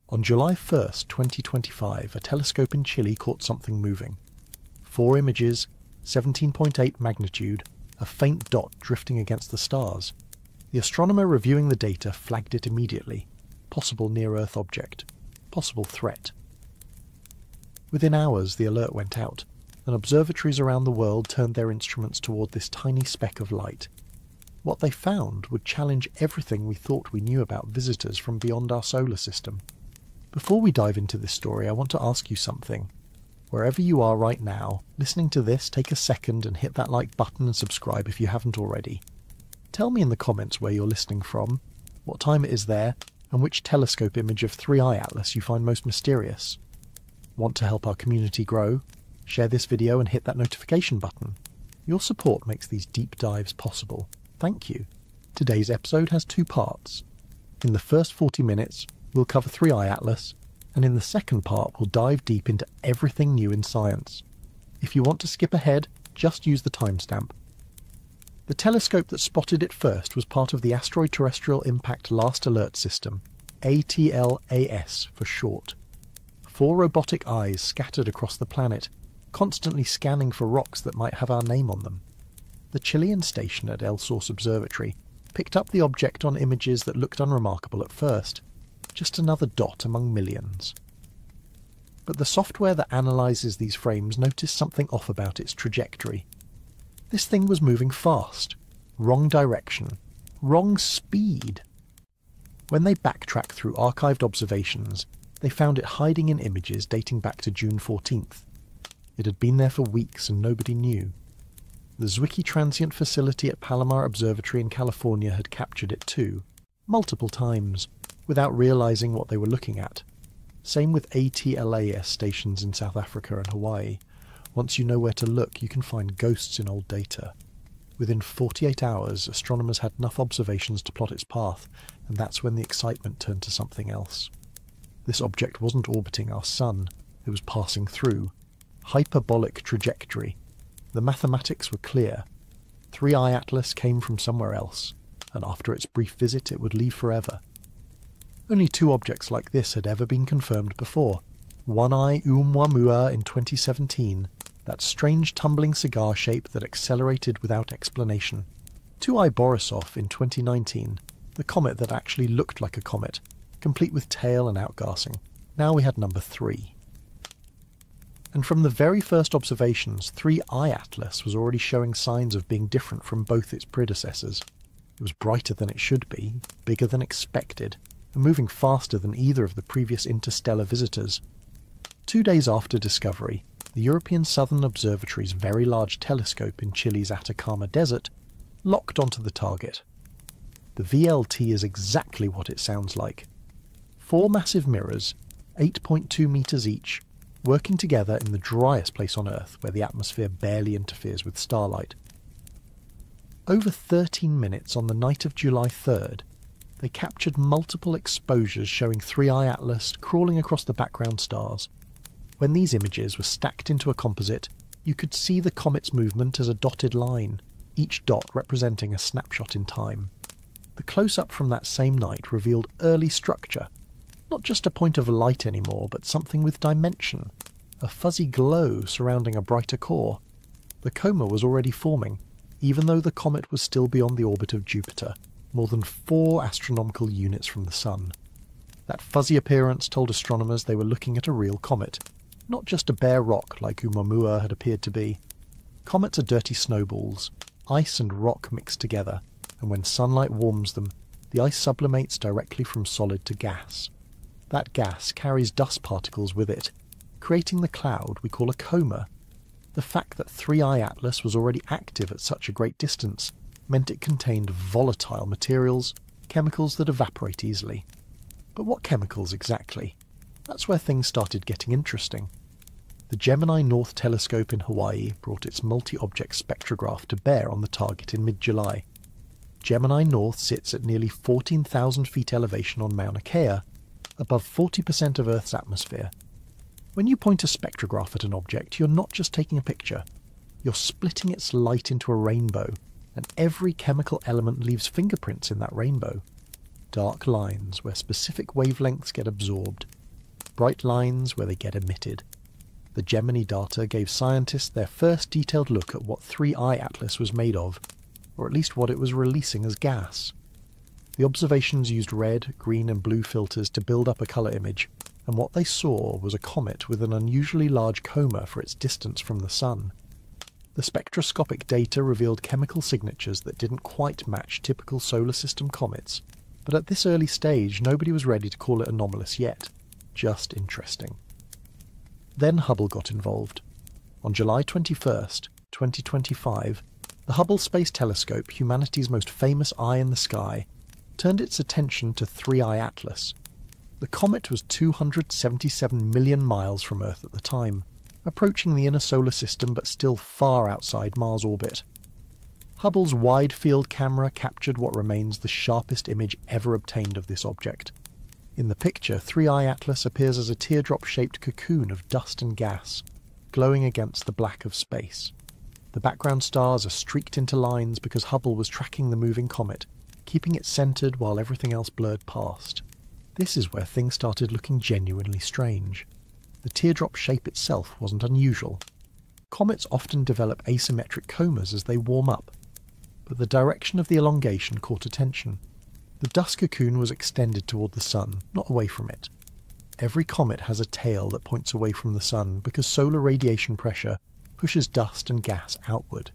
On July 1st, 2025, a telescope in Chile caught something moving. 4 images, 17.8 magnitude, a faint dot drifting against the stars. The astronomer reviewing the data flagged it immediately. Possible near-Earth object. Possible threat. Within hours, the alert went out, and observatories around the world turned their instruments toward this tiny speck of light. What they found would challenge everything we thought we knew about visitors from beyond our solar system. Before we dive into this story, I want to ask you something. Wherever you are right now, listening to this, take a second and hit that like button and subscribe if you haven't already. Tell me in the comments where you're listening from, what time it is there, and which telescope image of 3I-ATLAS you find most mysterious. Want to help our community grow? Share this video and hit that notification button. Your support makes these deep dives possible. Thank you. Today's episode has 2 parts. In the first 40 minutes, we'll cover 3I-ATLAS, and in the second part we'll dive deep into everything new in science. If you want to skip ahead, just use the timestamp. The telescope that spotted it first was part of the Asteroid Terrestrial Impact Last Alert System, ATLAS for short. 4 robotic eyes scattered across the planet, constantly scanning for rocks that might have our name on them. The Chilean station at El Source Observatory picked up the object on images that looked unremarkable at first, just another dot among millions. But the software that analyses these frames noticed something off about its trajectory. This thing was moving fast, wrong direction, wrong speed. When they backtracked through archived observations, they found it hiding in images dating back to June 14th. It had been there for weeks and nobody knew. The Zwicky Transient Facility at Palomar Observatory in California had captured it too, multiple times, without realizing what they were looking at. Same with ATLAS stations in South Africa and Hawaii. Once you know where to look, you can find ghosts in old data. Within 48 hours, astronomers had enough observations to plot its path, and that's when the excitement turned to something else. This object wasn't orbiting our sun, it was passing through. Hyperbolic trajectory. The mathematics were clear. 3I-ATLAS came from somewhere else, and after its brief visit it would leave forever. Only 2 objects like this had ever been confirmed before. 1I Oumuamua in 2017, that strange tumbling cigar shape that accelerated without explanation. 2I Borisov in 2019, the comet that actually looked like a comet, complete with tail and outgassing. Now we had number 3. And from the very first observations, 3I-ATLAS was already showing signs of being different from both its predecessors. It was brighter than it should be, bigger than expected, and moving faster than either of the previous interstellar visitors. 2 days after discovery, the European Southern Observatory's Very Large Telescope in Chile's Atacama Desert locked onto the target. The VLT is exactly what it sounds like. 4 massive mirrors, 8.2 meters each, working together in the driest place on Earth where the atmosphere barely interferes with starlight. Over 13 minutes on the night of July 3rd, they captured multiple exposures showing 3I-ATLAS crawling across the background stars. When these images were stacked into a composite, you could see the comet's movement as a dotted line, each dot representing a snapshot in time. The close-up from that same night revealed early structure, not just a point of light anymore, but something with dimension, a fuzzy glow surrounding a brighter core. The coma was already forming, even though the comet was still beyond the orbit of Jupiter, more than 4 astronomical units from the Sun. That fuzzy appearance told astronomers they were looking at a real comet, not just a bare rock like Oumuamua had appeared to be. Comets are dirty snowballs, ice and rock mixed together, and when sunlight warms them, the ice sublimates directly from solid to gas. That gas carries dust particles with it, creating the cloud we call a coma. The fact that 3I-ATLAS was already active at such a great distance meant it contained volatile materials, chemicals that evaporate easily. But what chemicals exactly? That's where things started getting interesting. The Gemini North Telescope in Hawaii brought its multi-object spectrograph to bear on the target in mid-July. Gemini North sits at nearly 14,000 feet elevation on Mauna Kea, above 40% of Earth's atmosphere. When you point a spectrograph at an object, you're not just taking a picture. You're splitting its light into a rainbow, and every chemical element leaves fingerprints in that rainbow. Dark lines where specific wavelengths get absorbed, bright lines where they get emitted. The Gemini data gave scientists their first detailed look at what 3I-ATLAS was made of, or at least what it was releasing as gas. The observations used red, green and blue filters to build up a colour image, and what they saw was a comet with an unusually large coma for its distance from the Sun. The spectroscopic data revealed chemical signatures that didn't quite match typical solar system comets, but at this early stage nobody was ready to call it anomalous yet, just interesting. Then Hubble got involved. On July 21st, 2025, the Hubble Space Telescope, humanity's most famous eye in the sky, turned its attention to 3I-ATLAS. The comet was 277 million miles from Earth at the time, approaching the inner solar system but still far outside Mars' orbit. Hubble's wide-field camera captured what remains the sharpest image ever obtained of this object. In the picture, 3I-ATLAS appears as a teardrop-shaped cocoon of dust and gas, glowing against the black of space. The background stars are streaked into lines because Hubble was tracking the moving comet, keeping it centered while everything else blurred past. This is where things started looking genuinely strange. The teardrop shape itself wasn't unusual. Comets often develop asymmetric comas as they warm up, but the direction of the elongation caught attention. The dust cocoon was extended toward the Sun, not away from it. Every comet has a tail that points away from the Sun because solar radiation pressure pushes dust and gas outward.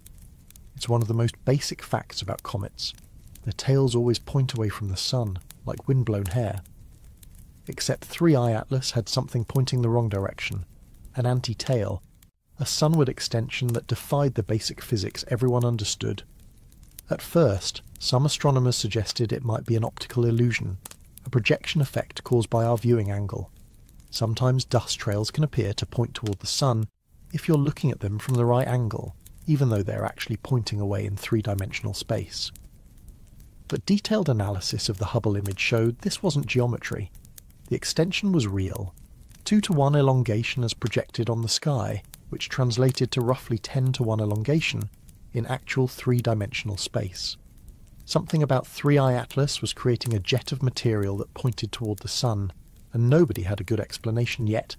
It's one of the most basic facts about comets. Their tails always point away from the Sun, like windblown hair. Except 3I-ATLAS had something pointing the wrong direction, an anti-tail, a sunward extension that defied the basic physics everyone understood. At first, some astronomers suggested it might be an optical illusion, a projection effect caused by our viewing angle. Sometimes dust trails can appear to point toward the Sun if you're looking at them from the right angle, even though they're actually pointing away in three-dimensional space. But detailed analysis of the Hubble image showed this wasn't geometry. The extension was real, 2:1 elongation as projected on the sky, which translated to roughly 10:1 elongation in actual three-dimensional space. Something about 3I-ATLAS was creating a jet of material that pointed toward the Sun, and nobody had a good explanation yet.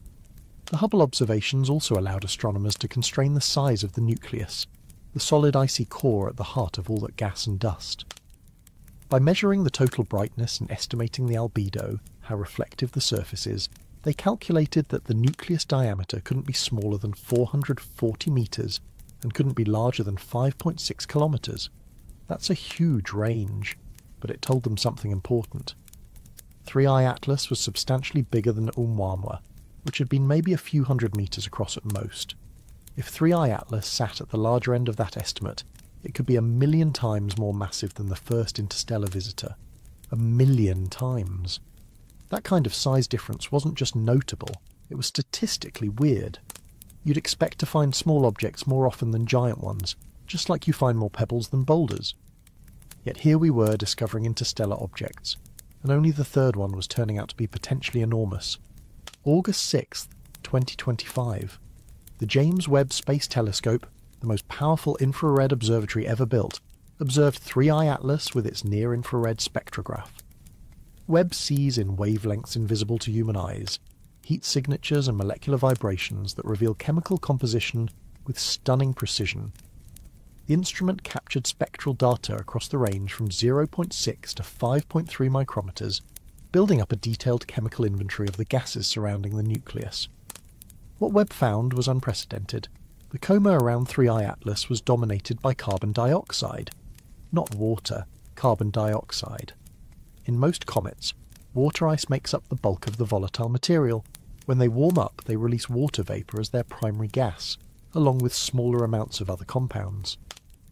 The Hubble observations also allowed astronomers to constrain the size of the nucleus, the solid icy core at the heart of all that gas and dust. By measuring the total brightness and estimating the albedo, how reflective the surface is, they calculated that the nucleus diameter couldn't be smaller than 440 meters and couldn't be larger than 5.6 kilometers. That's a huge range, but it told them something important. 3I-ATLAS was substantially bigger than Oumuamua, which had been maybe a few hundred meters across at most. If 3I-ATLAS sat at the larger end of that estimate, it could be 1,000,000 times more massive than the first interstellar visitor. 1,000,000 times. That kind of size difference wasn't just notable, it was statistically weird. You'd expect to find small objects more often than giant ones, just like you find more pebbles than boulders. Yet here we were discovering interstellar objects, and only the third one was turning out to be potentially enormous. August 6th, 2025. The James Webb Space Telescope, the most powerful infrared observatory ever built, observed 3I-ATLAS with its near-infrared spectrograph. Webb sees in wavelengths invisible to human eyes, heat signatures and molecular vibrations that reveal chemical composition with stunning precision. The instrument captured spectral data across the range from 0.6 to 5.3 micrometers, building up a detailed chemical inventory of the gases surrounding the nucleus. What Webb found was unprecedented. The coma around 3I-ATLAS was dominated by carbon dioxide. Not water, carbon dioxide. In most comets, water ice makes up the bulk of the volatile material. When they warm up, they release water vapour as their primary gas, along with smaller amounts of other compounds.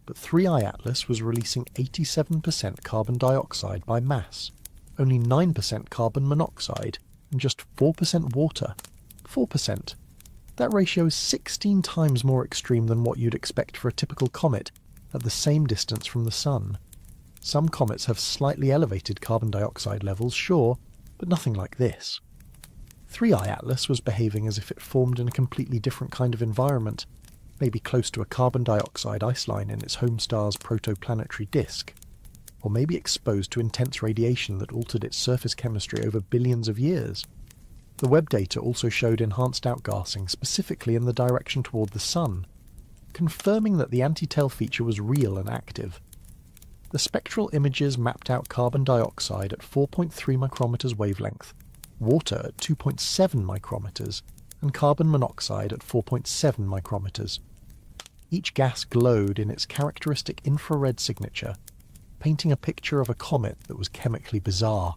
But 3I-ATLAS was releasing 87% carbon dioxide by mass, only 9% carbon monoxide, and just 4% water. 4%. That ratio is 16 times more extreme than what you'd expect for a typical comet at the same distance from the Sun. Some comets have slightly elevated carbon dioxide levels, sure, but nothing like this. 3I-ATLAS was behaving as if it formed in a completely different kind of environment, maybe close to a carbon dioxide ice line in its home star's protoplanetary disk, or maybe exposed to intense radiation that altered its surface chemistry over billions of years. The Webb data also showed enhanced outgassing, specifically in the direction toward the Sun, confirming that the anti-tail feature was real and active. The spectral images mapped out carbon dioxide at 4.3 micrometers wavelength, water at 2.7 micrometers, and carbon monoxide at 4.7 micrometers. Each gas glowed in its characteristic infrared signature, painting a picture of a comet that was chemically bizarre.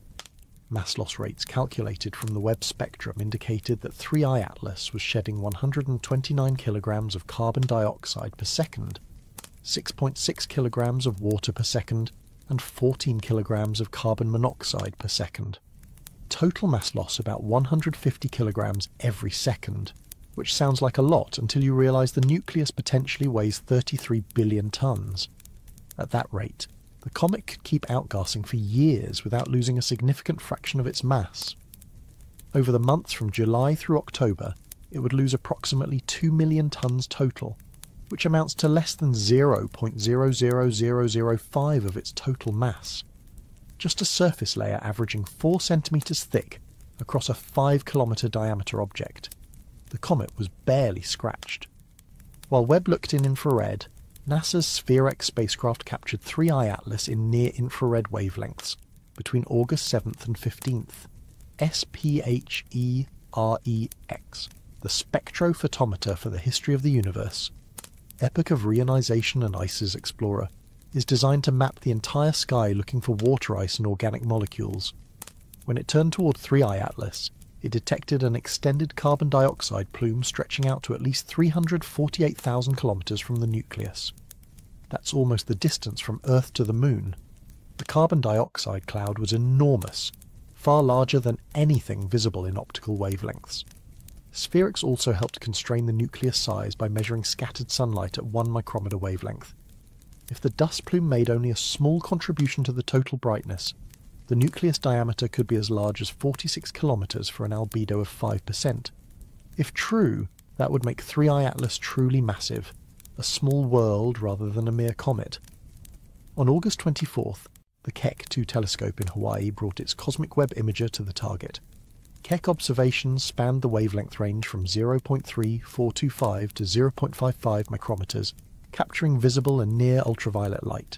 Mass loss rates calculated from the Webb spectrum indicated that 3I-ATLAS was shedding 129 kilograms of carbon dioxide per second, 6.6 kilograms of water per second, and 14 kilograms of carbon monoxide per second. Total mass loss about 150 kilograms every second, which sounds like a lot until you realise the nucleus potentially weighs 33 billion tons. At that rate, the comet could keep outgassing for years without losing a significant fraction of its mass. Over the months from July through October, it would lose approximately 2 million tons total, which amounts to less than 0.00005 of its total mass. Just a surface layer averaging 4 centimeters thick across a 5-kilometer diameter object. The comet was barely scratched. While Webb looked in infrared, NASA's SpaceEx spacecraft captured 3I-ATLAS in near-infrared wavelengths between August 7th and 15th. SPHEREX, the spectrophotometer for the history of the universe, epoch of reionization and ices explorer, is designed to map the entire sky looking for water ice and organic molecules. When it turned toward 3I-ATLAS, it detected an extended carbon dioxide plume stretching out to at least 348,000 kilometers from the nucleus. That's almost the distance from Earth to the Moon. The carbon dioxide cloud was enormous, far larger than anything visible in optical wavelengths. SpaceEx also helped constrain the nucleus size by measuring scattered sunlight at 1 micrometer wavelength. If the dust plume made only a small contribution to the total brightness, the nucleus diameter could be as large as 46 kilometers for an albedo of 5%. If true, that would make 3I-ATLAS truly massive, a small world rather than a mere comet. On August 24th, the Keck 2 telescope in Hawaii brought its cosmic Webb imager to the target. Keck observations spanned the wavelength range from 0.3425 to 0.55 micrometers, capturing visible and near ultraviolet light.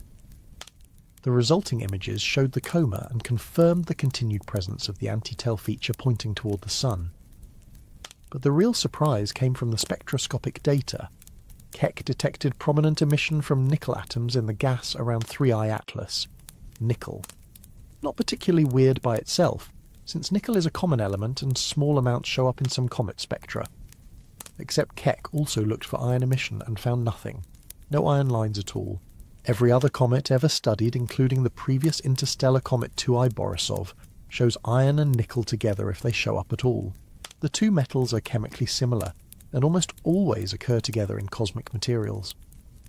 The resulting images showed the coma and confirmed the continued presence of the anti-tail feature pointing toward the Sun. But the real surprise came from the spectroscopic data. Keck detected prominent emission from nickel atoms in the gas around 3I-ATLAS. Nickel. Not particularly weird by itself, since nickel is a common element and small amounts show up in some comet spectra. Except Keck also looked for ion emission and found nothing. No ion lines at all. Every other comet ever studied, including the previous interstellar comet 2I Borisov, shows iron and nickel together if they show up at all. The two metals are chemically similar, and almost always occur together in cosmic materials.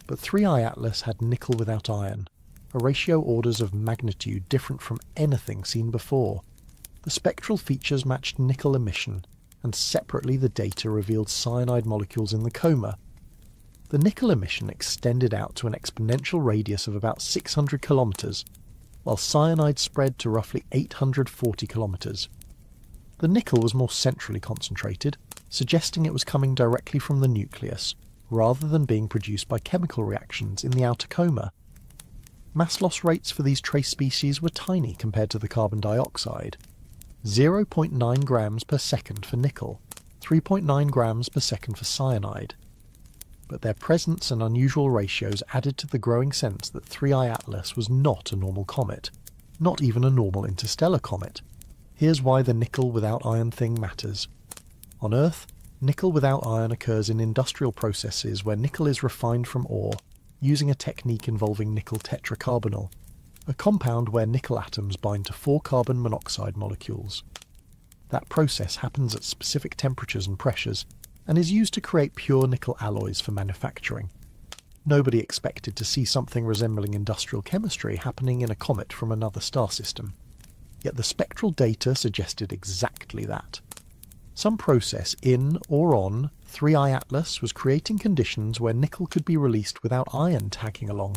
But 3I-ATLAS had nickel without iron, a ratio orders of magnitude different from anything seen before. The spectral features matched nickel emission, and separately the data revealed cyanide molecules in the coma. The nickel emission extended out to an exponential radius of about 600 kilometers, while cyanide spread to roughly 840 kilometers. The nickel was more centrally concentrated, suggesting it was coming directly from the nucleus, rather than being produced by chemical reactions in the outer coma. Mass loss rates for these trace species were tiny compared to the carbon dioxide. 0.9 grams per second for nickel, 3.9 grams per second for cyanide. But their presence and unusual ratios added to the growing sense that 3I-ATLAS was not a normal comet, not even a normal interstellar comet. Here's why the nickel without iron thing matters. On Earth, nickel without iron occurs in industrial processes where nickel is refined from ore, using a technique involving nickel tetracarbonyl, a compound where nickel atoms bind to 4 carbon monoxide molecules. That process happens at specific temperatures and pressures, and is used to create pure nickel alloys for manufacturing. Nobody expected to see something resembling industrial chemistry happening in a comet from another star system. Yet the spectral data suggested exactly that. Some process in or on 3I-ATLAS was creating conditions where nickel could be released without iron tagging along.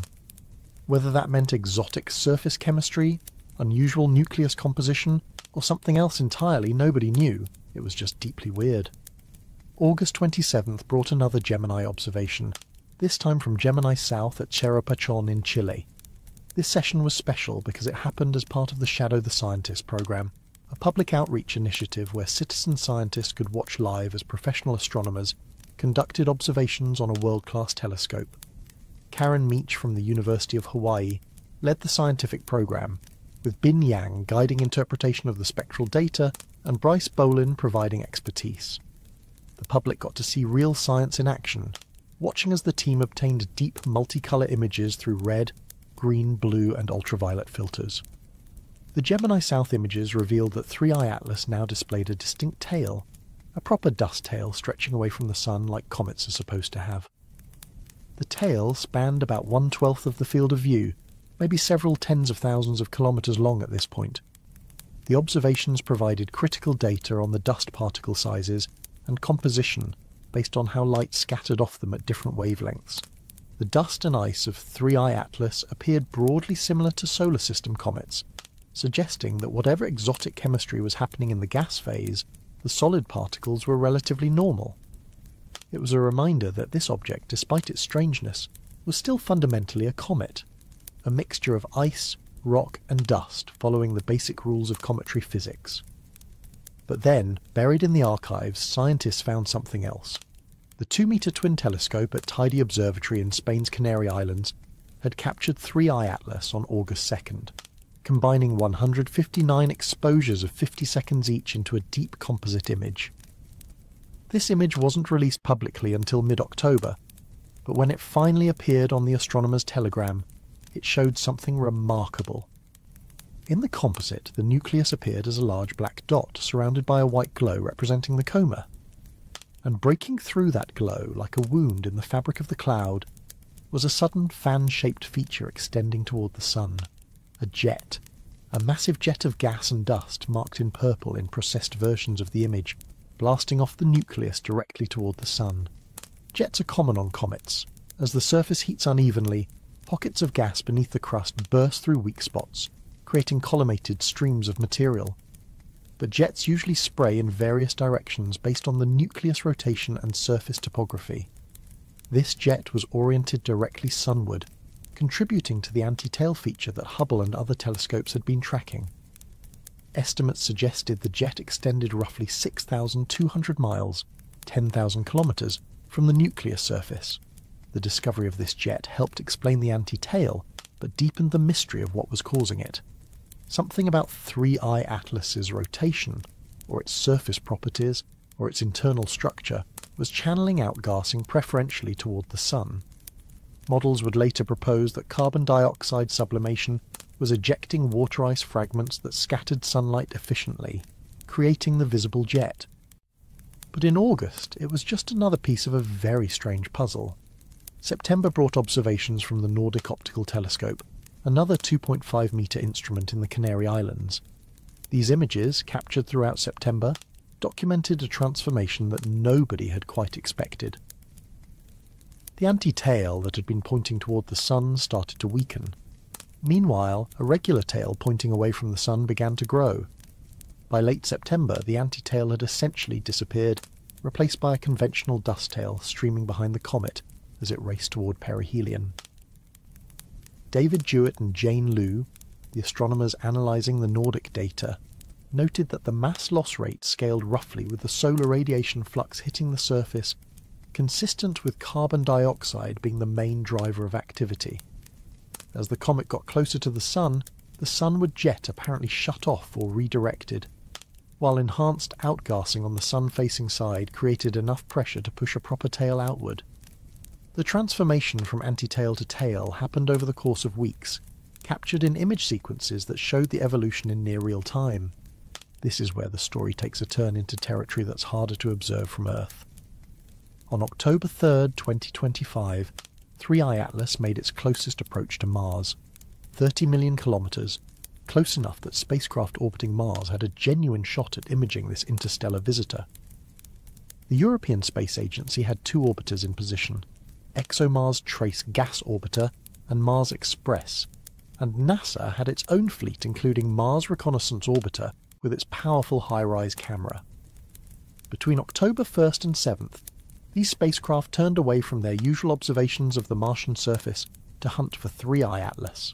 Whether that meant exotic surface chemistry, unusual nucleus composition, or something else entirely, nobody knew. It was just deeply weird. August 27th brought another Gemini observation, this time from Gemini South at Cherapachon in Chile. This session was special because it happened as part of the Shadow the Scientist program, a public outreach initiative where citizen scientists could watch live as professional astronomers conducted observations on a world-class telescope. Karen Meach from the University of Hawaii led the scientific program, with Bin Yang guiding interpretation of the spectral data and Bryce Bolin providing expertise. The public got to see real science in action, watching as the team obtained deep multicolour images through red, green, blue and ultraviolet filters. The Gemini South images revealed that 3I-ATLAS now displayed a distinct tail, a proper dust tail stretching away from the sun like comets are supposed to have. The tail spanned about 1/12 of the field of view, maybe several tens of thousands of kilometres long at this point. The observations provided critical data on the dust particle sizes and composition based on how light scattered off them at different wavelengths. The dust and ice of 3I-ATLAS appeared broadly similar to solar system comets, suggesting that whatever exotic chemistry was happening in the gas phase, the solid particles were relatively normal. It was a reminder that this object, despite its strangeness, was still fundamentally a comet, a mixture of ice, rock and dust following the basic rules of cometary physics. But then, buried in the archives, scientists found something else. The 2-metre twin telescope at Tidy Observatory in Spain's Canary Islands had captured 3I-ATLAS on August 2nd, combining 159 exposures of 50 seconds each into a deep composite image. This image wasn't released publicly until mid-October, but when it finally appeared on the Astronomer's Telegram, it showed something remarkable. In the composite, the nucleus appeared as a large black dot surrounded by a white glow representing the coma. And breaking through that glow, like a wound in the fabric of the cloud, was a sudden fan-shaped feature extending toward the sun. A jet. A massive jet of gas and dust marked in purple in processed versions of the image, blasting off the nucleus directly toward the sun. Jets are common on comets. As the surface heats unevenly, pockets of gas beneath the crust burst through weak spots, creating collimated streams of material. But jets usually spray in various directions based on the nucleus rotation and surface topography. This jet was oriented directly sunward, contributing to the anti-tail feature that Hubble and other telescopes had been tracking. Estimates suggested the jet extended roughly 6,200 miles, 10,000 kilometres, from the nucleus surface. The discovery of this jet helped explain the anti-tail, but deepened the mystery of what was causing it. Something about 3I-ATLAS's rotation, or its surface properties, or its internal structure, was channeling outgassing preferentially toward the sun. Models would later propose that carbon dioxide sublimation was ejecting water ice fragments that scattered sunlight efficiently, creating the visible jet. But in August, it was just another piece of a very strange puzzle. September brought observations from the Nordic Optical Telescope, another 2.5-metre instrument in the Canary Islands. These images, captured throughout September, documented a transformation that nobody had quite expected. The anti-tail that had been pointing toward the sun started to weaken. Meanwhile, a regular tail pointing away from the sun began to grow. By late September, the anti-tail had essentially disappeared, replaced by a conventional dust tail streaming behind the comet as it raced toward perihelion. David Jewett and Jane Liu, the astronomers analysing the Nordic data, noted that the mass loss rate scaled roughly with the solar radiation flux hitting the surface, consistent with carbon dioxide being the main driver of activity. As the comet got closer to the sun would jet apparently shut off or redirected, while enhanced outgassing on the sun-facing side created enough pressure to push a proper tail outward. The transformation from anti-tail to tail happened over the course of weeks, captured in image sequences that showed the evolution in near real time. This is where the story takes a turn into territory that's harder to observe from Earth. On October 3rd, 2025, 3I-ATLAS made its closest approach to Mars, 30 million kilometres, close enough that spacecraft orbiting Mars had a genuine shot at imaging this interstellar visitor. The European Space Agency had two orbiters in position, ExoMars Trace Gas Orbiter and Mars Express, and NASA had its own fleet including Mars Reconnaissance Orbiter with its powerful high-rise camera. between October 1st and 7th, these spacecraft turned away from their usual observations of the Martian surface to hunt for 3I-ATLAS.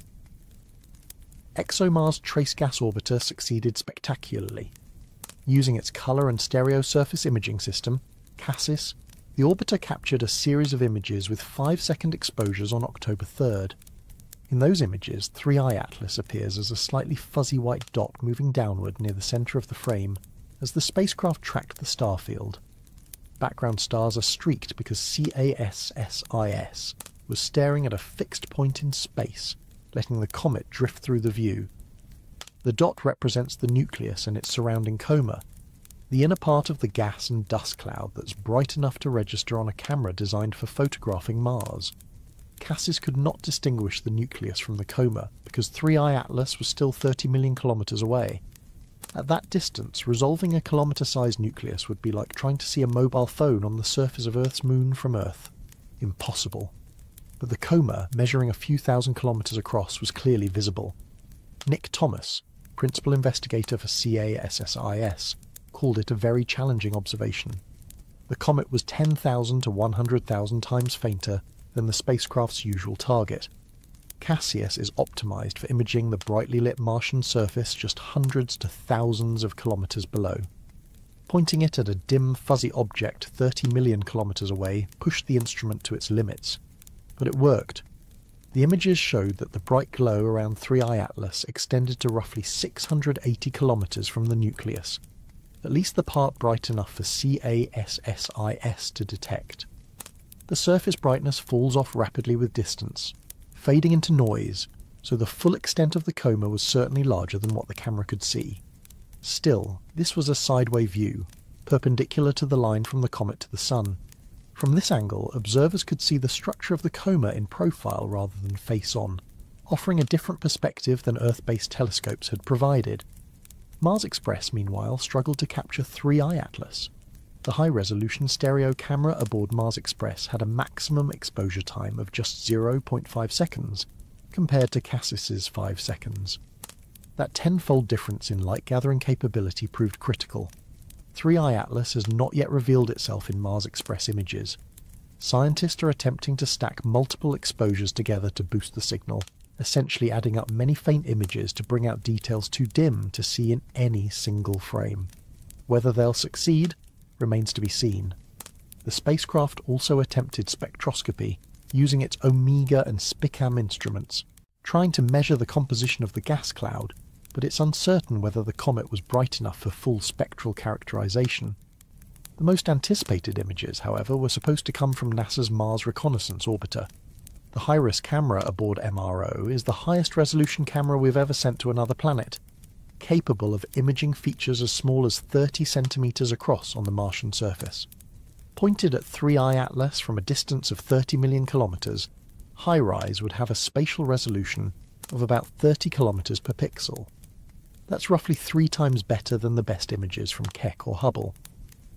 ExoMars Trace Gas Orbiter succeeded spectacularly. Using its colour and stereo surface imaging system, CASIS, the orbiter captured a series of images with 5-second exposures on October 3rd. In those images, 3I-ATLAS appears as a slightly fuzzy white dot moving downward near the centre of the frame as the spacecraft tracked the star field. Background stars are streaked because CASSIS was staring at a fixed point in space, letting the comet drift through the view. The dot represents the nucleus and its surrounding coma, the inner part of the gas and dust cloud that's bright enough to register on a camera designed for photographing Mars. CASIS could not distinguish the nucleus from the coma because 3I-ATLAS was still 30 million kilometres away. At that distance, resolving a kilometre-sized nucleus would be like trying to see a mobile phone on the surface of Earth's moon from Earth. Impossible. But the coma, measuring a few thousand kilometres across, was clearly visible. Nick Thomas, principal investigator for CASSIS, called it a very challenging observation. The comet was 10,000 to 100,000 times fainter than the spacecraft's usual target. CASIS is optimised for imaging the brightly lit Martian surface just hundreds to thousands of kilometres below. Pointing it at a dim, fuzzy object 30 million kilometres away pushed the instrument to its limits. But it worked. The images showed that the bright glow around 3I-ATLAS extended to roughly 680 kilometres from the nucleus, at least the part bright enough for CASSIS to detect. The surface brightness falls off rapidly with distance, fading into noise, so the full extent of the coma was certainly larger than what the camera could see. Still, this was a sideway view, perpendicular to the line from the comet to the Sun. From this angle, observers could see the structure of the coma in profile rather than face-on, offering a different perspective than Earth-based telescopes had provided. Mars Express, meanwhile, struggled to capture 3I-ATLAS. The high-resolution stereo camera aboard Mars Express had a maximum exposure time of just 0.5 seconds, compared to CASIS's 5 seconds. That tenfold difference in light-gathering capability proved critical. 3I-ATLAS has not yet revealed itself in Mars Express images. Scientists are attempting to stack multiple exposures together to boost the signal, essentially adding up many faint images to bring out details too dim to see in any single frame. Whether they'll succeed remains to be seen. The spacecraft also attempted spectroscopy, using its Omega and SPICAM instruments, trying to measure the composition of the gas cloud, but it's uncertain whether the comet was bright enough for full spectral characterization. The most anticipated images, however, were supposed to come from NASA's Mars Reconnaissance Orbiter. The high-risk camera aboard MRO is the highest resolution camera we've ever sent to another planet, capable of imaging features as small as 30 centimetres across on the Martian surface. Pointed at 3I-ATLAS from a distance of 30 million kilometres, HiRISE would have a spatial resolution of about 30 kilometres per pixel. That's roughly 3 times better than the best images from Keck or Hubble.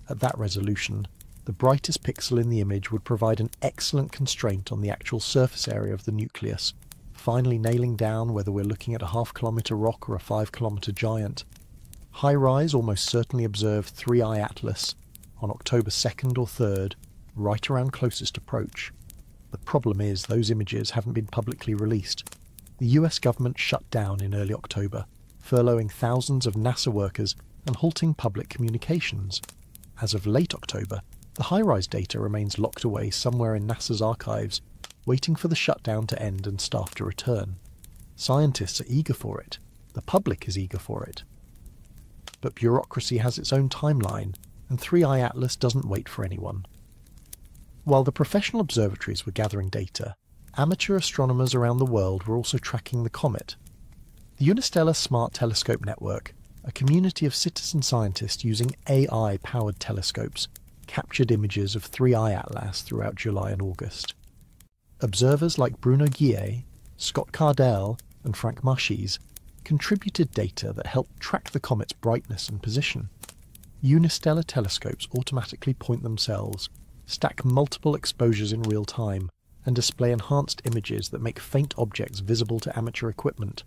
At that resolution, the brightest pixel in the image would provide an excellent constraint on the actual surface area of the nucleus, finally nailing down whether we're looking at a half-kilometre rock or a 5-kilometre giant. HiRISE almost certainly observed 3I-ATLAS on October 2nd or 3rd, right around closest approach. The problem is those images haven't been publicly released. The US government shut down in early October, furloughing thousands of NASA workers and halting public communications. As of late October, the HiRISE data remains locked away somewhere in NASA's archives, waiting for the shutdown to end and staff to return. Scientists are eager for it. The public is eager for it. But bureaucracy has its own timeline, and 3I-ATLAS doesn't wait for anyone. While the professional observatories were gathering data, amateur astronomers around the world were also tracking the comet. The Unistellar Smart Telescope Network, a community of citizen scientists using AI-powered telescopes, captured images of 3I-ATLAS throughout July and August. Observers like Bruno Guillet, Scott Cardell, and Frank Marchese contributed data that helped track the comet's brightness and position. Unistellar telescopes automatically point themselves, stack multiple exposures in real time, and display enhanced images that make faint objects visible to amateur equipment.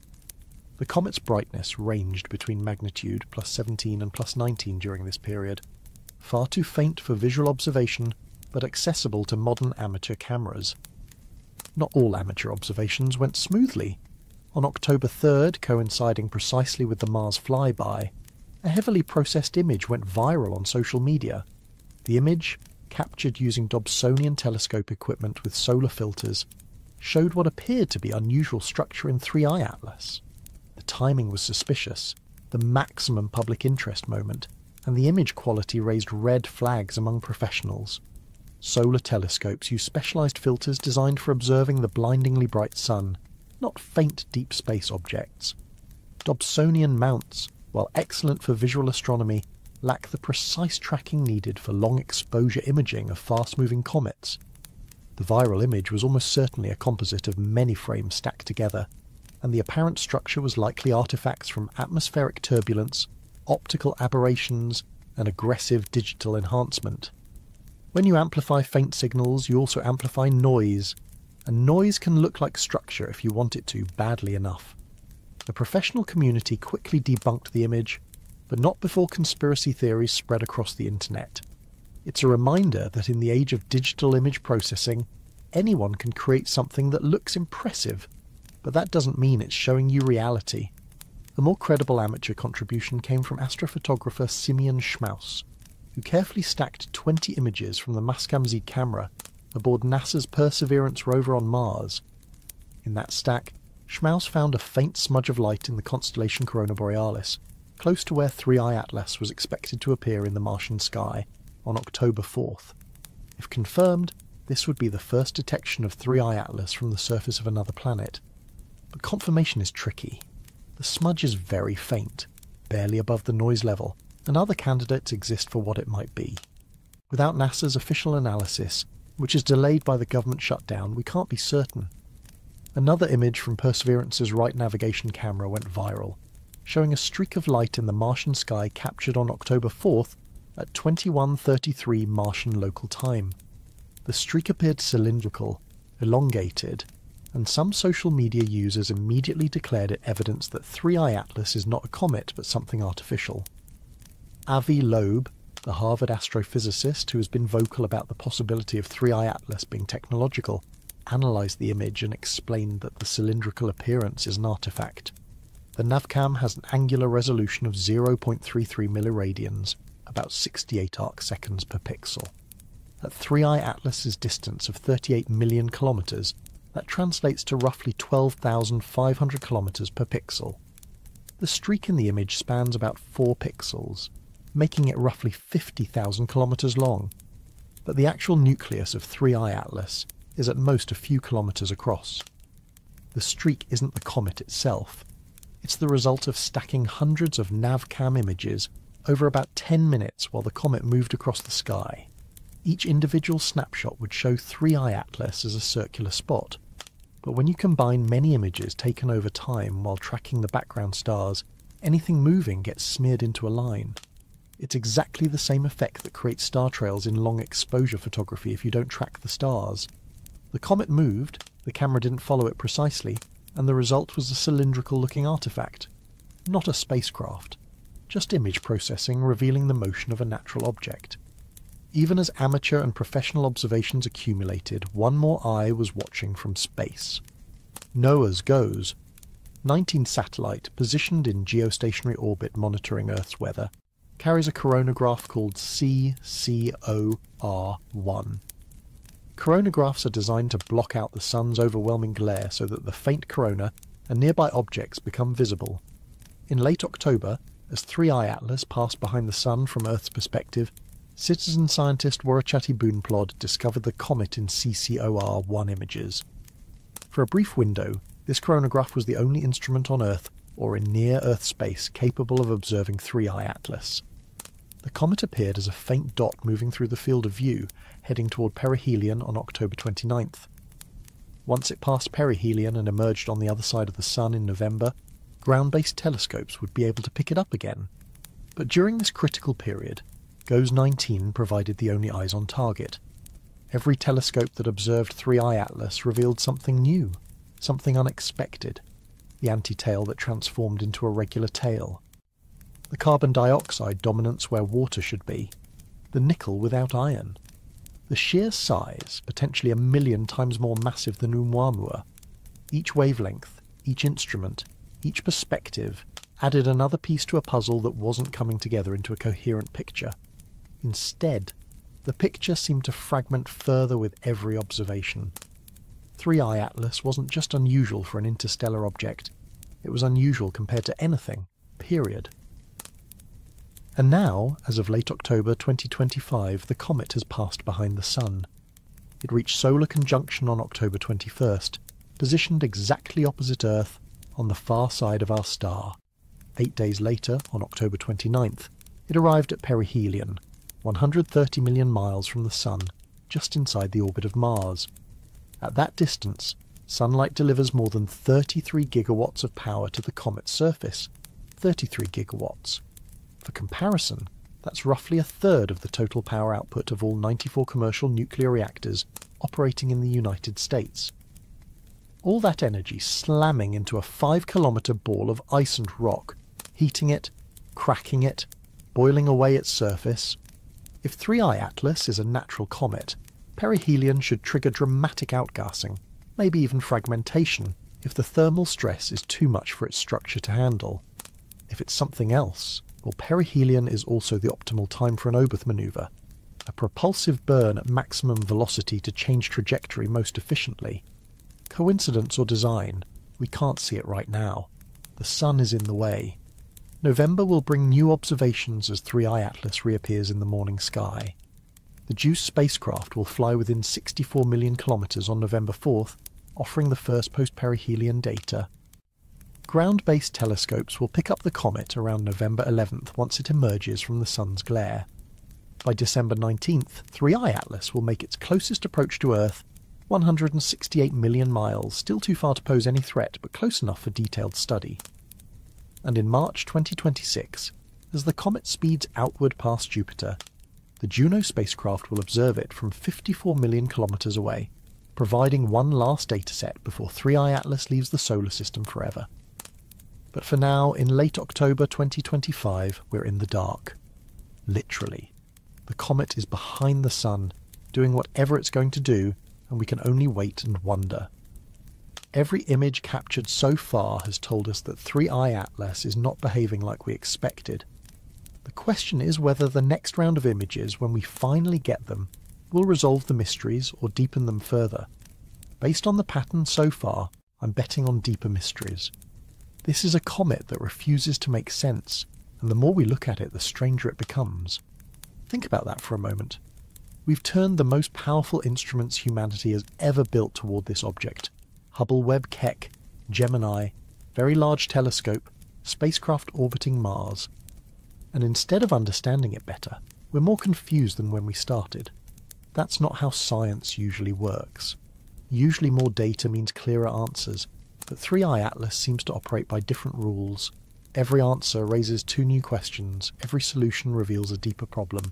The comet's brightness ranged between magnitude +17 and +19 during this period. far too faint for visual observation, but accessible to modern amateur cameras. Not all amateur observations went smoothly. On October 3rd, coinciding precisely with the Mars flyby, a heavily processed image went viral on social media. The image, captured using Dobsonian telescope equipment with solar filters, showed what appeared to be unusual structure in 3I-ATLAS. The timing was suspicious, the maximum public interest moment, and the image quality raised red flags among professionals. Solar telescopes use specialized filters designed for observing the blindingly bright sun, not faint deep space objects. Dobsonian mounts, while excellent for visual astronomy, lack the precise tracking needed for long exposure imaging of fast-moving comets. The viral image was almost certainly a composite of many frames stacked together, and the apparent structure was likely artifacts from atmospheric turbulence, optical aberrations, and aggressive digital enhancement. When you amplify faint signals, you also amplify noise, and noise can look like structure if you want it to badly enough. The professional community quickly debunked the image, but not before conspiracy theories spread across the internet. It's a reminder that in the age of digital image processing, anyone can create something that looks impressive, but that doesn't mean it's showing you reality. The more credible amateur contribution came from astrophotographer Simeon Schmaus, who carefully stacked 20 images from the Mastcam Z camera aboard NASA's Perseverance rover on Mars. In that stack, Schmaus found a faint smudge of light in the constellation Corona Borealis, close to where 3I-ATLAS was expected to appear in the Martian sky on October 4th. If confirmed, this would be the first detection of 3I-ATLAS from the surface of another planet. But confirmation is tricky. The smudge is very faint, barely above the noise level, and other candidates exist for what it might be. Without NASA's official analysis, which is delayed by the government shutdown, we can't be certain. Another image from Perseverance's right navigation camera went viral, showing a streak of light in the Martian sky captured on October 4th at 21:33 Martian local time. The streak appeared cylindrical, elongated, and some social media users immediately declared it evidence that 3I-ATLAS is not a comet but something artificial. Avi Loeb, the Harvard astrophysicist who has been vocal about the possibility of 3I-ATLAS being technological, analysed the image and explained that the cylindrical appearance is an artifact. The navcam has an angular resolution of 0.33 milliradians, about 68 arcseconds per pixel. At 3I-ATLAS's distance of 38 million kilometres, that translates to roughly 12,500 kilometres per pixel. The streak in the image spans about 4 pixels, making it roughly 50,000 kilometres long. But the actual nucleus of 3I-ATLAS is at most a few kilometres across. The streak isn't the comet itself. It's the result of stacking hundreds of navcam images over about 10 minutes while the comet moved across the sky. Each individual snapshot would show 3I-ATLAS as a circular spot, but when you combine many images taken over time while tracking the background stars, anything moving gets smeared into a line. It's exactly the same effect that creates star trails in long exposure photography if you don't track the stars. The comet moved, the camera didn't follow it precisely, and the result was a cylindrical-looking artifact. Not a spacecraft, just image processing revealing the motion of a natural object. Even as amateur and professional observations accumulated, one more eye was watching from space. NOAA's GOES, 19th satellite positioned in geostationary orbit monitoring Earth's weather, carries a coronagraph called CCOR-1. Coronagraphs are designed to block out the sun's overwhelming glare so that the faint corona and nearby objects become visible. In late October, as 3I-ATLAS passed behind the sun from Earth's perspective, citizen scientist Warachati Boonplod discovered the comet in CCOR-1 images. For a brief window, this coronagraph was the only instrument on Earth or in near-Earth space capable of observing 3I-ATLAS. The comet appeared as a faint dot moving through the field of view, heading toward perihelion on October 29th. Once it passed perihelion and emerged on the other side of the Sun in November, ground-based telescopes would be able to pick it up again. But during this critical period, GOES 19 provided the only eyes on target. Every telescope that observed 3I-ATLAS revealed something new, something unexpected, the anti-tail that transformed into a regular tail. The carbon dioxide dominance where water should be, the nickel without iron. The sheer size, potentially 1,000,000 times more massive than Oumuamua. Each wavelength, each instrument, each perspective added another piece to a puzzle that wasn't coming together into a coherent picture. Instead, the picture seemed to fragment further with every observation. 3I-ATLAS wasn't just unusual for an interstellar object, it was unusual compared to anything, period. And now, as of late October 2025, the comet has passed behind the Sun. It reached solar conjunction on October 21st, positioned exactly opposite Earth on the far side of our star. 8 days later, on October 29th, it arrived at perihelion, 130 million miles from the Sun, just inside the orbit of Mars. At that distance, sunlight delivers more than 33 gigawatts of power to the comet's surface. 33 gigawatts. For comparison, that's roughly a third of the total power output of all 94 commercial nuclear reactors operating in the United States. All that energy slamming into a 5-kilometre ball of ice and rock, heating it, cracking it, boiling away its surface. If 3I-ATLAS is a natural comet, perihelion should trigger dramatic outgassing, maybe even fragmentation, if the thermal stress is too much for its structure to handle. If it's something else, well, perihelion is also the optimal time for an Oberth manoeuvre, a propulsive burn at maximum velocity to change trajectory most efficiently. Coincidence or design? We can't see it right now. The Sun is in the way. November will bring new observations as 3I-ATLAS reappears in the morning sky. The JUICE spacecraft will fly within 64 million kilometres on November 4th, offering the first post-perihelion data. Ground-based telescopes will pick up the comet around November 11th once it emerges from the Sun's glare. By December 19th, 3I-ATLAS will make its closest approach to Earth, 168 million miles, still too far to pose any threat, but close enough for detailed study. And in March 2026, as the comet speeds outward past Jupiter, the Juno spacecraft will observe it from 54 million kilometres away, providing one last dataset before 3I-ATLAS leaves the solar system forever. But for now, in late October 2025, we're in the dark. Literally. The comet is behind the Sun, doing whatever it's going to do, and we can only wait and wonder. Every image captured so far has told us that 3I-ATLAS is not behaving like we expected. The question is whether the next round of images, when we finally get them, will resolve the mysteries or deepen them further. Based on the pattern so far, I'm betting on deeper mysteries. This is a comet that refuses to make sense, and the more we look at it, the stranger it becomes. Think about that for a moment. We've turned the most powerful instruments humanity has ever built toward this object. Hubble Webb Keck, Gemini, Very Large Telescope, spacecraft orbiting Mars. And instead of understanding it better, we're more confused than when we started. That's not how science usually works. Usually more data means clearer answers, but 3I-ATLAS seems to operate by different rules. Every answer raises 2 new questions, every solution reveals a deeper problem.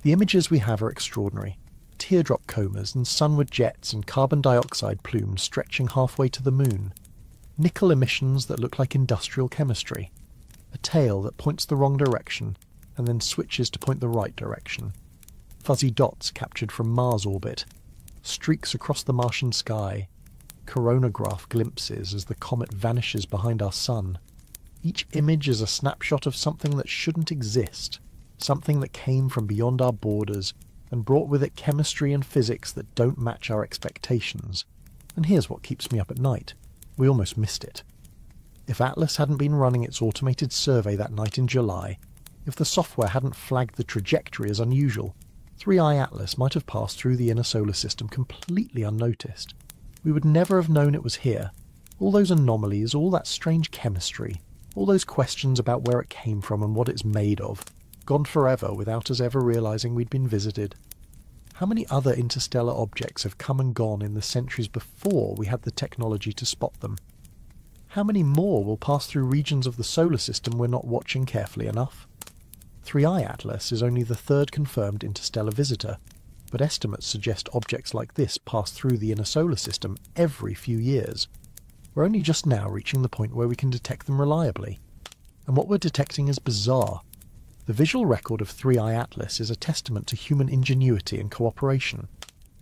The images we have are extraordinary. Teardrop comas and sunward jets and carbon dioxide plumes stretching halfway to the moon. Nickel emissions that look like industrial chemistry. A tail that points the wrong direction and then switches to point the right direction. Fuzzy dots captured from Mars orbit. Streaks across the Martian sky. Coronagraph glimpses as the comet vanishes behind our Sun. Each image is a snapshot of something that shouldn't exist, something that came from beyond our borders and brought with it chemistry and physics that don't match our expectations. And here's what keeps me up at night. We almost missed it. If Atlas hadn't been running its automated survey that night in July, if the software hadn't flagged the trajectory as unusual, 3I-ATLAS might have passed through the inner solar system completely unnoticed. We would never have known it was here. All those anomalies, all that strange chemistry, all those questions about where it came from and what it's made of, gone forever without us ever realizing we'd been visited. How many other interstellar objects have come and gone in the centuries before we had the technology to spot them? How many more will pass through regions of the solar system we're not watching carefully enough? 3I-ATLAS is only the 3rd confirmed interstellar visitor, but estimates suggest objects like this pass through the inner solar system every few years. We're only just now reaching the point where we can detect them reliably. And what we're detecting is bizarre. The visual record of 3I-ATLAS is a testament to human ingenuity and cooperation.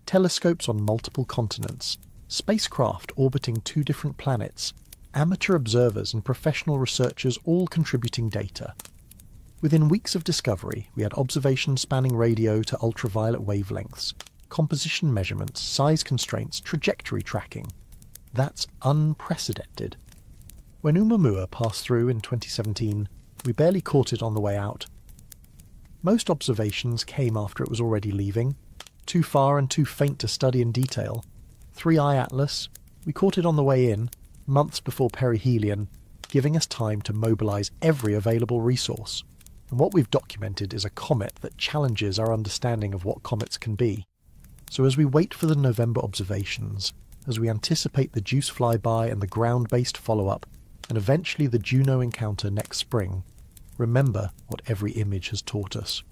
Telescopes on multiple continents, spacecraft orbiting 2 different planets, amateur observers and professional researchers all contributing data. Within weeks of discovery, we had observations spanning radio to ultraviolet wavelengths, composition measurements, size constraints, trajectory tracking. That's unprecedented. When Oumuamua passed through in 2017, we barely caught it on the way out. Most observations came after it was already leaving, too far and too faint to study in detail. 3I-ATLAS, we caught it on the way in, months before perihelion, giving us time to mobilise every available resource. And what we've documented is a comet that challenges our understanding of what comets can be. So as we wait for the November observations, as we anticipate the JUICE flyby and the ground-based follow-up, and eventually the Juno encounter next spring, remember what every image has taught us.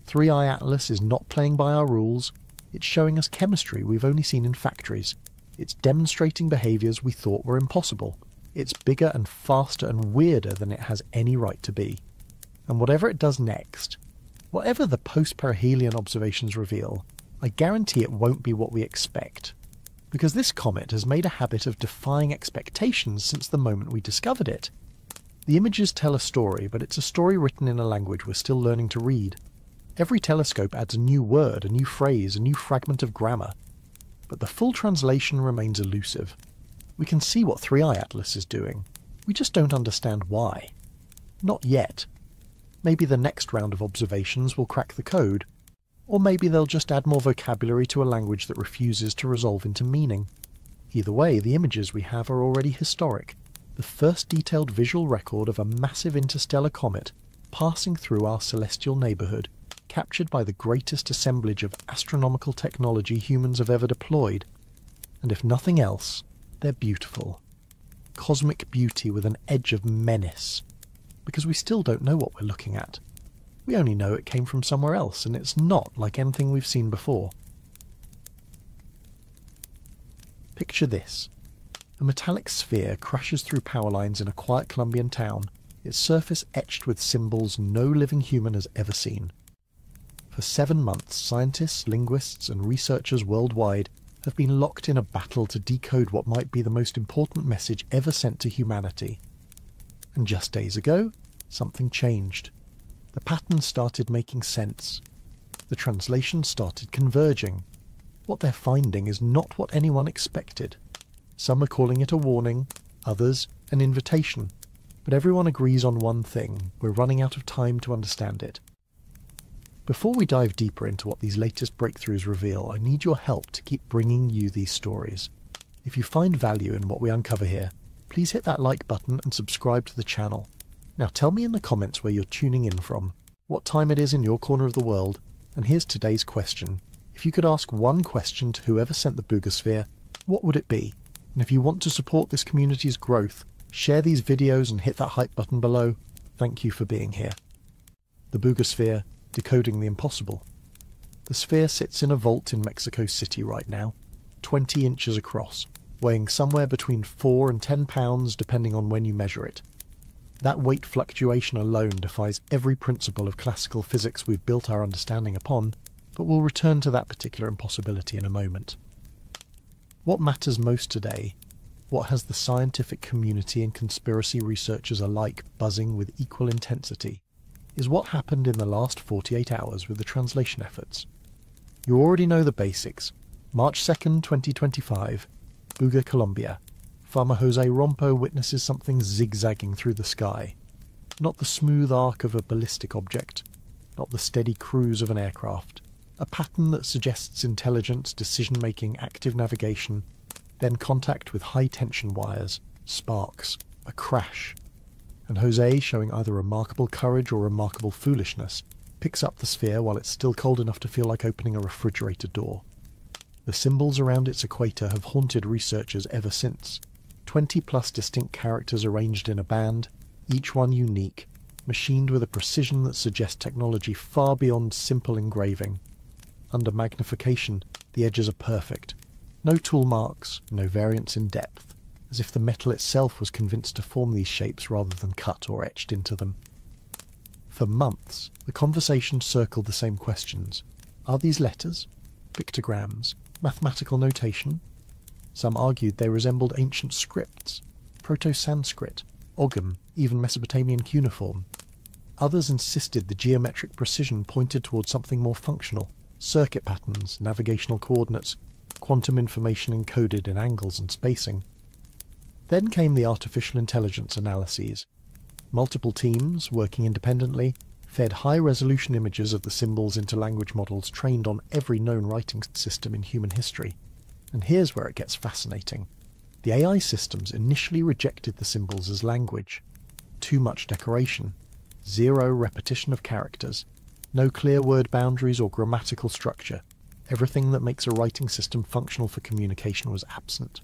3I-ATLAS is not playing by our rules, it's showing us chemistry we've only seen in factories. It's demonstrating behaviours we thought were impossible. It's bigger and faster and weirder than it has any right to be. And whatever it does next, whatever the post-perihelion observations reveal, I guarantee it won't be what we expect. Because this comet has made a habit of defying expectations since the moment we discovered it. The images tell a story, but it's a story written in a language we're still learning to read. Every telescope adds a new word, a new phrase, a new fragment of grammar. But the full translation remains elusive. We can see what 3I-ATLAS is doing. We just don't understand why. Not yet. Maybe the next round of observations will crack the code. Or maybe they'll just add more vocabulary to a language that refuses to resolve into meaning. Either way, the images we have are already historic. The first detailed visual record of a massive interstellar comet passing through our celestial neighbourhood, captured by the greatest assemblage of astronomical technology humans have ever deployed. And if nothing else, they're beautiful. Cosmic beauty with an edge of menace. Because we still don't know what we're looking at. We only know it came from somewhere else, and it's not like anything we've seen before. Picture this. A metallic sphere crashes through power lines in a quiet Colombian town, its surface etched with symbols no living human has ever seen. For 7 months, scientists, linguists, and researchers worldwide have been locked in a battle to decode what might be the most important message ever sent to humanity. And just days ago, something changed. The pattern started making sense. The translation started converging. What they're finding is not what anyone expected. Some are calling it a warning, others an invitation. But everyone agrees on one thing: we're running out of time to understand it. Before we dive deeper into what these latest breakthroughs reveal, I need your help to keep bringing you these stories. If you find value in what we uncover here, please hit that like button and subscribe to the channel. Now tell me in the comments where you're tuning in from, what time it is in your corner of the world, and here's today's question. If you could ask one question to whoever sent the Boogosphere, what would it be? And if you want to support this community's growth, share these videos and hit that hype button below. Thank you for being here. The Boogosphere, decoding the impossible. The sphere sits in a vault in Mexico City right now, 20 inches across, weighing somewhere between 4 and 10 pounds depending on when you measure it. That weight fluctuation alone defies every principle of classical physics we've built our understanding upon, but we'll return to that particular impossibility in a moment. What matters most today, what has the scientific community and conspiracy researchers alike buzzing with equal intensity, is what happened in the last 48 hours with the translation efforts. You already know the basics. March 2nd, 2025, Buga, Colombia. Farmer Jose Rompo witnesses something zigzagging through the sky. Not the smooth arc of a ballistic object, not the steady cruise of an aircraft. A pattern that suggests intelligence, decision-making, active navigation, then contact with high-tension wires, sparks, a crash. And Jose, showing either remarkable courage or remarkable foolishness, picks up the sphere while it's still cold enough to feel like opening a refrigerator door. The symbols around its equator have haunted researchers ever since. 20+ distinct characters arranged in a band, each one unique, machined with a precision that suggests technology far beyond simple engraving. Under magnification, the edges are perfect. No tool marks, no variance in depth, as if the metal itself was convinced to form these shapes rather than cut or etched into them. For months, the conversation circled the same questions. Are these letters? Pictograms? Mathematical notation? Some argued they resembled ancient scripts, Proto-Sanskrit, Ogham, even Mesopotamian cuneiform. Others insisted the geometric precision pointed towards something more functional, circuit patterns, navigational coordinates, quantum information encoded in angles and spacing. Then came the artificial intelligence analyses. Multiple teams, working independently, fed high-resolution images of the symbols into language models trained on every known writing system in human history. And here's where it gets fascinating. The AI systems initially rejected the symbols as language. Too much decoration, zero repetition of characters, no clear word boundaries or grammatical structure. Everything that makes a writing system functional for communication was absent.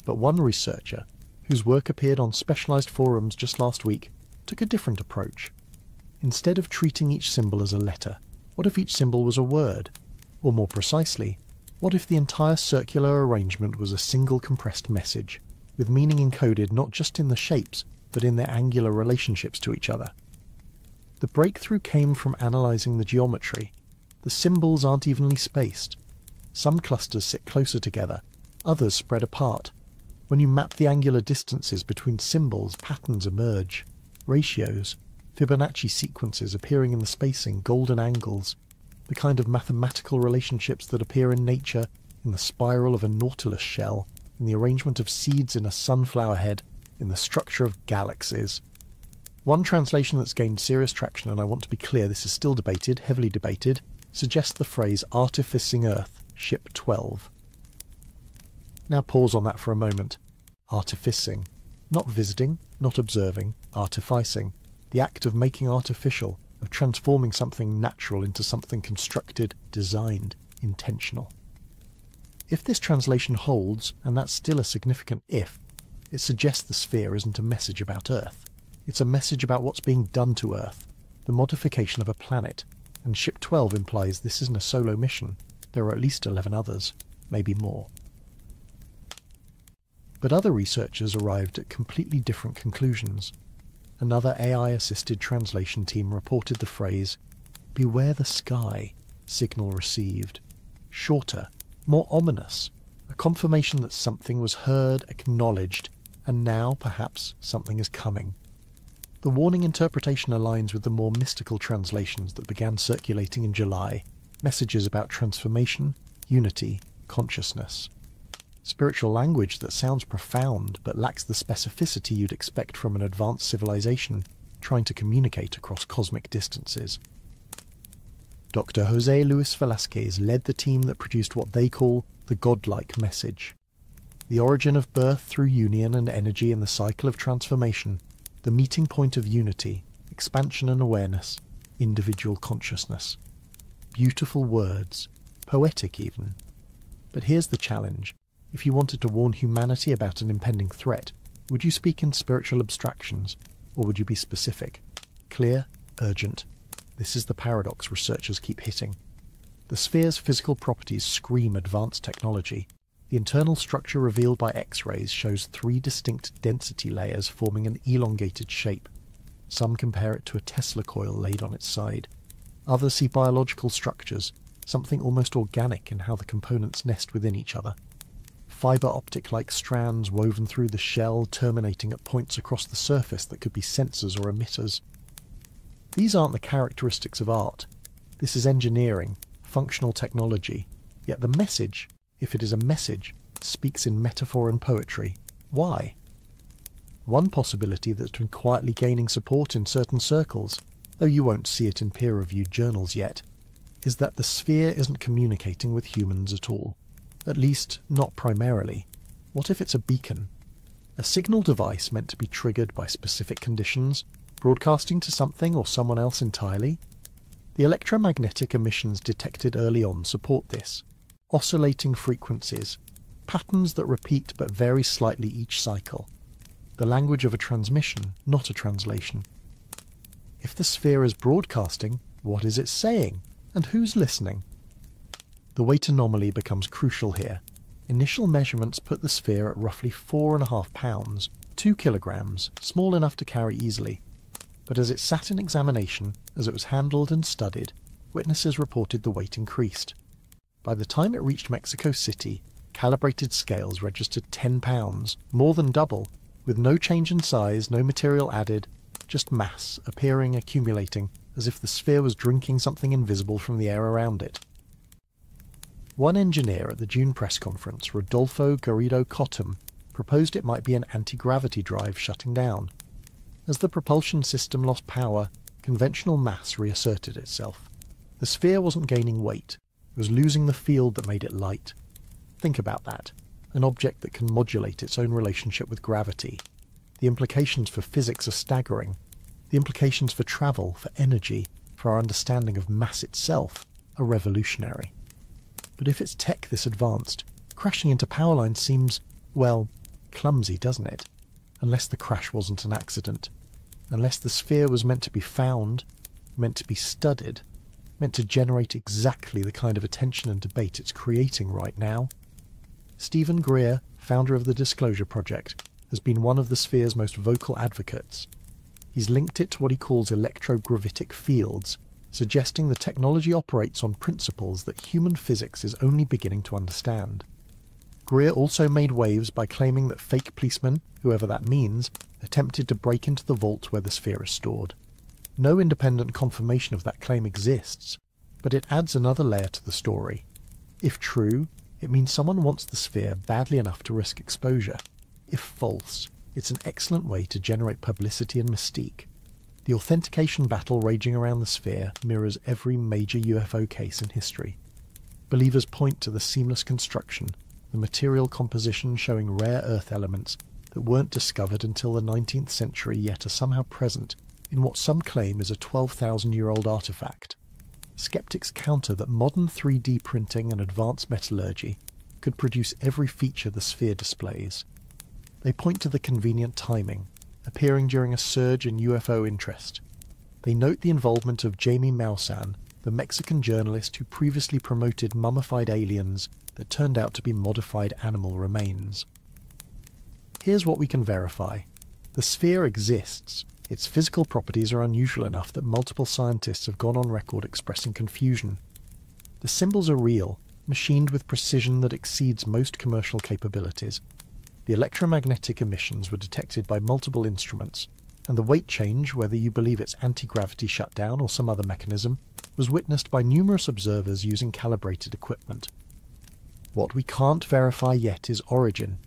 But one researcher, whose work appeared on specialized forums just last week, took a different approach. Instead of treating each symbol as a letter, what if each symbol was a word? Or more precisely, what if the entire circular arrangement was a single compressed message, with meaning encoded not just in the shapes, but in their angular relationships to each other? The breakthrough came from analyzing the geometry. The symbols aren't evenly spaced. Some clusters sit closer together, others spread apart. When you map the angular distances between symbols, patterns emerge. Ratios, Fibonacci sequences appearing in the spacing, golden angles, the kind of mathematical relationships that appear in nature, in the spiral of a nautilus shell, in the arrangement of seeds in a sunflower head, in the structure of galaxies. One translation that's gained serious traction, and I want to be clear this is still debated, heavily debated, suggests the phrase artificing Earth, ship 12. Now pause on that for a moment. Artificing. Not visiting, not observing, artificing. The act of making artificial, of transforming something natural into something constructed, designed, intentional. If this translation holds, and that's still a significant if, it suggests the sphere isn't a message about Earth. It's a message about what's being done to Earth, the modification of a planet, and Ship 12 implies this isn't a solo mission. There are at least 11 others, maybe more. But other researchers arrived at completely different conclusions. Another AI-assisted translation team reported the phrase, "Beware the sky," signal received. Shorter, more ominous, a confirmation that something was heard, acknowledged, and now, perhaps, something is coming. The warning interpretation aligns with the more mystical translations that began circulating in July, messages about transformation, unity, consciousness. Spiritual language that sounds profound but lacks the specificity you'd expect from an advanced civilization trying to communicate across cosmic distances. Dr. Jose Luis Velasquez led the team that produced what they call the godlike message. The origin of birth through union and energy in the cycle of transformation, the meeting point of unity, expansion and awareness, individual consciousness. Beautiful words, poetic even. But here's the challenge. If you wanted to warn humanity about an impending threat, would you speak in spiritual abstractions, or would you be specific? Clear, urgent. This is the paradox researchers keep hitting. The sphere's physical properties scream advanced technology. The internal structure revealed by X-rays shows 3 distinct density layers forming an elongated shape. Some compare it to a Tesla coil laid on its side. Others see biological structures, something almost organic in how the components nest within each other. Fiber optic-like strands woven through the shell, terminating at points across the surface that could be sensors or emitters. These aren't the characteristics of art. This is engineering, functional technology. Yet the message, if it is a message, speaks in metaphor and poetry. Why? One possibility that's been quietly gaining support in certain circles, though you won't see it in peer-reviewed journals yet, is that the sphere isn't communicating with humans at all. At least, not primarily. What if it's a beacon? A signal device meant to be triggered by specific conditions, broadcasting to something or someone else entirely? The electromagnetic emissions detected early on support this. Oscillating frequencies, patterns that repeat but vary slightly each cycle. The language of a transmission, not a translation. If the sphere is broadcasting, what is it saying? And who's listening? The weight anomaly becomes crucial here. Initial measurements put the sphere at roughly 4.5 pounds, 2 kilograms, small enough to carry easily. But as it sat in examination, as it was handled and studied, witnesses reported the weight increased. By the time it reached Mexico City, calibrated scales registered 10 pounds, more than double, with no change in size, no material added, just mass appearing, accumulating, as if the sphere was drinking something invisible from the air around it. One engineer at the June press conference, Rodolfo Garrido Cottom, proposed it might be an anti-gravity drive shutting down. As the propulsion system lost power, conventional mass reasserted itself. The sphere wasn't gaining weight, it was losing the field that made it light. Think about that, an object that can modulate its own relationship with gravity. The implications for physics are staggering. The implications for travel, for energy, for our understanding of mass itself are revolutionary. But if it's tech this advanced, crashing into power lines seems, well, clumsy, doesn't it? Unless the crash wasn't an accident. Unless the sphere was meant to be found, meant to be studied, meant to generate exactly the kind of attention and debate it's creating right now. Stephen Greer, founder of the Disclosure Project, has been one of the sphere's most vocal advocates. He's linked it to what he calls electrogravitic fields, suggesting the technology operates on principles that human physics is only beginning to understand. Greer also made waves by claiming that fake policemen, whoever that means, attempted to break into the vault where the sphere is stored. No independent confirmation of that claim exists, but it adds another layer to the story. If true, it means someone wants the sphere badly enough to risk exposure. If false, it's an excellent way to generate publicity and mystique. The authentication battle raging around the sphere mirrors every major UFO case in history. Believers point to the seamless construction, the material composition showing rare Earth elements that weren't discovered until the 19th century yet are somehow present in what some claim is a 12,000-year-old artifact. Skeptics counter that modern 3D printing and advanced metallurgy could produce every feature the sphere displays. They point to the convenient timing, appearing during a surge in UFO interest. They note the involvement of Jamie Maussan, the Mexican journalist who previously promoted mummified aliens that turned out to be modified animal remains. Here's what we can verify. The sphere exists. Its physical properties are unusual enough that multiple scientists have gone on record expressing confusion. The symbols are real, machined with precision that exceeds most commercial capabilities. The electromagnetic emissions were detected by multiple instruments, and the weight change, whether you believe it's anti-gravity shutdown or some other mechanism, was witnessed by numerous observers using calibrated equipment. What we can't verify yet is origin,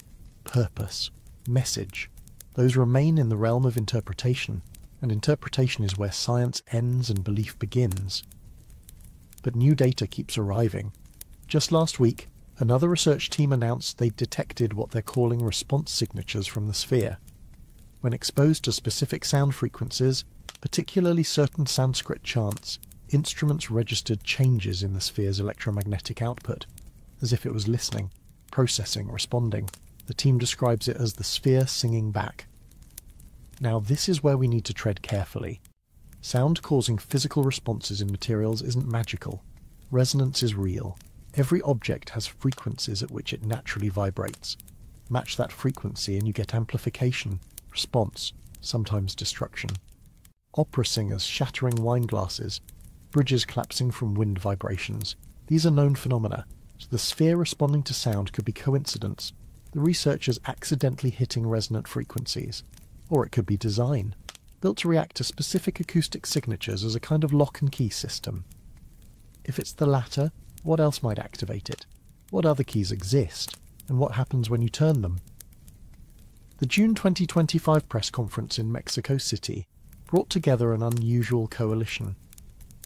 purpose, message. Those remain in the realm of interpretation, and interpretation is where science ends and belief begins. But new data keeps arriving. Just last week, another research team announced they'd detected what they're calling response signatures from the sphere. When exposed to specific sound frequencies, particularly certain Sanskrit chants, instruments registered changes in the sphere's electromagnetic output, as if it was listening, processing, responding. The team describes it as the sphere singing back. Now this is where we need to tread carefully. Sound causing physical responses in materials isn't magical. Resonance is real. Every object has frequencies at which it naturally vibrates. Match that frequency and you get amplification, response, sometimes destruction. Opera singers shattering wine glasses, bridges collapsing from wind vibrations. These are known phenomena, so the sphere responding to sound could be coincidence, the researchers accidentally hitting resonant frequencies. Or it could be design, built to react to specific acoustic signatures as a kind of lock and key system. If it's the latter, what else might activate it? What other keys exist? And what happens when you turn them? The June 2025 press conference in Mexico City brought together an unusual coalition.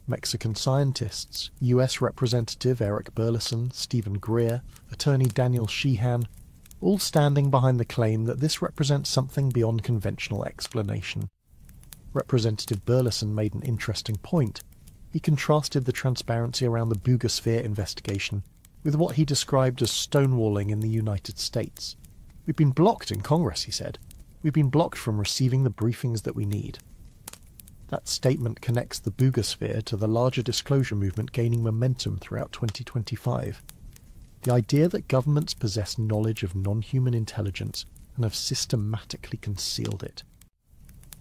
Mexican scientists, US Representative Eric Burleson, Stephen Greer, Attorney Daniel Sheehan, all standing behind the claim that this represents something beyond conventional explanation. Representative Burleson made an interesting point. He contrasted the transparency around the Boogosphere investigation with what he described as stonewalling in the United States. We've been blocked in Congress, he said. We've been blocked from receiving the briefings that we need. That statement connects the Boogosphere to the larger disclosure movement gaining momentum throughout 2025. The idea that governments possess knowledge of non-human intelligence and have systematically concealed it.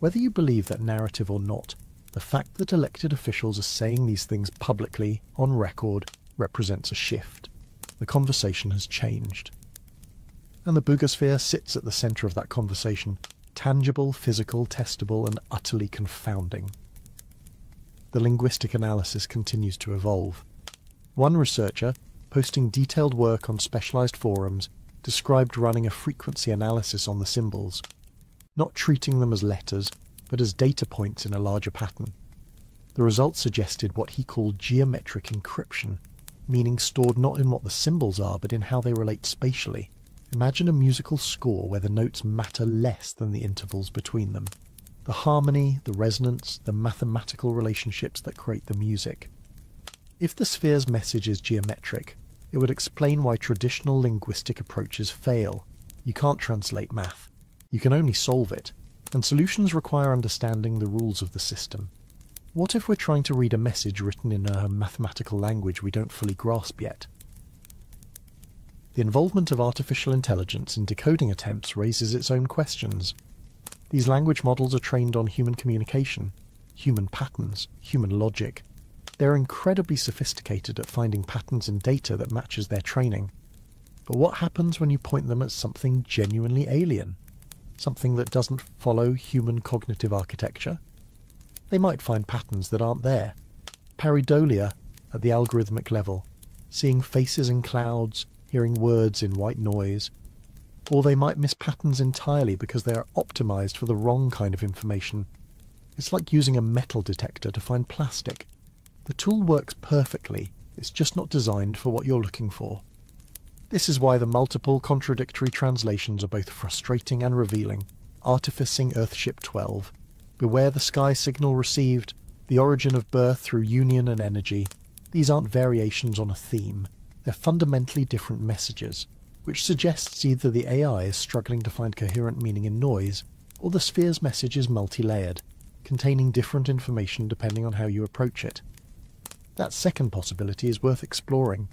Whether you believe that narrative or not, the fact that elected officials are saying these things publicly, on record, represents a shift. The conversation has changed. And the boogosphere sits at the centre of that conversation, tangible, physical, testable, and utterly confounding. The linguistic analysis continues to evolve. One researcher, posting detailed work on specialised forums, described running a frequency analysis on the symbols, not treating them as letters, but as data points in a larger pattern. The results suggested what he called geometric encryption, meaning stored not in what the symbols are, but in how they relate spatially. Imagine a musical score where the notes matter less than the intervals between them. The harmony, the resonance, the mathematical relationships that create the music. If the sphere's message is geometric, it would explain why traditional linguistic approaches fail. You can't translate math. You can only solve it, and solutions require understanding the rules of the system. What if we're trying to read a message written in a mathematical language we don't fully grasp yet? The involvement of artificial intelligence in decoding attempts raises its own questions. These language models are trained on human communication, human patterns, human logic. They're incredibly sophisticated at finding patterns in data that matches their training. But what happens when you point them at something genuinely alien? Something that doesn't follow human cognitive architecture? They might find patterns that aren't there. Pareidolia at the algorithmic level, seeing faces in clouds, hearing words in white noise. Or they might miss patterns entirely because they are optimized for the wrong kind of information. It's like using a metal detector to find plastic. The tool works perfectly, it's just not designed for what you're looking for. This is why the multiple contradictory translations are both frustrating and revealing. Artificing Earthship 12, beware the sky signal received, the origin of birth through union and energy. These aren't variations on a theme, they're fundamentally different messages, which suggests either the AI is struggling to find coherent meaning in noise, or the sphere's message is multi-layered, containing different information depending on how you approach it. That second possibility is worth exploring.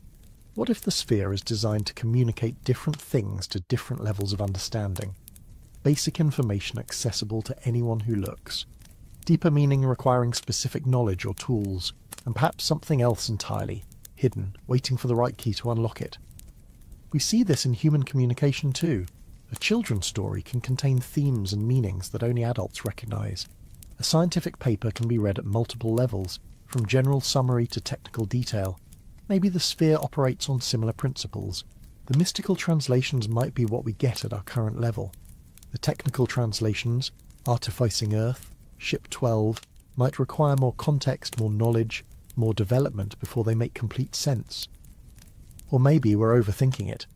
What if the sphere is designed to communicate different things to different levels of understanding? Basic information accessible to anyone who looks. Deeper meaning requiring specific knowledge or tools, and perhaps something else entirely, hidden, waiting for the right key to unlock it. We see this in human communication too. A children's story can contain themes and meanings that only adults recognize. A scientific paper can be read at multiple levels, from general summary to technical detail. Maybe the sphere operates on similar principles. The mystical translations might be what we get at our current level. The technical translations, Artificing Earth, Ship 12, might require more context, more knowledge, more development before they make complete sense. Or maybe we're overthinking it.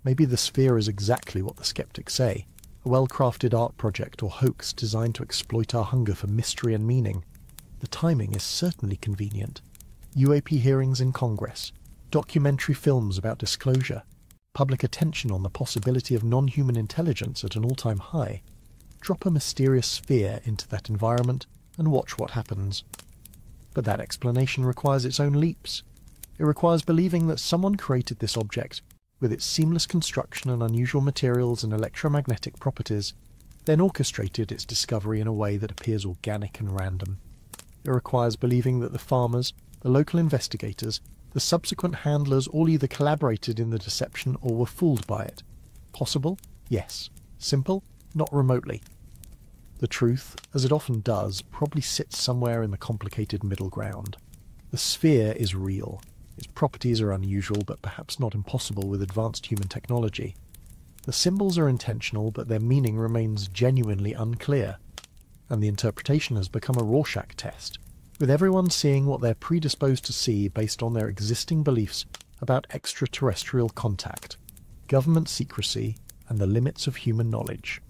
Maybe the sphere is exactly what the skeptics say, a well-crafted art project or hoax designed to exploit our hunger for mystery and meaning. The timing is certainly convenient. UAP hearings in Congress, documentary films about disclosure, public attention on the possibility of non-human intelligence at an all-time high. Drop a mysterious sphere into that environment and watch what happens. But that explanation requires its own leaps. It requires believing that someone created this object, with its seamless construction and unusual materials and electromagnetic properties, then orchestrated its discovery in a way that appears organic and random. It requires believing that the farmers, the local investigators, the subsequent handlers all either collaborated in the deception or were fooled by it. Possible? Yes. Simple? Not remotely. The truth, as it often does, probably sits somewhere in the complicated middle ground. The sphere is real. Its properties are unusual, but perhaps not impossible with advanced human technology. The symbols are intentional, but their meaning remains genuinely unclear. And the interpretation has become a Rorschach test, with everyone seeing what they're predisposed to see based on their existing beliefs about extraterrestrial contact, government secrecy, and the limits of human knowledge.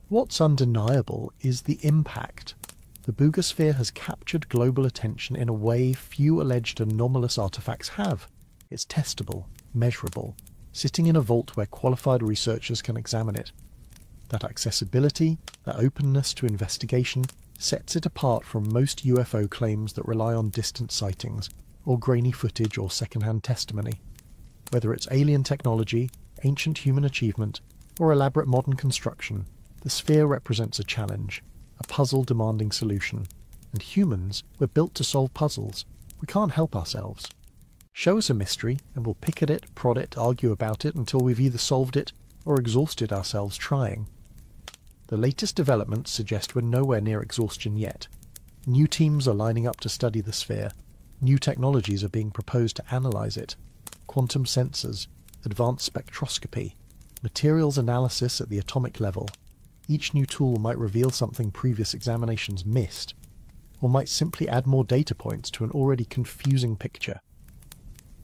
What's undeniable is the impact. The boogosphere has captured global attention in a way few alleged anomalous artifacts have. It's testable, measurable, sitting in a vault where qualified researchers can examine it. That accessibility, that openness to investigation, sets it apart from most UFO claims that rely on distant sightings, or grainy footage or second-hand testimony. Whether it's alien technology, ancient human achievement, or elaborate modern construction, the sphere represents a challenge a puzzle demanding solution. And humans, we're built to solve puzzles. We can't help ourselves. Show us a mystery, and we'll pick at it, prod it, argue about it until we've either solved it or exhausted ourselves trying. The latest developments suggest we're nowhere near exhaustion yet. New teams are lining up to study the sphere. New technologies are being proposed to analyse it. Quantum sensors, advanced spectroscopy, materials analysis at the atomic level. Each new tool might reveal something previous examinations missed, or might simply add more data points to an already confusing picture.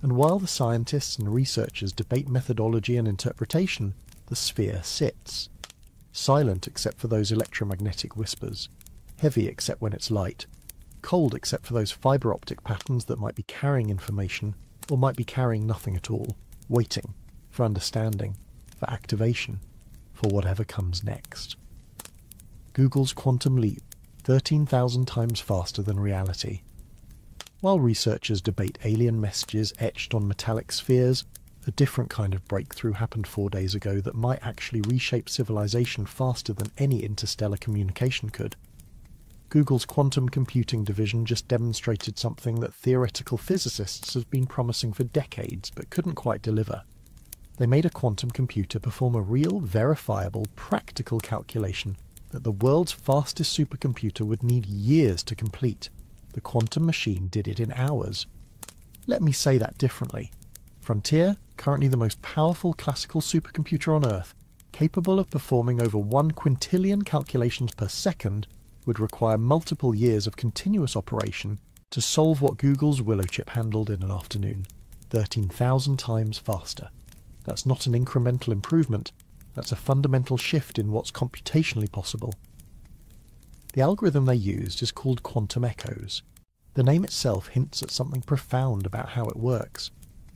And while the scientists and researchers debate methodology and interpretation, the sphere sits. Silent except for those electromagnetic whispers, heavy except when it's light, cold except for those fibre optic patterns that might be carrying information or might be carrying nothing at all, waiting for understanding, for activation, for whatever comes next. Google's quantum leap, 13,000 times faster than reality. While researchers debate alien messages etched on metallic spheres, a different kind of breakthrough happened 4 days ago that might actually reshape civilization faster than any interstellar communication could. Google's quantum computing division just demonstrated something that theoretical physicists have been promising for decades but couldn't quite deliver. They made a quantum computer perform a real, verifiable, practical calculation that the world's fastest supercomputer would need years to complete. The quantum machine did it in hours. Let me say that differently. Frontier, currently the most powerful classical supercomputer on Earth, capable of performing over 1 quintillion calculations per second, would require multiple years of continuous operation to solve what Google's Willow chip handled in an afternoon, 13,000 times faster. That's not an incremental improvement, that's a fundamental shift in what's computationally possible. The algorithm they used is called quantum echoes. The name itself hints at something profound about how it works.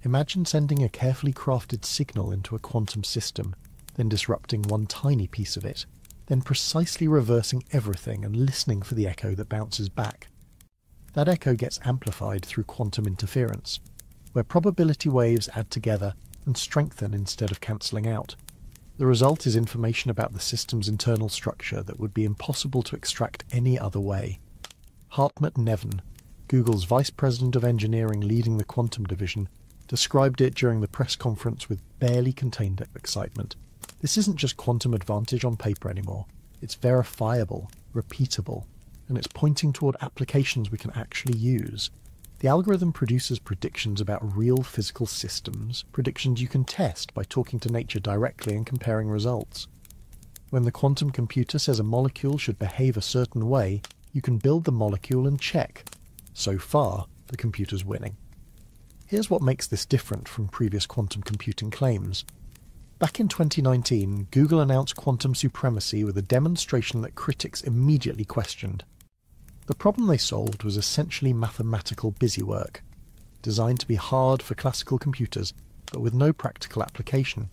Imagine sending a carefully crafted signal into a quantum system, then disrupting one tiny piece of it, then precisely reversing everything and listening for the echo that bounces back. That echo gets amplified through quantum interference, where probability waves add together and strengthen instead of cancelling out. The result is information about the system's internal structure that would be impossible to extract any other way. Hartmut Neven, Google's Vice President of Engineering leading the quantum division, described it during the press conference with barely contained excitement. This isn't just quantum advantage on paper anymore. It's verifiable, repeatable, and it's pointing toward applications we can actually use. The algorithm produces predictions about real physical systems, predictions you can test by talking to nature directly and comparing results. When the quantum computer says a molecule should behave a certain way, you can build the molecule and check. So far, the computer's winning. Here's what makes this different from previous quantum computing claims. Back in 2019, Google announced quantum supremacy with a demonstration that critics immediately questioned. The problem they solved was essentially mathematical busywork, designed to be hard for classical computers, but with no practical application.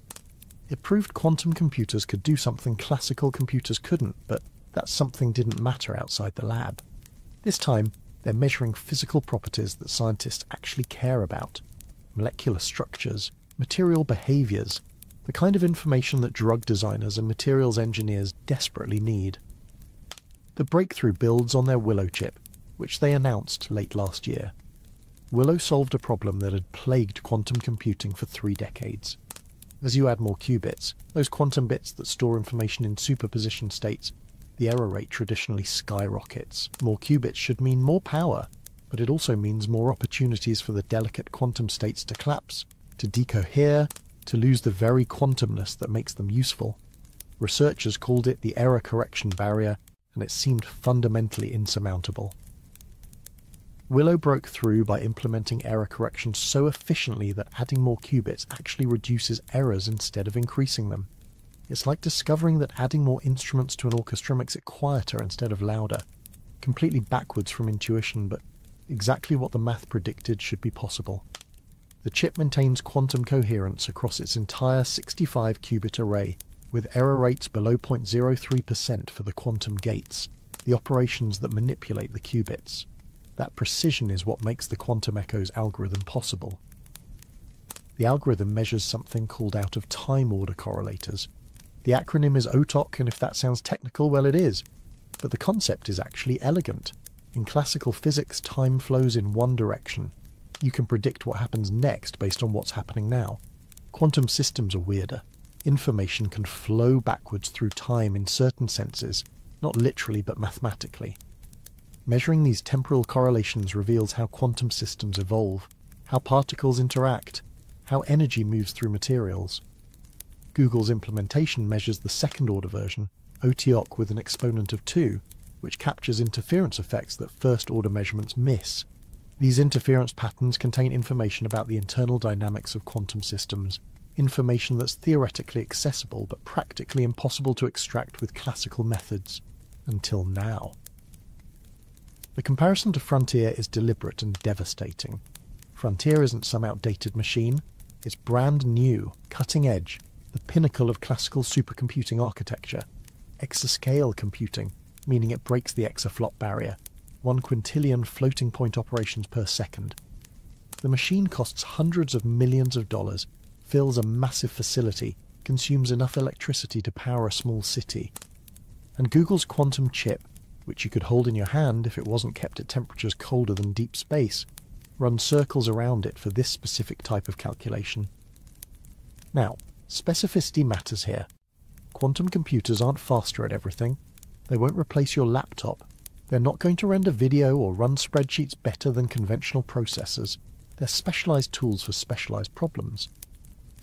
It proved quantum computers could do something classical computers couldn't, but that something didn't matter outside the lab. This time, they're measuring physical properties that scientists actually care about. Molecular structures, material behaviours, the kind of information that drug designers and materials engineers desperately need. The breakthrough builds on their Willow chip, which they announced late last year. Willow solved a problem that had plagued quantum computing for 3 decades. As you add more qubits, those quantum bits that store information in superposition states, the error rate traditionally skyrockets. More qubits should mean more power, but it also means more opportunities for the delicate quantum states to collapse, to decohere, to lose the very quantumness that makes them useful. Researchers called it the error correction barrier, and it seemed fundamentally insurmountable. Willow broke through by implementing error correction so efficiently that adding more qubits actually reduces errors instead of increasing them. It's like discovering that adding more instruments to an orchestra makes it quieter instead of louder. Completely backwards from intuition, but exactly what the math predicted should be possible. The chip maintains quantum coherence across its entire 65-qubit array, with error rates below 0.03% for the quantum gates, the operations that manipulate the qubits. That precision is what makes the quantum echoes algorithm possible. The algorithm measures something called out-of-time order correlators. The acronym is OTOC, and if that sounds technical, well, it is. But the concept is actually elegant. In classical physics, time flows in one direction. You can predict what happens next based on what's happening now. Quantum systems are weirder. Information can flow backwards through time in certain senses, not literally but mathematically. Measuring these temporal correlations reveals how quantum systems evolve, how particles interact, how energy moves through materials. Google's implementation measures the second-order version, OTOC with an exponent of 2, which captures interference effects that first-order measurements miss. These interference patterns contain information about the internal dynamics of quantum systems, information that's theoretically accessible but practically impossible to extract with classical methods. Until now. The comparison to Frontier is deliberate and devastating. Frontier isn't some outdated machine. It's brand new, cutting edge, the pinnacle of classical supercomputing architecture. Exascale computing, meaning it breaks the exaflop barrier, 1 quintillion floating point operations per second. The machine costs hundreds of millions of dollars, fills a massive facility, consumes enough electricity to power a small city. And Google's quantum chip, which you could hold in your hand if it wasn't kept at temperatures colder than deep space, runs circles around it for this specific type of calculation. Now, specificity matters here. Quantum computers aren't faster at everything. They won't replace your laptop. They're not going to render video or run spreadsheets better than conventional processors. They're specialized tools for specialized problems.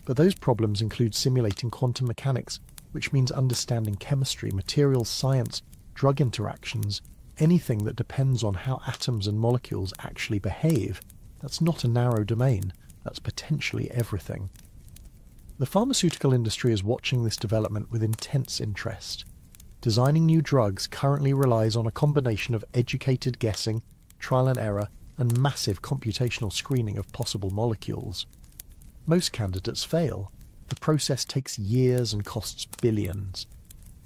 But those problems include simulating quantum mechanics, which means understanding chemistry, materials science, drug interactions, anything that depends on how atoms and molecules actually behave. That's not a narrow domain. That's potentially everything. The pharmaceutical industry is watching this development with intense interest. Designing new drugs currently relies on a combination of educated guessing, trial and error, and massive computational screening of possible molecules. Most candidates fail. The process takes years and costs billions.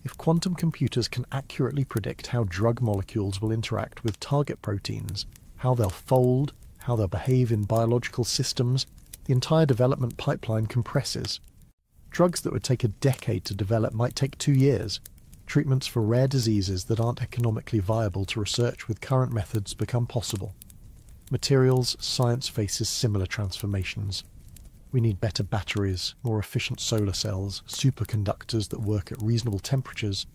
If quantum computers can accurately predict how drug molecules will interact with target proteins, how they'll fold, how they'll behave in biological systems, the entire development pipeline compresses. Drugs that would take a decade to develop might take 2 years. Treatments for rare diseases that aren't economically viable to research with current methods become possible. Materials science faces similar transformations. We need better batteries, more efficient solar cells, superconductors that work at reasonable temperatures,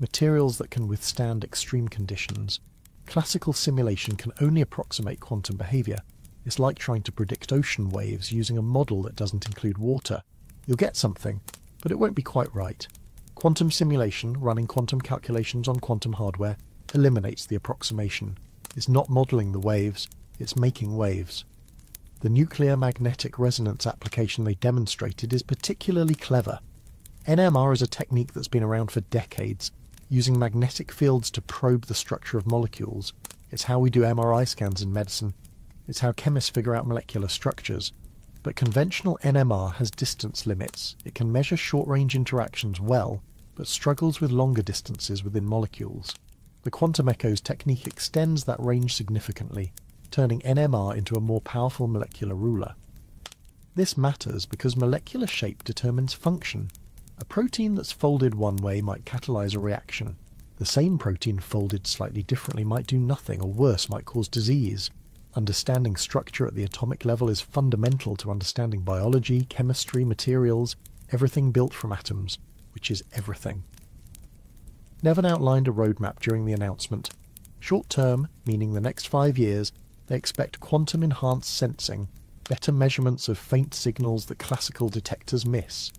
materials that can withstand extreme conditions. Classical simulation can only approximate quantum behavior. It's like trying to predict ocean waves using a model that doesn't include water. You'll get something, but it won't be quite right. Quantum simulation, running quantum calculations on quantum hardware, eliminates the approximation. It's not modelling the waves, it's making waves. The nuclear magnetic resonance application they demonstrated is particularly clever. NMR is a technique that's been around for decades, using magnetic fields to probe the structure of molecules. It's how we do MRI scans in medicine. It's how chemists figure out molecular structures. But conventional NMR has distance limits. It can measure short-range interactions well, but struggles with longer distances within molecules. The quantum echoes technique extends that range significantly, turning NMR into a more powerful molecular ruler. This matters because molecular shape determines function. A protein that's folded one way might catalyze a reaction. The same protein folded slightly differently might do nothing, or worse, might cause disease. Understanding structure at the atomic level is fundamental to understanding biology, chemistry, materials, everything built from atoms, which is everything. Nevin outlined a roadmap during the announcement. Short term, meaning the next 5 years, they expect quantum-enhanced sensing, better measurements of faint signals that classical detectors miss,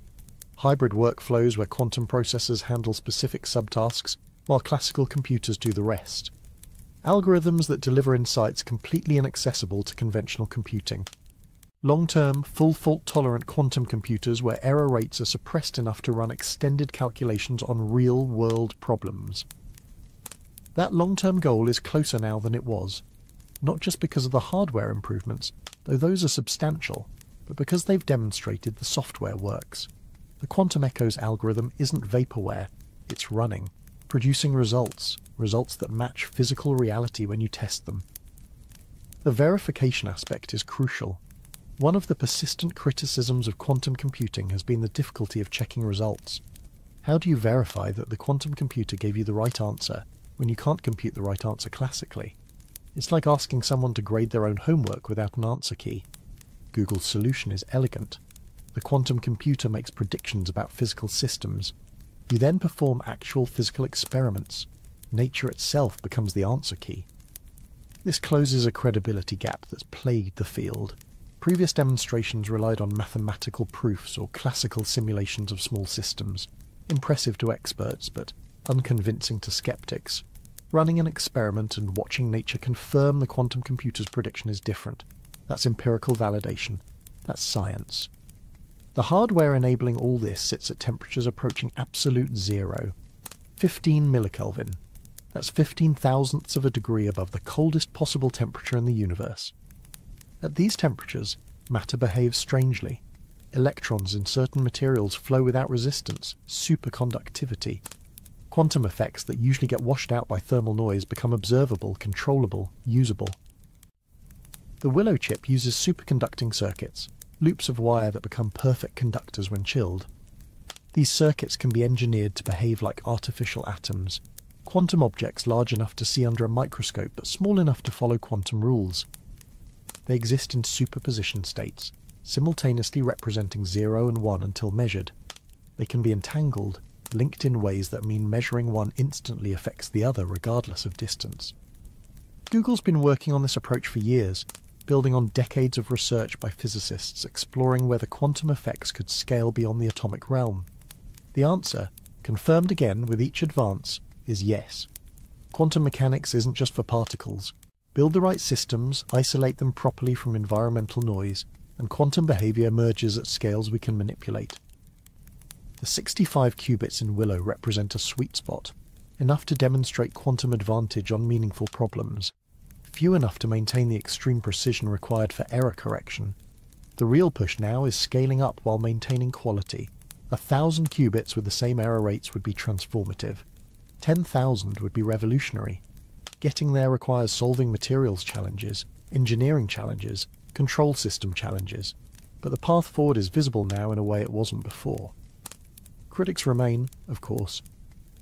hybrid workflows where quantum processors handle specific subtasks while classical computers do the rest, algorithms that deliver insights completely inaccessible to conventional computing, long-term, full fault-tolerant quantum computers where error rates are suppressed enough to run extended calculations on real-world problems. That long-term goal is closer now than it was, not just because of the hardware improvements, though those are substantial, but because they've demonstrated the software works. The Quantum Echoes algorithm isn't vaporware, it's running, producing results that match physical reality when you test them. The verification aspect is crucial. One of the persistent criticisms of quantum computing has been the difficulty of checking results. How do you verify that the quantum computer gave you the right answer when you can't compute the right answer classically. It's like asking someone to grade their own homework without an answer key. Google's solution is elegant. The quantum computer makes predictions about physical systems. You then perform actual physical experiments. Nature itself becomes the answer key. This closes a credibility gap that's plagued the field. Previous demonstrations relied on mathematical proofs or classical simulations of small systems, impressive to experts but unconvincing to skeptics. Running an experiment and watching nature confirm the quantum computer's prediction is different. That's empirical validation. That's science. The hardware enabling all this sits at temperatures approaching absolute zero. 15 millikelvin. That's 15 thousandths of a degree above the coldest possible temperature in the universe. At these temperatures, matter behaves strangely. Electrons in certain materials flow without resistance, superconductivity. Quantum effects that usually get washed out by thermal noise become observable, controllable, usable. The Willow chip uses superconducting circuits, loops of wire that become perfect conductors when chilled. These circuits can be engineered to behave like artificial atoms, quantum objects large enough to see under a microscope but small enough to follow quantum rules. They exist in superposition states, simultaneously representing 0 and 1 until measured. They can be entangled, linked in ways that mean measuring one instantly affects the other regardless of distance. Google's been working on this approach for years, building on decades of research by physicists exploring whether quantum effects could scale beyond the atomic realm. The answer, confirmed again with each advance, is yes. Quantum mechanics isn't just for particles. Build the right systems, isolate them properly from environmental noise, and quantum behavior emerges at scales we can manipulate. The 65 qubits in Willow represent a sweet spot, enough to demonstrate quantum advantage on meaningful problems, few enough to maintain the extreme precision required for error correction. The real push now is scaling up while maintaining quality. 1,000 qubits with the same error rates would be transformative. 10,000 would be revolutionary. Getting there requires solving materials challenges, engineering challenges, control system challenges, but the path forward is visible now in a way it wasn't before. Critics remain, of course.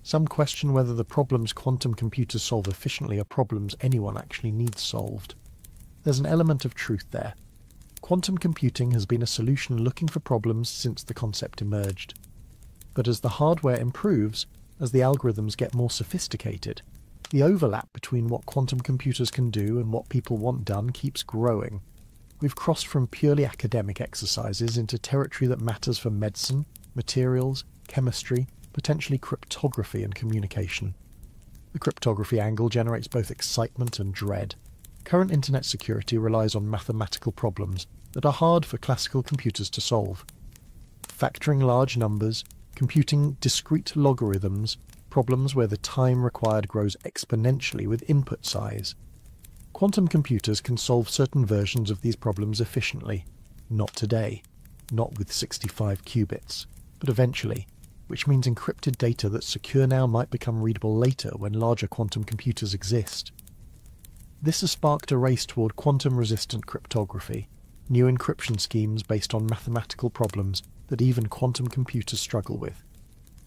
Some question whether the problems quantum computers solve efficiently are problems anyone actually needs solved. There's an element of truth there. Quantum computing has been a solution looking for problems since the concept emerged. But as the hardware improves, as the algorithms get more sophisticated, the overlap between what quantum computers can do and what people want done keeps growing. We've crossed from purely academic exercises into territory that matters for medicine, materials, chemistry, potentially cryptography and communication. The cryptography angle generates both excitement and dread. Current internet security relies on mathematical problems that are hard for classical computers to solve. Factoring large numbers, computing discrete logarithms, problems where the time required grows exponentially with input size. Quantum computers can solve certain versions of these problems efficiently. Not today, not with 65 qubits, but eventually, which means encrypted data that's secure now might become readable later when larger quantum computers exist. This has sparked a race toward quantum-resistant cryptography, new encryption schemes based on mathematical problems that even quantum computers struggle with.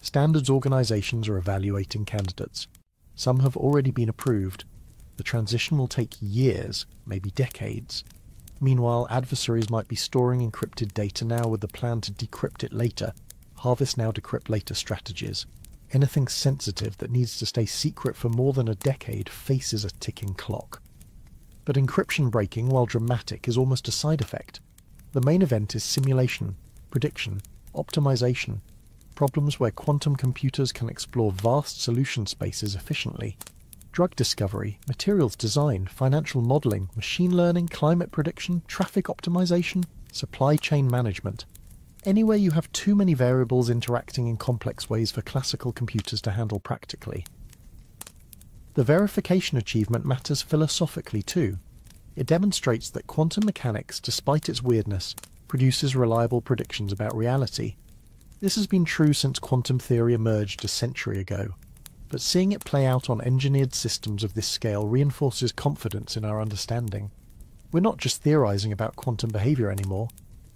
Standards organizations are evaluating candidates. Some have already been approved. The transition will take years, maybe decades. Meanwhile, adversaries might be storing encrypted data now with the plan to decrypt it later, harvest now, decrypt later strategies. Anything sensitive that needs to stay secret for more than a decade faces a ticking clock. But encryption breaking, while dramatic, is almost a side effect. The main event is simulation, prediction, optimization, problems where quantum computers can explore vast solution spaces efficiently. Drug discovery, materials design, financial modeling, machine learning, climate prediction, traffic optimization, supply chain management. Anywhere you have too many variables interacting in complex ways for classical computers to handle practically. The verification achievement matters philosophically too. It demonstrates that quantum mechanics, despite its weirdness, produces reliable predictions about reality. This has been true since quantum theory emerged a century ago, but seeing it play out on engineered systems of this scale reinforces confidence in our understanding. We're not just theorizing about quantum behavior anymore.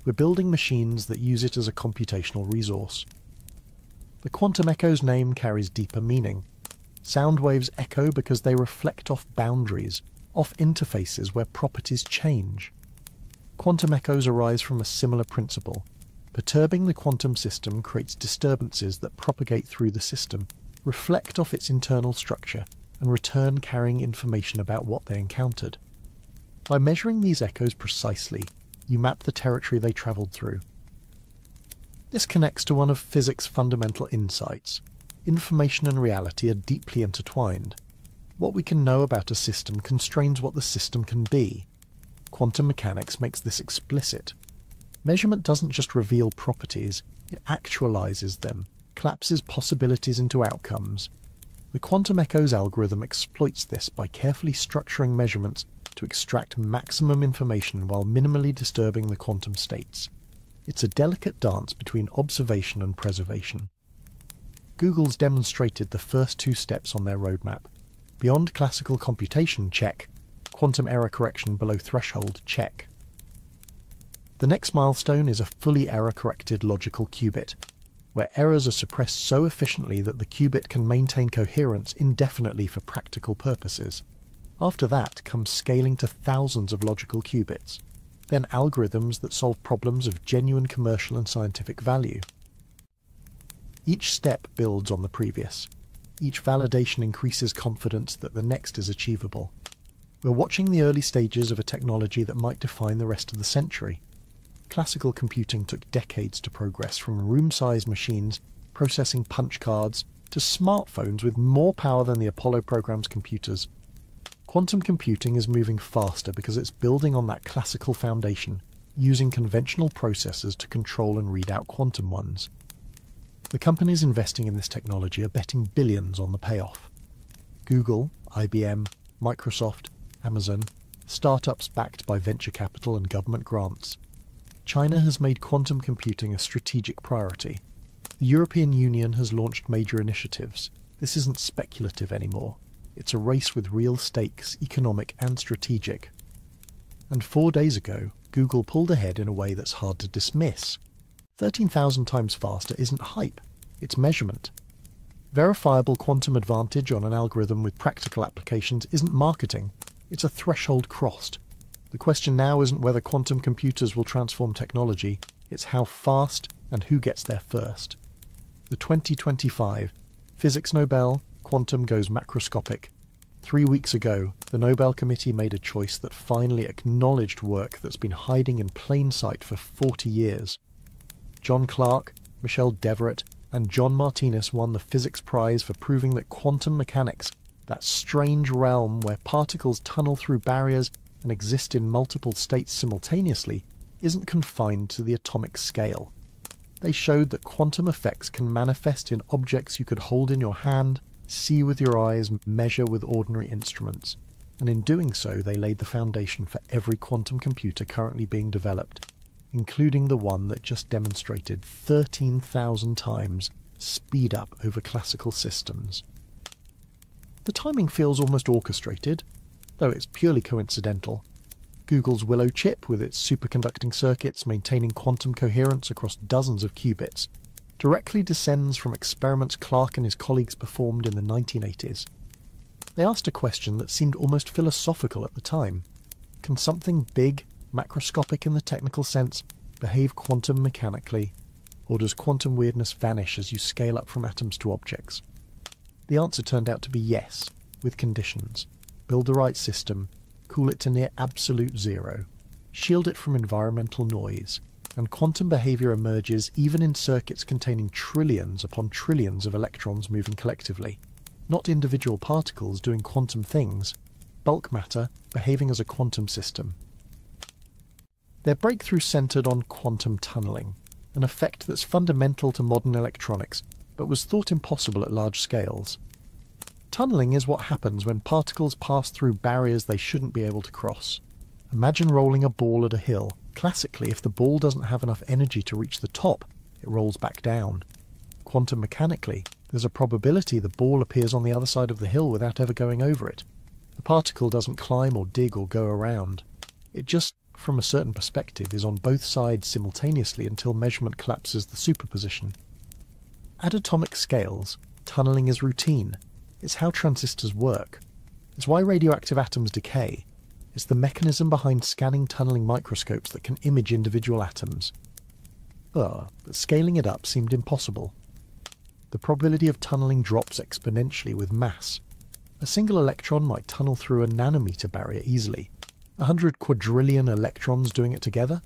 We're building machines that use it as a computational resource. The quantum echo's name carries deeper meaning. Sound waves echo because they reflect off boundaries, off interfaces where properties change. Quantum echoes arise from a similar principle. Perturbing the quantum system creates disturbances that propagate through the system, reflect off its internal structure, and return carrying information about what they encountered. By measuring these echoes precisely, you map the territory they travelled through. This connects to one of physics' fundamental insights. Information and reality are deeply intertwined. What we can know about a system constrains what the system can be. Quantum mechanics makes this explicit. Measurement doesn't just reveal properties, it actualizes them, collapses possibilities into outcomes. The quantum echoes algorithm exploits this by carefully structuring measurements to extract maximum information while minimally disturbing the quantum states. It's a delicate dance between observation and preservation. Google's demonstrated the first two steps on their roadmap. Beyond classical computation, check. Quantum error correction below threshold, check. The next milestone is a fully error-corrected logical qubit, where errors are suppressed so efficiently that the qubit can maintain coherence indefinitely for practical purposes. After that comes scaling to thousands of logical qubits, then algorithms that solve problems of genuine commercial and scientific value. Each step builds on the previous. Each validation increases confidence that the next is achievable. We're watching the early stages of a technology that might define the rest of the century. Classical computing took decades to progress from room-sized machines processing punch cards to smartphones with more power than the Apollo program's computers. Quantum computing is moving faster because it's building on that classical foundation, using conventional processors to control and read out quantum ones. The companies investing in this technology are betting billions on the payoff. Google, IBM, Microsoft, Amazon, startups backed by venture capital and government grants. China has made quantum computing a strategic priority. The European Union has launched major initiatives. This isn't speculative anymore. It's a race with real stakes, economic and strategic. And 4 days ago, Google pulled ahead in a way that's hard to dismiss. 13,000 times faster isn't hype, it's measurement. Verifiable quantum advantage on an algorithm with practical applications isn't marketing, it's a threshold crossed. The question now isn't whether quantum computers will transform technology, it's how fast and who gets there first. The 2025 Physics Nobel, quantum goes macroscopic. 3 weeks ago, the Nobel Committee made a choice that finally acknowledged work that's been hiding in plain sight for 40 years. John Clark, Michel Deverett, and John Martinez won the Physics Prize for proving that quantum mechanics, that strange realm where particles tunnel through barriers and exist in multiple states simultaneously, isn't confined to the atomic scale. They showed that quantum effects can manifest in objects you could hold in your hand, see with your eyes, measure with ordinary instruments. And in doing so, they laid the foundation for every quantum computer currently being developed, including the one that just demonstrated 13,000 times speed up over classical systems. The timing feels almost orchestrated, though it's purely coincidental. Google's Willow chip, with its superconducting circuits maintaining quantum coherence across dozens of qubits, directly descends from experiments Clark and his colleagues performed in the 1980s. They asked a question that seemed almost philosophical at the time. Can something big, macroscopic in the technical sense, behave quantum mechanically, or does quantum weirdness vanish as you scale up from atoms to objects? The answer turned out to be yes, with conditions. Build the right system, cool it to near absolute zero, shield it from environmental noise, and quantum behavior emerges even in circuits containing trillions upon trillions of electrons moving collectively. Not individual particles doing quantum things, bulk matter behaving as a quantum system. Their breakthrough centered on quantum tunneling, an effect that's fundamental to modern electronics, but was thought impossible at large scales. Tunneling is what happens when particles pass through barriers they shouldn't be able to cross. Imagine rolling a ball at a hill. Classically, if the ball doesn't have enough energy to reach the top, it rolls back down. Quantum mechanically, there's a probability the ball appears on the other side of the hill without ever going over it. The particle doesn't climb or dig or go around. It just, from a certain perspective, is on both sides simultaneously until measurement collapses the superposition. At atomic scales, tunneling is routine. It's how transistors work. It's why radioactive atoms decay. It's the mechanism behind scanning tunneling microscopes that can image individual atoms. But scaling it up seemed impossible. The probability of tunneling drops exponentially with mass. A single electron might tunnel through a nanometer barrier easily. 100 quadrillion electrons doing it together?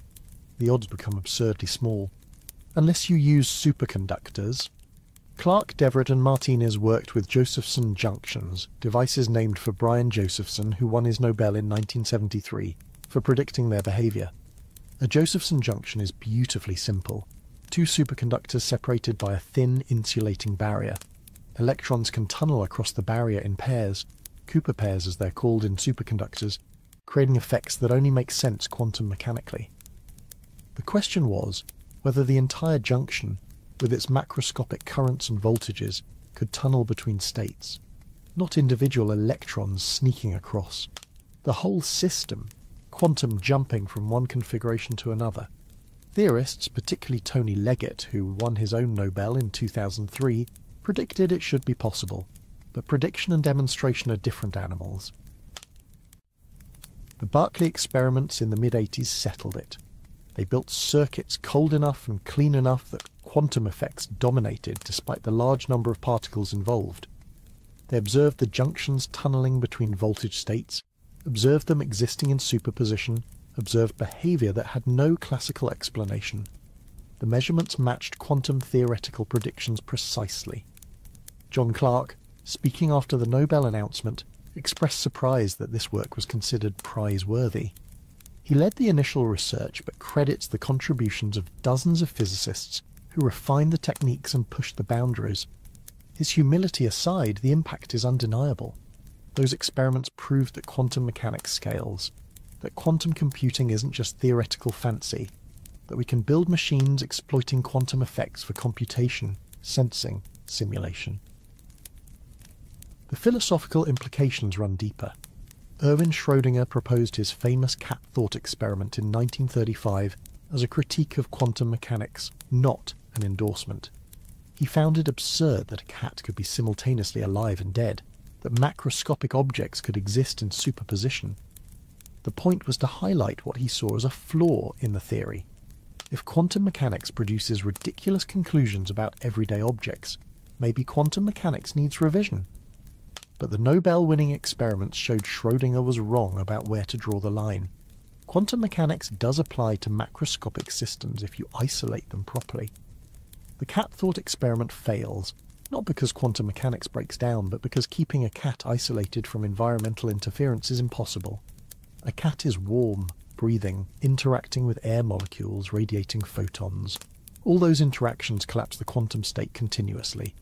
The odds become absurdly small. Unless you use superconductors. Clark, Deverett and Martinez worked with Josephson junctions, devices named for Brian Josephson, who won his Nobel in 1973, for predicting their behaviour. A Josephson junction is beautifully simple. Two superconductors separated by a thin insulating barrier. Electrons can tunnel across the barrier in pairs, Cooper pairs as they're called in superconductors, creating effects that only make sense quantum mechanically. The question was whether the entire junction, with its macroscopic currents and voltages, could tunnel between states, not individual electrons sneaking across. The whole system, quantum jumping from one configuration to another. Theorists, particularly Tony Leggett, who won his own Nobel in 2003, predicted it should be possible, but prediction and demonstration are different animals. The Berkeley experiments in the mid-80s settled it. They built circuits cold enough and clean enough that quantum effects dominated despite the large number of particles involved. They observed the junctions tunneling between voltage states, observed them existing in superposition, observed behaviour that had no classical explanation. The measurements matched quantum theoretical predictions precisely. John Clark, speaking after the Nobel announcement, expressed surprise that this work was considered prize-worthy. He led the initial research but credits the contributions of dozens of physicists who refined the techniques and pushed the boundaries. His humility aside, the impact is undeniable. Those experiments proved that quantum mechanics scales, that quantum computing isn't just theoretical fancy, that we can build machines exploiting quantum effects for computation, sensing, simulation. The philosophical implications run deeper. Erwin Schrödinger proposed his famous cat thought experiment in 1935 as a critique of quantum mechanics, not an endorsement. He found it absurd that a cat could be simultaneously alive and dead, that macroscopic objects could exist in superposition. The point was to highlight what he saw as a flaw in the theory. If quantum mechanics produces ridiculous conclusions about everyday objects, maybe quantum mechanics needs revision. But the Nobel-winning experiments showed Schrödinger was wrong about where to draw the line. Quantum mechanics does apply to macroscopic systems if you isolate them properly. The cat thought experiment fails, not because quantum mechanics breaks down, but because keeping a cat isolated from environmental interference is impossible. A cat is warm, breathing, interacting with air molecules, radiating photons. All those interactions collapse the quantum state continuously.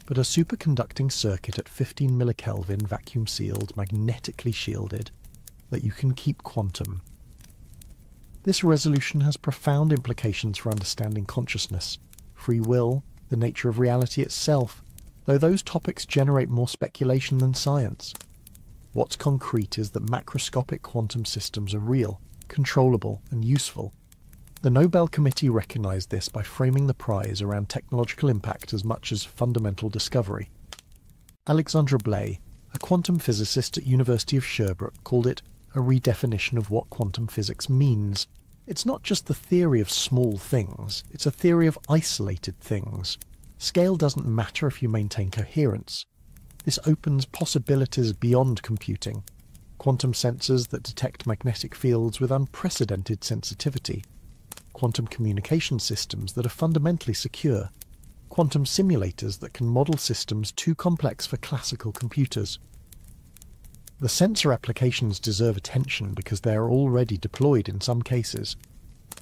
But a superconducting circuit at 15 millikelvin, vacuum-sealed, magnetically shielded, that you can keep quantum. This resolution has profound implications for understanding consciousness, free will, the nature of reality itself, though those topics generate more speculation than science. What's concrete is that macroscopic quantum systems are real, controllable, and useful. The Nobel Committee recognized this by framing the prize around technological impact as much as fundamental discovery. Alexandra Bley, a quantum physicist at University of Sherbrooke, called it a redefinition of what quantum physics means. It's not just the theory of small things, it's a theory of isolated things. Scale doesn't matter if you maintain coherence. This opens possibilities beyond computing. Quantum sensors that detect magnetic fields with unprecedented sensitivity. Quantum communication systems that are fundamentally secure. Quantum simulators that can model systems too complex for classical computers. The sensor applications deserve attention because they are already deployed in some cases.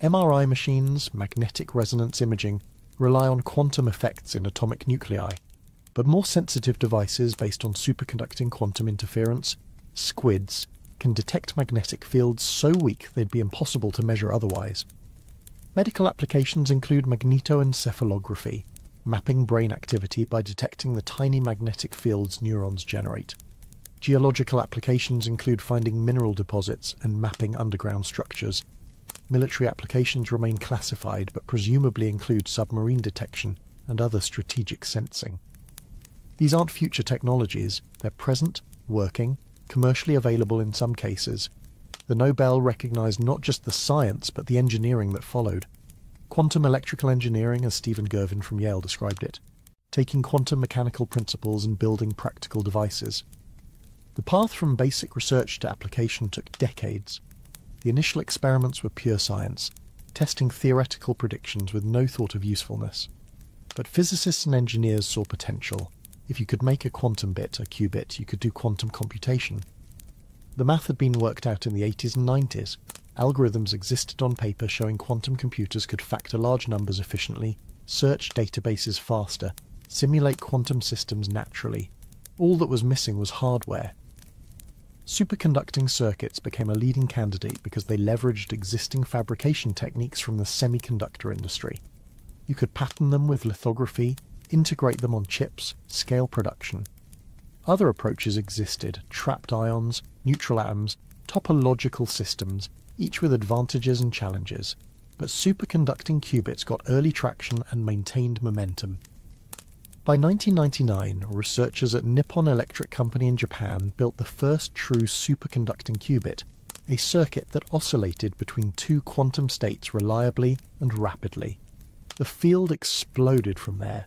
MRI machines, magnetic resonance imaging, rely on quantum effects in atomic nuclei, but more sensitive devices based on superconducting quantum interference, SQUIDs, can detect magnetic fields so weak they'd be impossible to measure otherwise. Medical applications include magnetoencephalography, mapping brain activity by detecting the tiny magnetic fields neurons generate. Geological applications include finding mineral deposits and mapping underground structures. Military applications remain classified but presumably include submarine detection and other strategic sensing. These aren't future technologies, they're present, working, commercially available in some cases. The Nobel recognized not just the science, but the engineering that followed. Quantum electrical engineering, as Stephen Gervin from Yale described it, taking quantum mechanical principles and building practical devices. The path from basic research to application took decades. The initial experiments were pure science, testing theoretical predictions with no thought of usefulness. But physicists and engineers saw potential. If you could make a quantum bit, a qubit, you could do quantum computation. The math had been worked out in the 80s and 90s. Algorithms existed on paper showing quantum computers could factor large numbers efficiently, search databases faster, simulate quantum systems naturally. All that was missing was hardware. Superconducting circuits became a leading candidate because they leveraged existing fabrication techniques from the semiconductor industry. You could pattern them with lithography, integrate them on chips, scale production. Other approaches existed: trapped ions, neutral atoms, topological systems, each with advantages and challenges. But superconducting qubits got early traction and maintained momentum. By 1999, researchers at Nippon Electric Company in Japan built the first true superconducting qubit, a circuit that oscillated between two quantum states reliably and rapidly. The field exploded from there.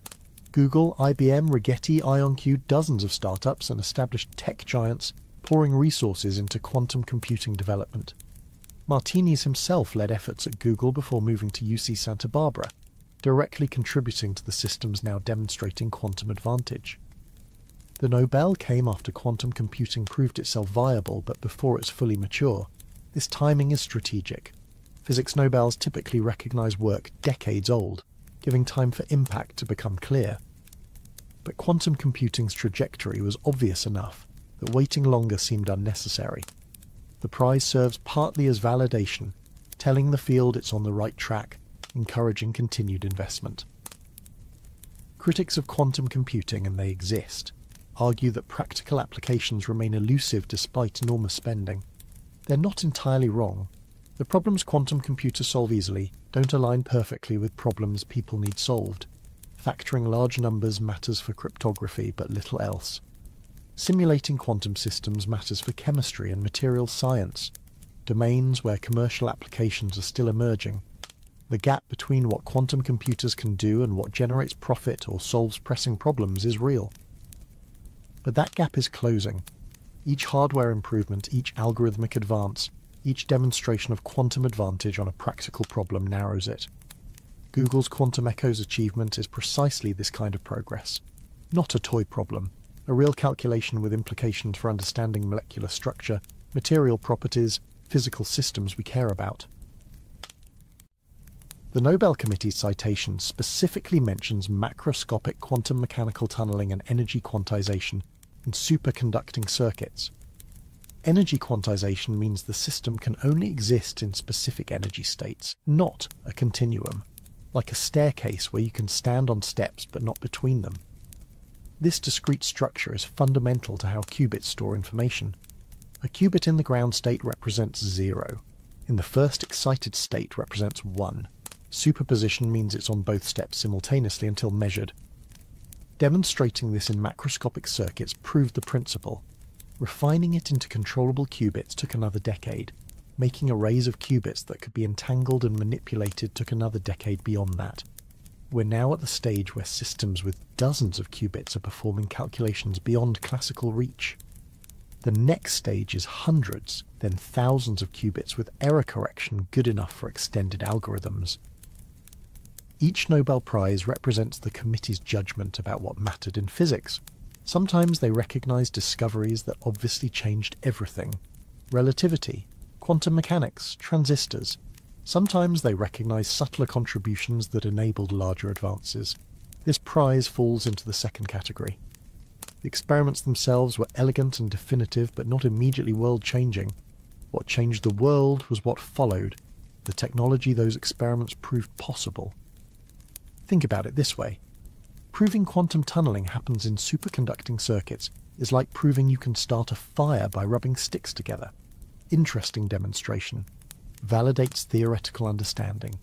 Google, IBM, Rigetti, IonQ, dozens of startups and established tech giants pouring resources into quantum computing development. Martinis himself led efforts at Google before moving to UC Santa Barbara, directly contributing to the systems now demonstrating quantum advantage. The Nobel came after quantum computing proved itself viable, but before it's fully mature. This timing is strategic. Physics Nobels typically recognize work decades old, giving time for impact to become clear. But quantum computing's trajectory was obvious enough that waiting longer seemed unnecessary. The prize serves partly as validation, telling the field it's on the right track, encouraging continued investment. Critics of quantum computing, and they exist, argue that practical applications remain elusive despite enormous spending. They're not entirely wrong. The problems quantum computers solve easily don't align perfectly with problems people need solved. Factoring large numbers matters for cryptography, but little else. Simulating quantum systems matters for chemistry and materials science, domains where commercial applications are still emerging. The gap between what quantum computers can do and what generates profit or solves pressing problems is real. But that gap is closing. Each hardware improvement, each algorithmic advance, each demonstration of quantum advantage on a practical problem narrows it. Google's Quantum Echo's achievement is precisely this kind of progress. Not a toy problem, a real calculation with implications for understanding molecular structure, material properties, physical systems we care about. The Nobel Committee's citation specifically mentions macroscopic quantum mechanical tunneling and energy quantization in superconducting circuits. Energy quantization means the system can only exist in specific energy states, not a continuum, like a staircase where you can stand on steps but not between them. This discrete structure is fundamental to how qubits store information. A qubit in the ground state represents 0. In the first excited state represents 1. Superposition means it's on both steps simultaneously until measured. Demonstrating this in macroscopic circuits proved the principle. Refining it into controllable qubits took another decade. Making arrays of qubits that could be entangled and manipulated took another decade beyond that. We're now at the stage where systems with dozens of qubits are performing calculations beyond classical reach. The next stage is hundreds, then thousands of qubits with error correction good enough for extended algorithms. Each Nobel Prize represents the committee's judgment about what mattered in physics. Sometimes they recognize discoveries that obviously changed everything. Relativity, quantum mechanics, transistors. Sometimes they recognize subtler contributions that enabled larger advances. This prize falls into the second category. The experiments themselves were elegant and definitive, but not immediately world-changing. What changed the world was what followed, the technology those experiments proved possible. Think about it this way. Proving quantum tunneling happens in superconducting circuits is like proving you can start a fire by rubbing sticks together. Interesting demonstration. Validates theoretical understanding.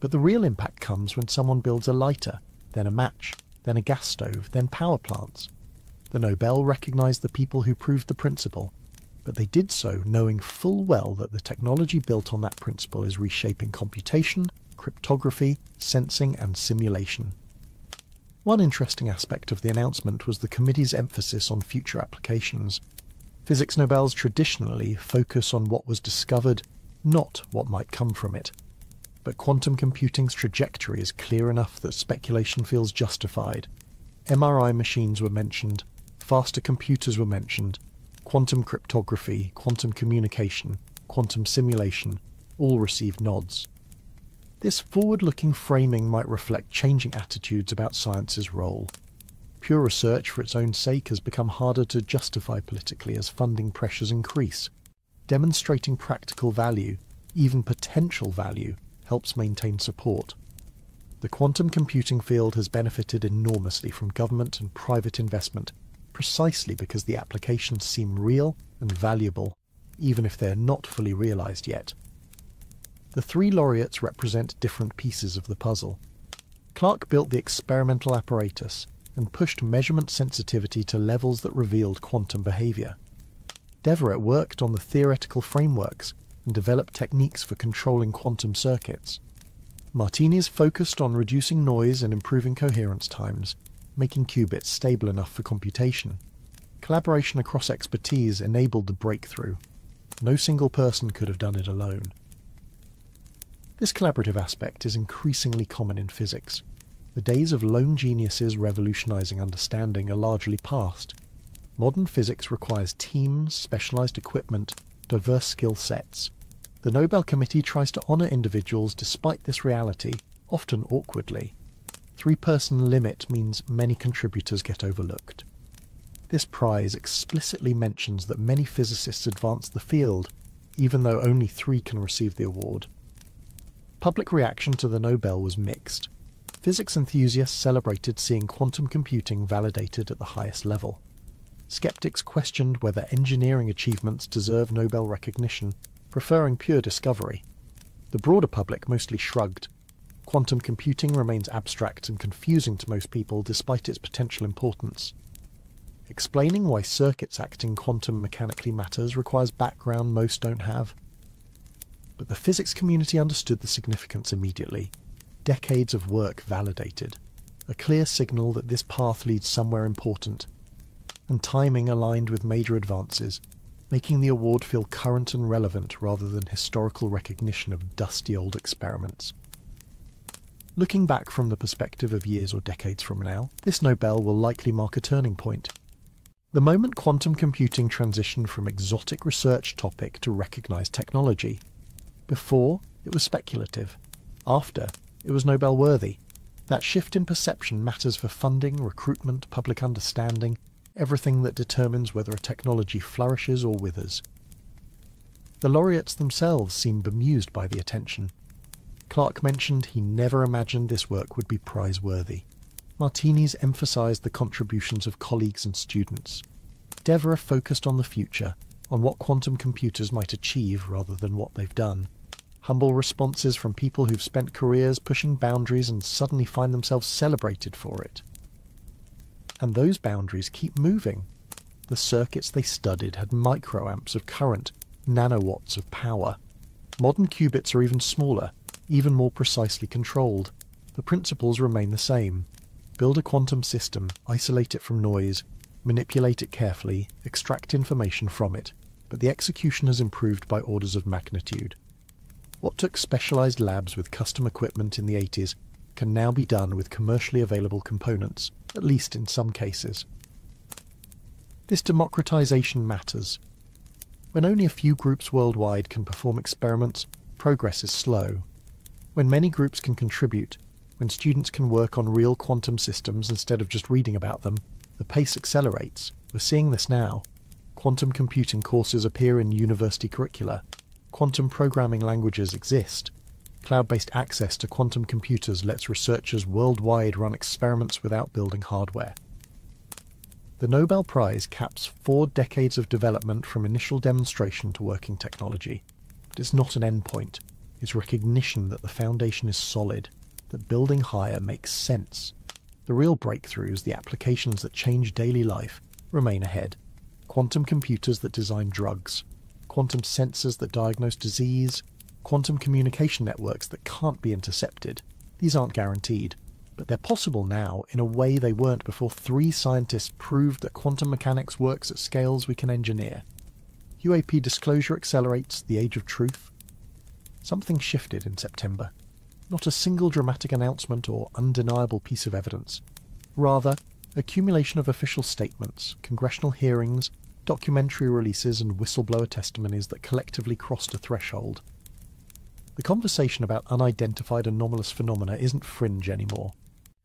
But the real impact comes when someone builds a lighter, then a match, then a gas stove, then power plants. The Nobel recognized the people who proved the principle, but they did so knowing full well that the technology built on that principle is reshaping computation, cryptography, sensing, and simulation. One interesting aspect of the announcement was the committee's emphasis on future applications. Physics Nobels traditionally focus on what was discovered, not what might come from it. But quantum computing's trajectory is clear enough that speculation feels justified. MRI machines were mentioned, faster computers were mentioned, quantum cryptography, quantum communication, quantum simulation, all received nods. This forward-looking framing might reflect changing attitudes about science's role. Pure research for its own sake has become harder to justify politically as funding pressures increase. Demonstrating practical value, even potential value, helps maintain support. The quantum computing field has benefited enormously from government and private investment, precisely because the applications seem real and valuable, even if they are not fully realized yet. The three laureates represent different pieces of the puzzle. Clark built the experimental apparatus and pushed measurement sensitivity to levels that revealed quantum behavior. Deverett worked on the theoretical frameworks and developed techniques for controlling quantum circuits. Martini's focused on reducing noise and improving coherence times, making qubits stable enough for computation. Collaboration across expertise enabled the breakthrough. No single person could have done it alone. This collaborative aspect is increasingly common in physics. The days of lone geniuses revolutionizing understanding are largely past. Modern physics requires teams, specialized equipment, diverse skill sets. The Nobel Committee tries to honor individuals despite this reality, often awkwardly. Three-person limit means many contributors get overlooked. This prize explicitly mentions that many physicists advance the field, even though only 3 can receive the award. Public reaction to the Nobel was mixed. Physics enthusiasts celebrated seeing quantum computing validated at the highest level. Skeptics questioned whether engineering achievements deserve Nobel recognition, preferring pure discovery. The broader public mostly shrugged. Quantum computing remains abstract and confusing to most people despite its potential importance. Explaining why circuits acting quantum mechanically matters requires background most don't have. But the physics community understood the significance immediately. Decades of work validated. A clear signal that this path leads somewhere important. And timing aligned with major advances, making the award feel current and relevant rather than historical recognition of dusty old experiments. Looking back from the perspective of years or decades from now, this Nobel will likely mark a turning point. The moment quantum computing transitioned from exotic research topic to recognized technology. Before, it was speculative. After, it was Nobel-worthy. That shift in perception matters for funding, recruitment, public understanding, everything that determines whether a technology flourishes or withers. The laureates themselves seem bemused by the attention. Clark mentioned he never imagined this work would be prize-worthy. Martini's emphasized the contributions of colleagues and students. Devereux focused on the future, on what quantum computers might achieve rather than what they've done. Humble responses from people who've spent careers pushing boundaries and suddenly find themselves celebrated for it. And those boundaries keep moving. The circuits they studied had microamps of current, nanowatts of power. Modern qubits are even smaller, even more precisely controlled. The principles remain the same. Build a quantum system, isolate it from noise, manipulate it carefully, extract information from it, but the execution has improved by orders of magnitude. What took specialized labs with custom equipment in the 80s can now be done with commercially available components, at least in some cases. This democratization matters. When only a few groups worldwide can perform experiments, progress is slow. When many groups can contribute, when students can work on real quantum systems instead of just reading about them, the pace accelerates. We're seeing this now. Quantum computing courses appear in university curricula. Quantum programming languages exist. Cloud-based access to quantum computers lets researchers worldwide run experiments without building hardware. The Nobel Prize caps 4 decades of development from initial demonstration to working technology. But it's not an endpoint. It's recognition that the foundation is solid, that building higher makes sense. The real breakthrough is the applications that change daily life, remain ahead. Quantum computers that design drugs, quantum sensors that diagnose disease, quantum communication networks that can't be intercepted. These aren't guaranteed, but they're possible now in a way they weren't before 3 scientists proved that quantum mechanics works at scales we can engineer. UAP disclosure accelerates the age of truth. Something shifted in September. Not a single dramatic announcement or undeniable piece of evidence. Rather, accumulation of official statements, congressional hearings, documentary releases and whistleblower testimonies that collectively crossed a threshold. The conversation about unidentified anomalous phenomena isn't fringe anymore.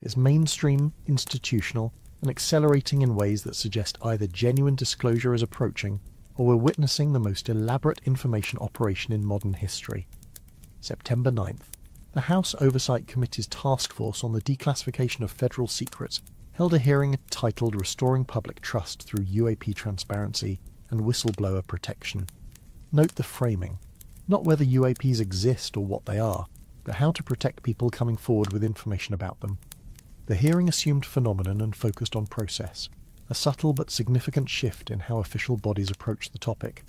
It's mainstream, institutional, and accelerating in ways that suggest either genuine disclosure is approaching, or we're witnessing the most elaborate information operation in modern history. September 9th. The House Oversight Committee's task force on the declassification of federal secrets held a hearing titled Restoring Public Trust Through UAP Transparency and Whistleblower Protection. Note the framing. Not whether UAPs exist or what they are, but how to protect people coming forward with information about them. The hearing assumed phenomenon and focused on process, a subtle but significant shift in how official bodies approach the topic.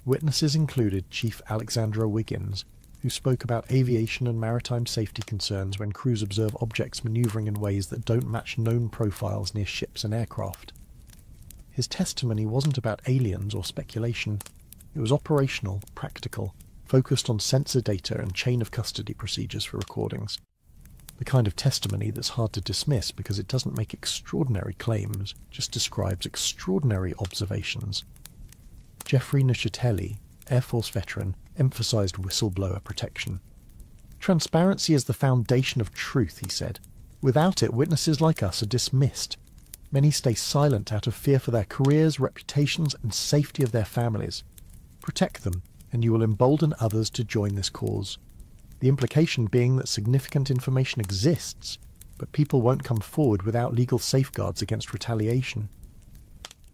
Witnesses included Chief Alexandra Wiggins, who spoke about aviation and maritime safety concerns when crews observe objects maneuvering in ways that don't match known profiles near ships and aircraft. His testimony wasn't about aliens or speculation. It was operational, practical, focused on sensor data and chain of custody procedures for recordings. The kind of testimony that's hard to dismiss because it doesn't make extraordinary claims, just describes extraordinary observations. Jeffrey Nuccitelli, Air Force veteran, emphasized whistleblower protection. Transparency is the foundation of truth, he said. Without it, witnesses like us are dismissed. Many stay silent out of fear for their careers, reputations, and safety of their families. Protect them, and you will embolden others to join this cause. The implication being that significant information exists, but people won't come forward without legal safeguards against retaliation.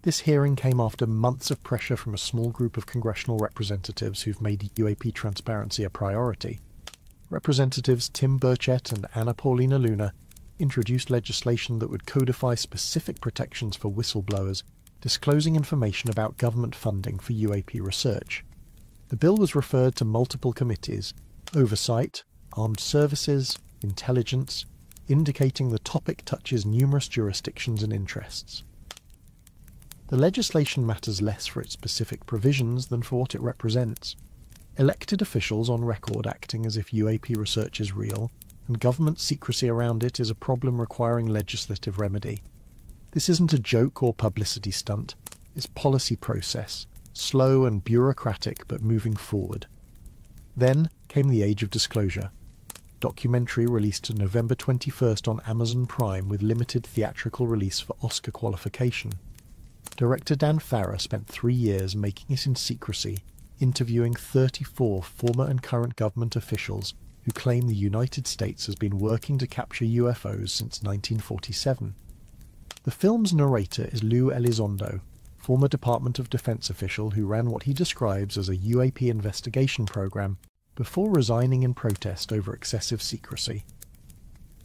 This hearing came after months of pressure from a small group of congressional representatives who've made UAP transparency a priority. Representatives Tim Burchett and Anna Paulina Luna introduced legislation that would codify specific protections for whistleblowers, disclosing information about government funding for UAP research. The bill was referred to multiple committees: Oversight, Armed Services, Intelligence, indicating the topic touches numerous jurisdictions and interests. The legislation matters less for its specific provisions than for what it represents. Elected officials on record acting as if UAP research is real, and government secrecy around it is a problem requiring legislative remedy. This isn't a joke or publicity stunt. It's policy process, slow and bureaucratic but moving forward. Then came the age of disclosure. Documentary released November 21st on Amazon Prime with limited theatrical release for Oscar qualification. Director Dan Farrar spent 3 years making it in secrecy, interviewing 34 former and current government officials who claim the United States has been working to capture UFOs since 1947. The film's narrator is Lou Elizondo, former Department of Defense official who ran what he describes as a UAP investigation program before resigning in protest over excessive secrecy.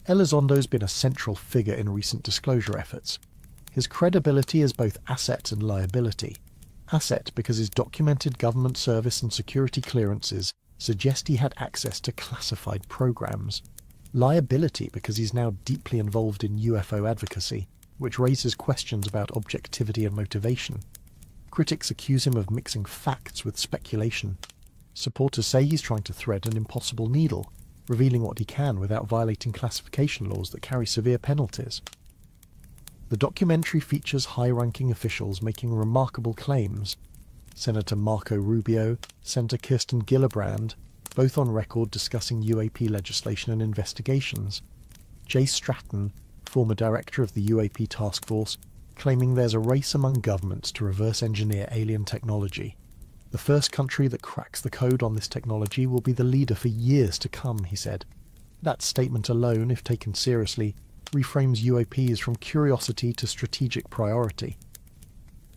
Elizondo's been a central figure in recent disclosure efforts. His credibility is both asset and liability. Asset because his documented government service and security clearances suggest he had access to classified programs. Liability because he's now deeply involved in UFO advocacy, which raises questions about objectivity and motivation. Critics accuse him of mixing facts with speculation. Supporters say he's trying to thread an impossible needle, revealing what he can without violating classification laws that carry severe penalties. The documentary features high-ranking officials making remarkable claims. Senator Marco Rubio, Senator Kirsten Gillibrand, both on record discussing UAP legislation and investigations. Jay Stratton, former director of the UAP task force, claiming there's a race among governments to reverse engineer alien technology. The first country that cracks the code on this technology will be the leader for years to come, he said. That statement alone, if taken seriously, reframes UAPs from curiosity to strategic priority.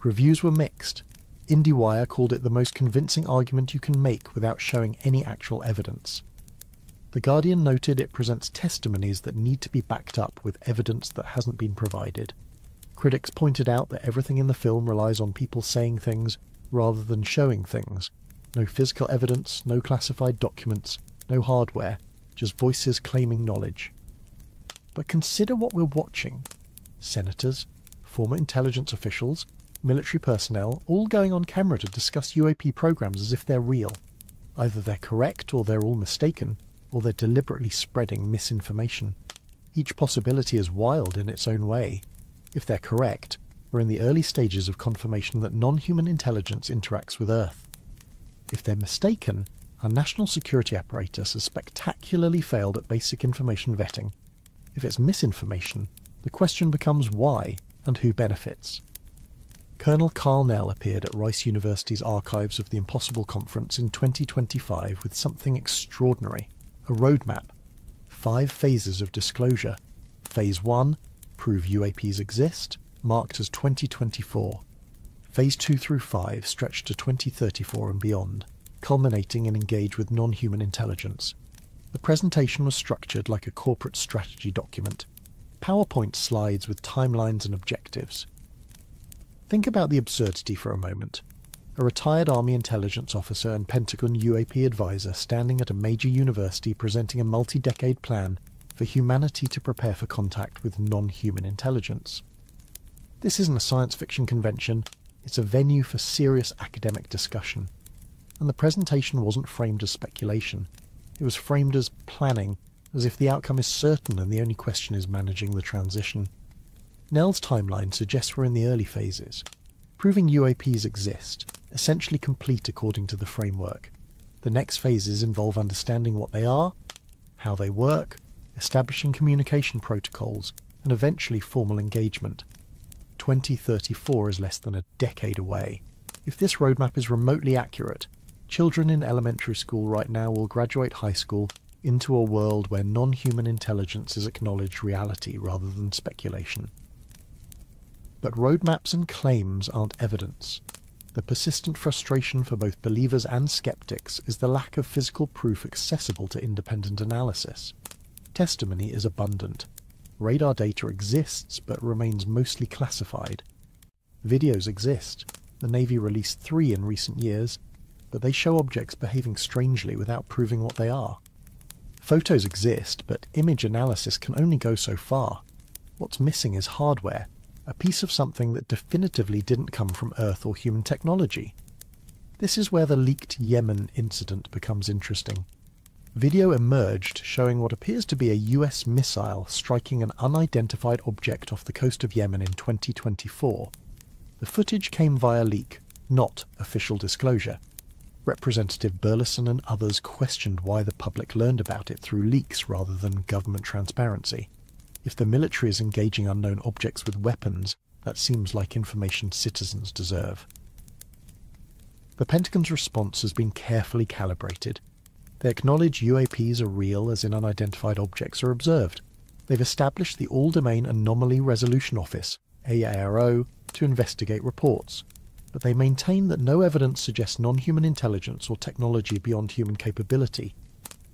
Reviews were mixed. IndieWire called it the most convincing argument you can make without showing any actual evidence. The Guardian noted it presents testimonies that need to be backed up with evidence that hasn't been provided. Critics pointed out that everything in the film relies on people saying things rather than showing things. No physical evidence, no classified documents, no hardware, just voices claiming knowledge. But consider what we're watching. Senators, former intelligence officials, military personnel, all going on camera to discuss UAP programs as if they're real. Either they're correct or they're all mistaken, or they're deliberately spreading misinformation. Each possibility is wild in its own way. If they're correct, we're in the early stages of confirmation that non-human intelligence interacts with Earth. If they're mistaken, our national security apparatus has spectacularly failed at basic information vetting. If it's misinformation, the question becomes why and who benefits. Colonel Carl Nell appeared at Rice University's Archives of the Impossible Conference in 2025 with something extraordinary, a roadmap. 5 phases of disclosure. Phase 1, prove UAPs exist, marked as 2024. Phase 2 through 5 stretched to 2034 and beyond, culminating in engage with non-human intelligence. The presentation was structured like a corporate strategy document. PowerPoint slides with timelines and objectives. Think about the absurdity for a moment. A retired Army intelligence officer and Pentagon UAP advisor standing at a major university presenting a multi-decade plan for humanity to prepare for contact with non-human intelligence. This isn't a science fiction convention, it's a venue for serious academic discussion. And the presentation wasn't framed as speculation. It was framed as planning, as if the outcome is certain and the only question is managing the transition. Nell's timeline suggests we're in the early phases. Proving UAPs exist, essentially complete according to the framework. The next phases involve understanding what they are, how they work, establishing communication protocols, and eventually formal engagement. 2034 is less than a decade away. If this roadmap is remotely accurate, children in elementary school right now will graduate high school into a world where non-human intelligence is acknowledged reality rather than speculation. But roadmaps and claims aren't evidence. The persistent frustration for both believers and skeptics is the lack of physical proof accessible to independent analysis. Testimony is abundant. Radar data exists but remains mostly classified. Videos exist. The Navy released 3 in recent years, but they show objects behaving strangely without proving what they are. Photos exist, but image analysis can only go so far. What's missing is hardware, a piece of something that definitively didn't come from Earth or human technology. This is where the leaked Yemen incident becomes interesting. Video emerged showing what appears to be a US missile striking an unidentified object off the coast of Yemen in 2024. The footage came via leak, not official disclosure. Representative Burleson and others questioned why the public learned about it through leaks rather than government transparency. If the military is engaging unknown objects with weapons, that seems like information citizens deserve. The Pentagon's response has been carefully calibrated. They acknowledge UAPs are real as in unidentified objects are observed. They've established the All-Domain Anomaly Resolution Office, AARO, to investigate reports. But they maintain that no evidence suggests non-human intelligence or technology beyond human capability.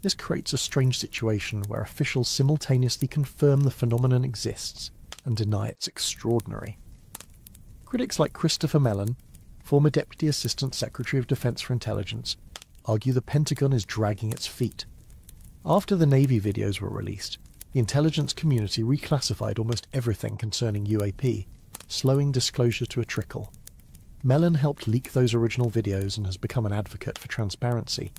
This creates a strange situation where officials simultaneously confirm the phenomenon exists and deny it's extraordinary. Critics like Christopher Mellon, former Deputy Assistant Secretary of Defense for Intelligence, argue the Pentagon is dragging its feet. After the Navy videos were released, the intelligence community reclassified almost everything concerning UAP, slowing disclosure to a trickle. Mellon helped leak those original videos and has become an advocate for transparency.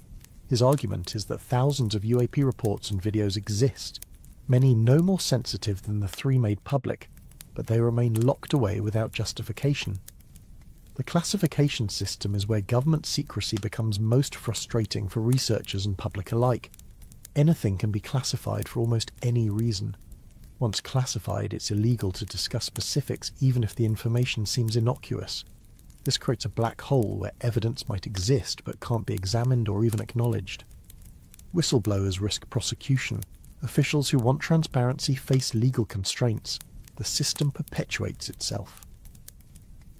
His argument is that thousands of UAP reports and videos exist, many no more sensitive than the 3 made public, but they remain locked away without justification. The classification system is where government secrecy becomes most frustrating for researchers and public alike. Anything can be classified for almost any reason. Once classified, it's illegal to discuss specifics even if the information seems innocuous. This creates a black hole where evidence might exist but can't be examined or even acknowledged. Whistleblowers risk prosecution. Officials who want transparency face legal constraints. The system perpetuates itself.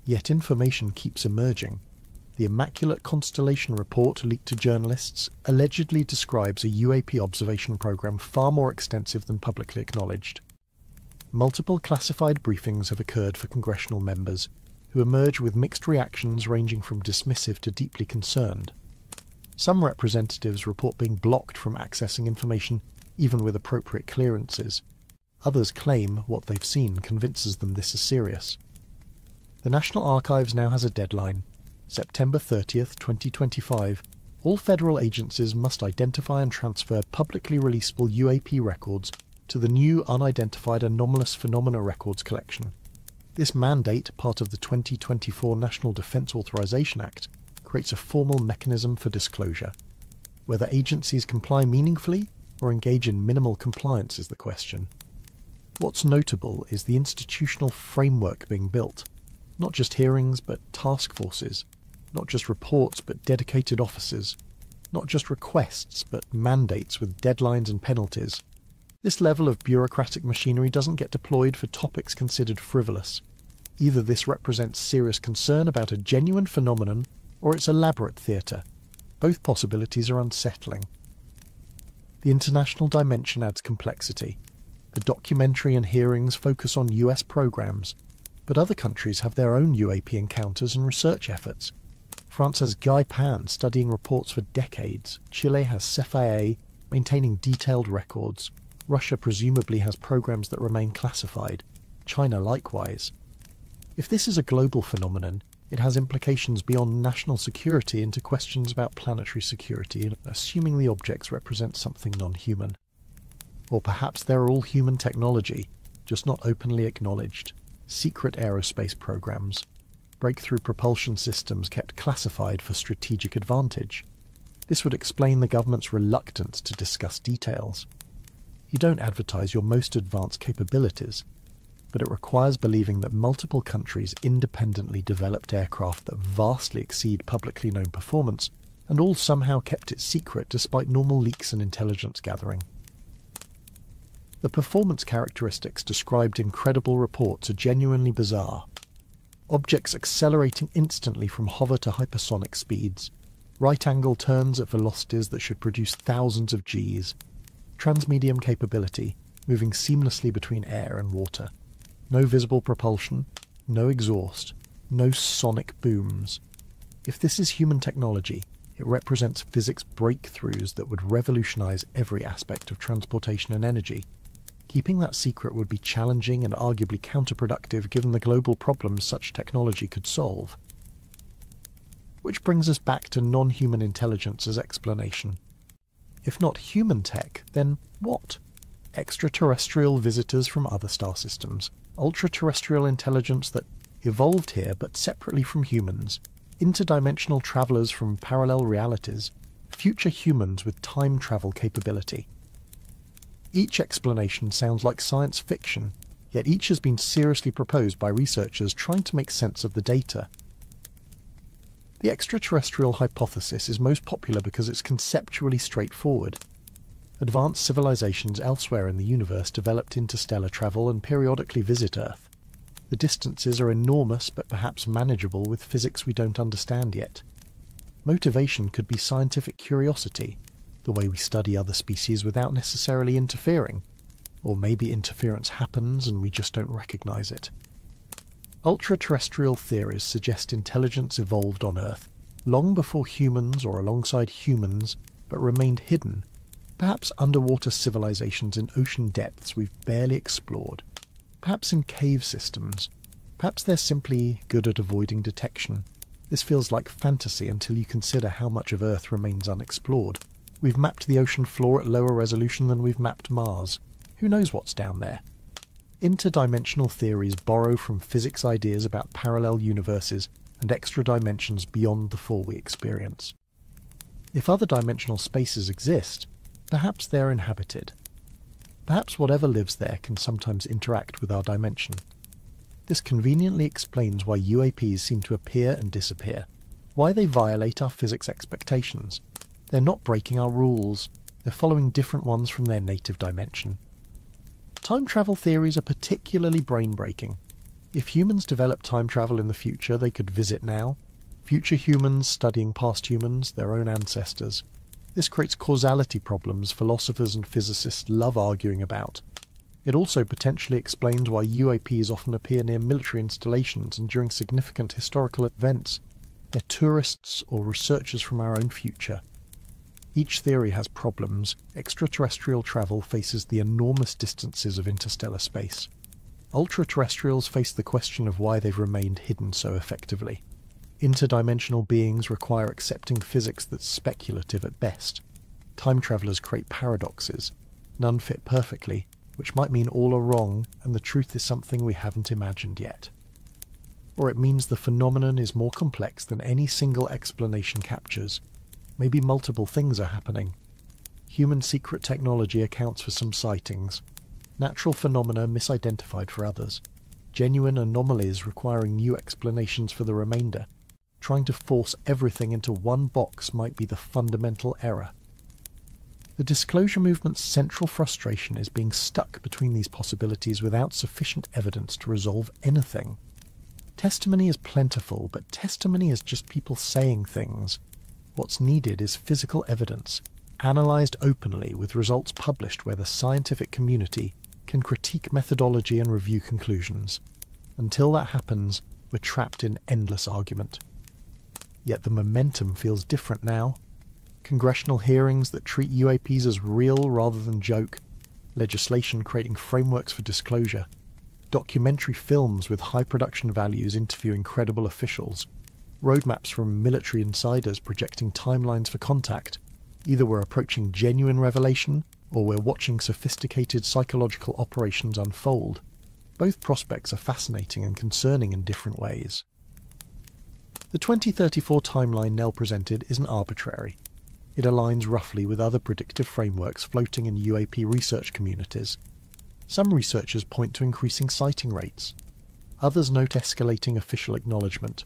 Yet information keeps emerging. The Immaculate Constellation report leaked to journalists allegedly describes a UAP observation program far more extensive than publicly acknowledged. multiple classified briefings have occurred for congressional members, who emerge with mixed reactions ranging from dismissive to deeply concerned. Some representatives report being blocked from accessing information even with appropriate clearances. Others claim what they've seen convinces them this is serious. The National Archives now has a deadline. September 30th, 2025, all federal agencies must identify and transfer publicly releasable UAP records to the new Unidentified Anomalous Phenomena Records collection. This mandate, part of the 2024 National Defense Authorization Act, creates a formal mechanism for disclosure. Whether agencies comply meaningfully or engage in minimal compliance is the question. What's notable is the institutional framework being built. Not just hearings, but task forces. Not just reports, but dedicated officers. Not just requests, but mandates with deadlines and penalties. This level of bureaucratic machinery doesn't get deployed for topics considered frivolous. Either this represents serious concern about a genuine phenomenon, or it's elaborate theatre. Both possibilities are unsettling. The international dimension adds complexity. The documentary and hearings focus on US programs, but other countries have their own UAP encounters and research efforts. France has Guy Pan studying reports for decades. Chile has CEFAE maintaining detailed records. Russia presumably has programs that remain classified. China likewise. If this is a global phenomenon, it has implications beyond national security into questions about planetary security, assuming the objects represent something non-human. Or perhaps they're all human technology, just not openly acknowledged. Secret aerospace programs. Breakthrough propulsion systems kept classified for strategic advantage. This would explain the government's reluctance to discuss details. You don't advertise your most advanced capabilities, but it requires believing that multiple countries independently developed aircraft that vastly exceed publicly known performance, and all somehow kept it secret despite normal leaks and intelligence gathering. The performance characteristics described in credible reports are genuinely bizarre. Objects accelerating instantly from hover to hypersonic speeds, right-angle turns at velocities that should produce thousands of Gs, transmedium capability, moving seamlessly between air and water. No visible propulsion, no exhaust, no sonic booms. If this is human technology, it represents physics breakthroughs that would revolutionize every aspect of transportation and energy. Keeping that secret would be challenging and arguably counterproductive given the global problems such technology could solve. Which brings us back to non-human intelligence as explanation. If not human tech, then what? Extraterrestrial visitors from other star systems, ultra-terrestrial intelligence that evolved here but separately from humans, interdimensional travellers from parallel realities, future humans with time travel capability. Each explanation sounds like science fiction, yet each has been seriously proposed by researchers trying to make sense of the data. The extraterrestrial hypothesis is most popular because it's conceptually straightforward. Advanced civilizations elsewhere in the universe developed interstellar travel and periodically visit Earth. The distances are enormous but perhaps manageable with physics we don't understand yet. Motivation could be scientific curiosity, the way we study other species without necessarily interfering, or maybe interference happens and we just don't recognize it. Ultra-terrestrial theories suggest intelligence evolved on Earth, long before humans or alongside humans, but remained hidden, perhaps underwater civilizations in ocean depths we've barely explored, perhaps in cave systems, perhaps they're simply good at avoiding detection. This feels like fantasy until you consider how much of Earth remains unexplored. We've mapped the ocean floor at lower resolution than we've mapped Mars. Who knows what's down there? Interdimensional theories borrow from physics ideas about parallel universes and extra dimensions beyond the four we experience. If other dimensional spaces exist, perhaps they're inhabited. Perhaps whatever lives there can sometimes interact with our dimension. This conveniently explains why UAPs seem to appear and disappear, why they violate our physics expectations. They're not breaking our rules, they're following different ones from their native dimension. Time travel theories are particularly brain-breaking. If humans develop time travel in the future, they could visit now. Future humans studying past humans, their own ancestors. This creates causality problems philosophers and physicists love arguing about. It also potentially explains why UAPs often appear near military installations and during significant historical events. They're tourists or researchers from our own future. Each theory has problems. Extraterrestrial travel faces the enormous distances of interstellar space. Ultra-terrestrials face the question of why they've remained hidden so effectively. Interdimensional beings require accepting physics that's speculative at best. Time travelers create paradoxes. None fit perfectly, which might mean all are wrong and the truth is something we haven't imagined yet. Or it means the phenomenon is more complex than any single explanation captures. Maybe multiple things are happening. Human secret technology accounts for some sightings. Natural phenomena misidentified for others. Genuine anomalies requiring new explanations for the remainder. Trying to force everything into one box might be the fundamental error. The disclosure movement's central frustration is being stuck between these possibilities without sufficient evidence to resolve anything. Testimony is plentiful, but testimony is just people saying things. What's needed is physical evidence, analysed openly with results published where the scientific community can critique methodology and review conclusions. Until that happens, we're trapped in endless argument. Yet the momentum feels different now. Congressional hearings that treat UAPs as real rather than joke, legislation creating frameworks for disclosure, documentary films with high production values interviewing credible officials, roadmaps from military insiders projecting timelines for contact. Either we're approaching genuine revelation, or we're watching sophisticated psychological operations unfold. Both prospects are fascinating and concerning in different ways. The 2034 timeline Nell presented isn't arbitrary. It aligns roughly with other predictive frameworks floating in UAP research communities. Some researchers point to increasing sighting rates. Others note escalating official acknowledgement.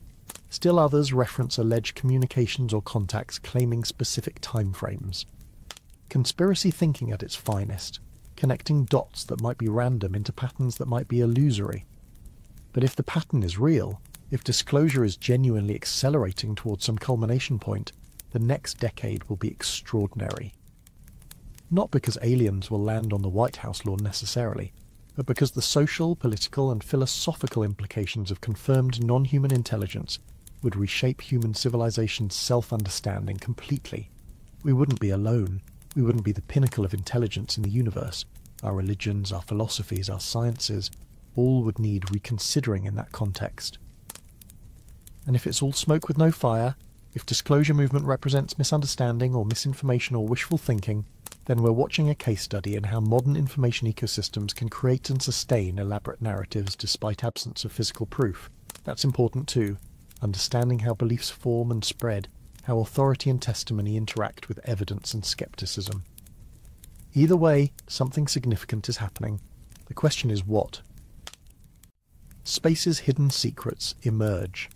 Still others reference alleged communications or contacts claiming specific timeframes. Conspiracy thinking at its finest, connecting dots that might be random into patterns that might be illusory. But if the pattern is real, if disclosure is genuinely accelerating towards some culmination point, the next decade will be extraordinary. Not because aliens will land on the White House lawn necessarily, but because the social, political, and philosophical implications of confirmed non-human intelligence would reshape human civilization's self-understanding completely. We wouldn't be alone. We wouldn't be the pinnacle of intelligence in the universe. Our religions, our philosophies, our sciences, all would need reconsidering in that context. And if it's all smoke with no fire, if disclosure movement represents misunderstanding or misinformation or wishful thinking, then we're watching a case study in how modern information ecosystems can create and sustain elaborate narratives despite absence of physical proof. That's important too, understanding how beliefs form and spread, how authority and testimony interact with evidence and skepticism. Either way, something significant is happening. The question is what? Space's hidden secrets emerge.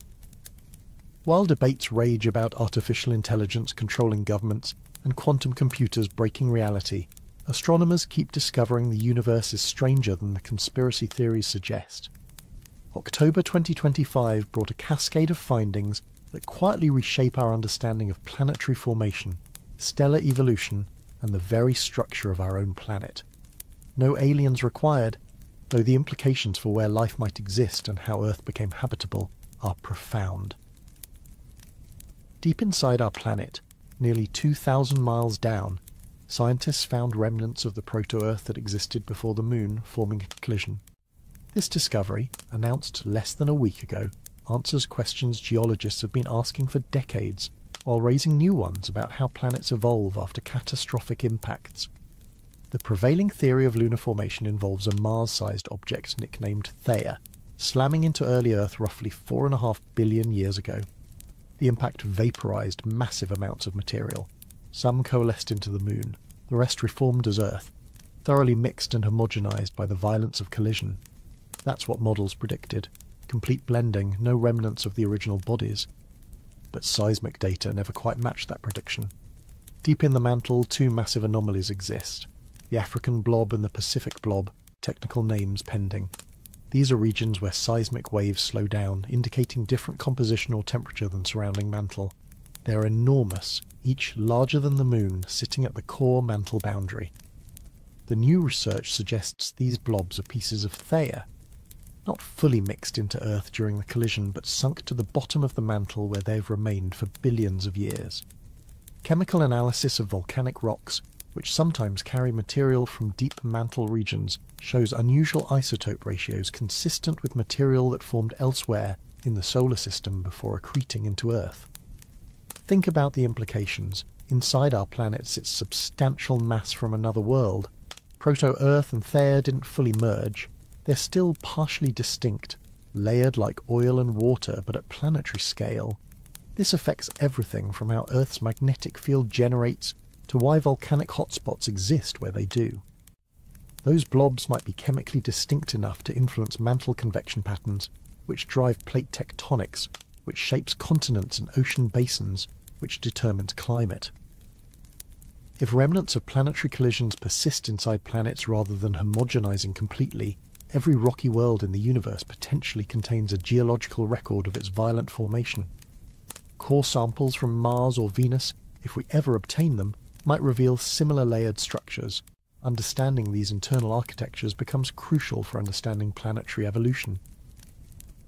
While debates rage about artificial intelligence controlling governments and quantum computers breaking reality, astronomers keep discovering the universe is stranger than the conspiracy theories suggest. October 2025 brought a cascade of findings that quietly reshape our understanding of planetary formation, stellar evolution, and the very structure of our own planet. No aliens required, though the implications for where life might exist and how Earth became habitable are profound. Deep inside our planet, nearly 2,000 miles down, scientists found remnants of the proto-Earth that existed before the Moon, forming a collision. This discovery, announced less than a week ago, answers questions geologists have been asking for decades, while raising new ones about how planets evolve after catastrophic impacts. The prevailing theory of lunar formation involves a Mars-sized object nicknamed Theia, slamming into early Earth roughly 4.5 billion years ago. The impact vaporized massive amounts of material. Some coalesced into the Moon, the rest reformed as Earth, thoroughly mixed and homogenized by the violence of collision. That's what models predicted. Complete blending, no remnants of the original bodies. But seismic data never quite matched that prediction. Deep in the mantle, two massive anomalies exist. The African blob and the Pacific blob, technical names pending. These are regions where seismic waves slow down, indicating different composition or temperature than surrounding mantle. They're enormous, each larger than the Moon, sitting at the core mantle boundary. The new research suggests these blobs are pieces of Theia, not fully mixed into Earth during the collision, but sunk to the bottom of the mantle where they've remained for billions of years. Chemical analysis of volcanic rocks, which sometimes carry material from deep mantle regions, shows unusual isotope ratios consistent with material that formed elsewhere in the solar system before accreting into Earth. Think about the implications. Inside our planet sits substantial mass from another world. Proto-Earth and Theia didn't fully merge. They're still partially distinct, layered like oil and water, but at planetary scale. This affects everything from how Earth's magnetic field generates to why volcanic hotspots exist where they do. Those blobs might be chemically distinct enough to influence mantle convection patterns, which drive plate tectonics, which shapes continents and ocean basins, which determines climate. If remnants of planetary collisions persist inside planets rather than homogenizing completely, every rocky world in the universe potentially contains a geological record of its violent formation. Core samples from Mars or Venus, if we ever obtain them, might reveal similar layered structures. Understanding these internal architectures becomes crucial for understanding planetary evolution.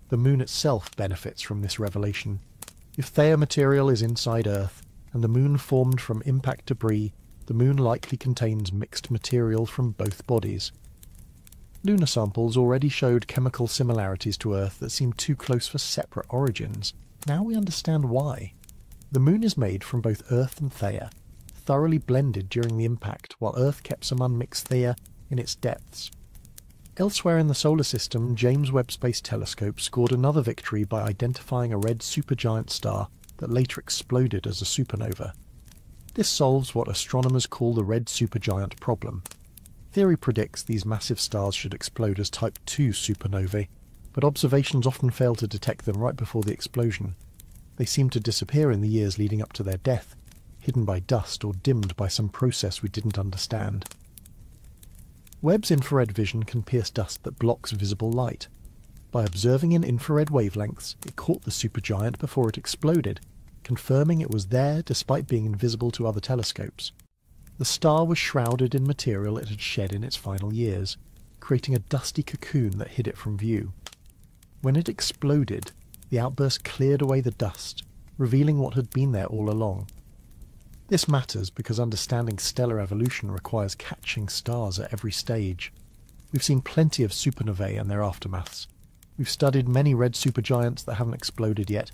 The Moon itself benefits from this revelation. If Theia material is inside Earth, and the Moon formed from impact debris, the Moon likely contains mixed material from both bodies. Lunar samples already showed chemical similarities to Earth that seemed too close for separate origins. Now we understand why. The Moon is made from both Earth and Theia, thoroughly blended during the impact, while Earth kept some unmixed Theia in its depths. Elsewhere in the solar system, James Webb Space Telescope scored another victory by identifying a red supergiant star that later exploded as a supernova. This solves what astronomers call the red supergiant problem. Theory predicts these massive stars should explode as Type II supernovae, but observations often fail to detect them right before the explosion. They seem to disappear in the years leading up to their death, hidden by dust or dimmed by some process we didn't understand. Webb's infrared vision can pierce dust that blocks visible light. By observing in infrared wavelengths, it caught the supergiant before it exploded, confirming it was there despite being invisible to other telescopes. The star was shrouded in material it had shed in its final years, creating a dusty cocoon that hid it from view. When it exploded, the outburst cleared away the dust, revealing what had been there all along. This matters because understanding stellar evolution requires catching stars at every stage. We've seen plenty of supernovae and their aftermaths. We've studied many red supergiants that haven't exploded yet,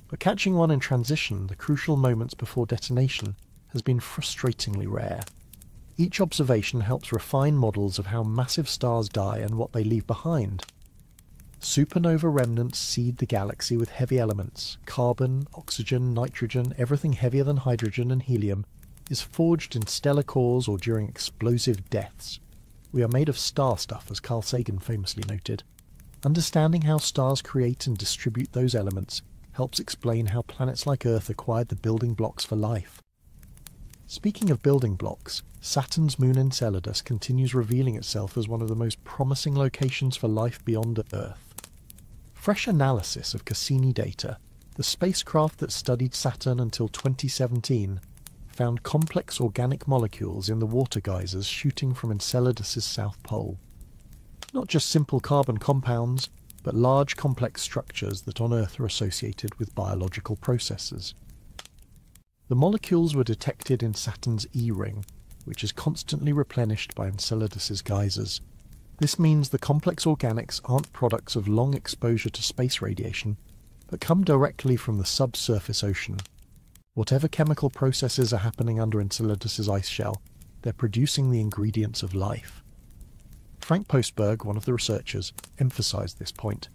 but catching one in transition, the crucial moments before detonation, has been frustratingly rare. Each observation helps refine models of how massive stars die and what they leave behind. Supernova remnants seed the galaxy with heavy elements. Carbon, oxygen, nitrogen, everything heavier than hydrogen and helium, is forged in stellar cores or during explosive deaths. We are made of star stuff, as Carl Sagan famously noted. Understanding how stars create and distribute those elements helps explain how planets like Earth acquired the building blocks for life. Speaking of building blocks, Saturn's moon Enceladus continues revealing itself as one of the most promising locations for life beyond Earth. Fresh analysis of Cassini data, the spacecraft that studied Saturn until 2017, found complex organic molecules in the water geysers shooting from Enceladus's south pole. Not just simple carbon compounds, but large complex structures that on Earth are associated with biological processes. The molecules were detected in Saturn's E-ring, which is constantly replenished by Enceladus's geysers. This means the complex organics aren't products of long exposure to space radiation, but come directly from the subsurface ocean. Whatever chemical processes are happening under Enceladus's ice shell, they're producing the ingredients of life. Frank Postberg, one of the researchers, emphasized this point.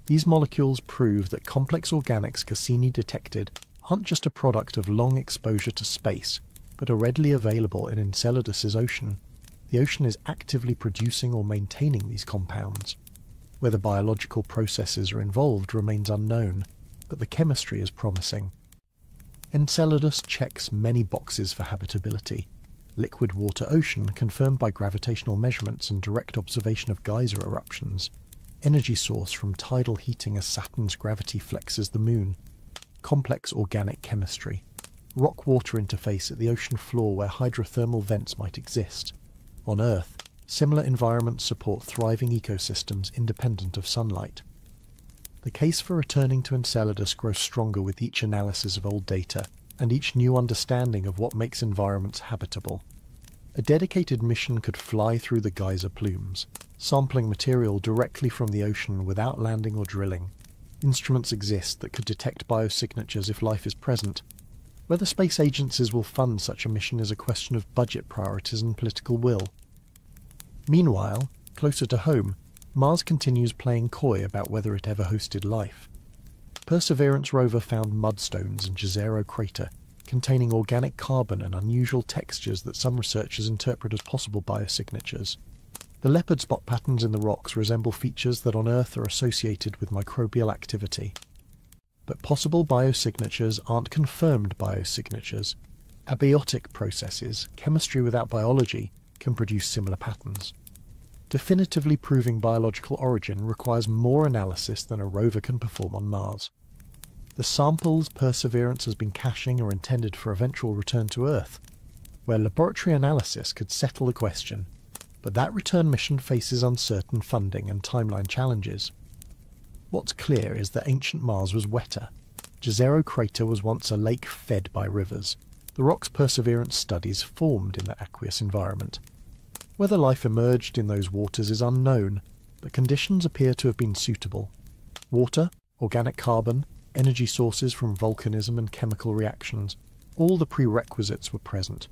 These molecules prove that complex organics Cassini detected aren't just a product of long exposure to space, but are readily available in Enceladus's ocean. The ocean is actively producing or maintaining these compounds. Whether biological processes are involved remains unknown, but the chemistry is promising. Enceladus checks many boxes for habitability. Liquid water ocean confirmed by gravitational measurements and direct observation of geyser eruptions. Energy source from tidal heating as Saturn's gravity flexes the moon. Complex organic chemistry. Rock-water interface at the ocean floor where hydrothermal vents might exist. On Earth, similar environments support thriving ecosystems independent of sunlight. The case for returning to Enceladus grows stronger with each analysis of old data and each new understanding of what makes environments habitable. A dedicated mission could fly through the geyser plumes, sampling material directly from the ocean without landing or drilling. Instruments exist that could detect biosignatures if life is present. Whether space agencies will fund such a mission is a question of budget priorities and political will. Meanwhile, closer to home, Mars continues playing coy about whether it ever hosted life. Perseverance rover found mudstones in Jezero crater, containing organic carbon and unusual textures that some researchers interpret as possible biosignatures. The leopard spot patterns in the rocks resemble features that on Earth are associated with microbial activity. But possible biosignatures aren't confirmed biosignatures. Abiotic processes, chemistry without biology, can produce similar patterns. Definitively proving biological origin requires more analysis than a rover can perform on Mars. The samples Perseverance has been caching are intended for eventual return to Earth, where laboratory analysis could settle the question, but that return mission faces uncertain funding and timeline challenges. What's clear is that ancient Mars was wetter. Jezero crater was once a lake fed by rivers. The rocks Perseverance studies formed in the aqueous environment. Whether life emerged in those waters is unknown, but conditions appear to have been suitable. Water, organic carbon, energy sources from volcanism and chemical reactions, all the prerequisites were present.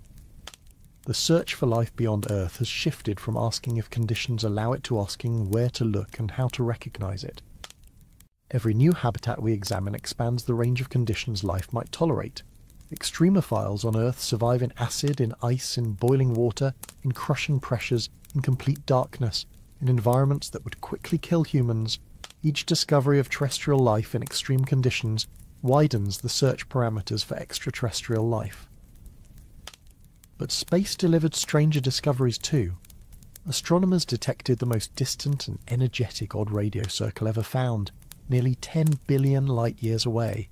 The search for life beyond Earth has shifted from asking if conditions allow it to asking where to look and how to recognize it. Every new habitat we examine expands the range of conditions life might tolerate. Extremophiles on Earth survive in acid, in ice, in boiling water, in crushing pressures, in complete darkness, in environments that would quickly kill humans. Each discovery of terrestrial life in extreme conditions widens the search parameters for extraterrestrial life. But space delivered stranger discoveries too. Astronomers detected the most distant and energetic odd radio circle ever found, nearly 10 billion light-years away.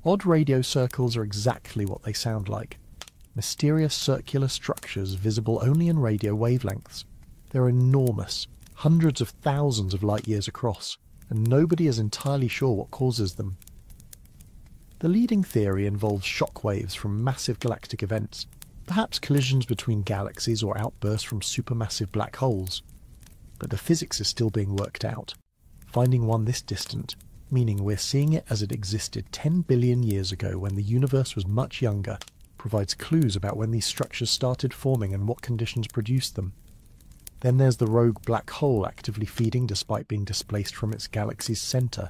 Odd radio circles are exactly what they sound like. Mysterious circular structures visible only in radio wavelengths. They're enormous, hundreds of thousands of light-years across, and nobody is entirely sure what causes them. The leading theory involves shock waves from massive galactic events, perhaps collisions between galaxies or outbursts from supermassive black holes. But the physics is still being worked out. Finding one this distant, meaning we're seeing it as it existed 10 billion years ago when the universe was much younger, provides clues about when these structures started forming and what conditions produced them. Then there's the rogue black hole actively feeding despite being displaced from its galaxy's centre.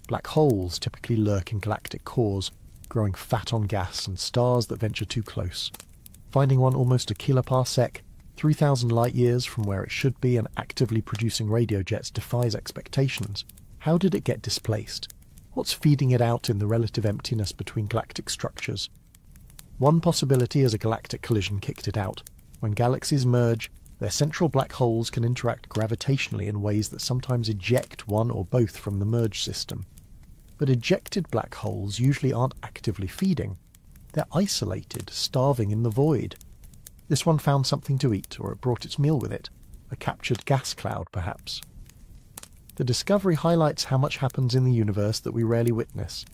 Black holes typically lurk in galactic cores, growing fat on gas and stars that venture too close. Finding one almost a kiloparsec, 3,000 light-years from where it should be and actively producing radio jets defies expectations. How did it get displaced? What's feeding it out in the relative emptiness between galactic structures? One possibility is a galactic collision kicked it out. When galaxies merge, their central black holes can interact gravitationally in ways that sometimes eject one or both from the merge system. But ejected black holes usually aren't actively feeding. They're isolated, starving in the void. This one found something to eat, or it brought its meal with it. A captured gas cloud, perhaps. The discovery highlights how much happens in the universe that we rarely witness.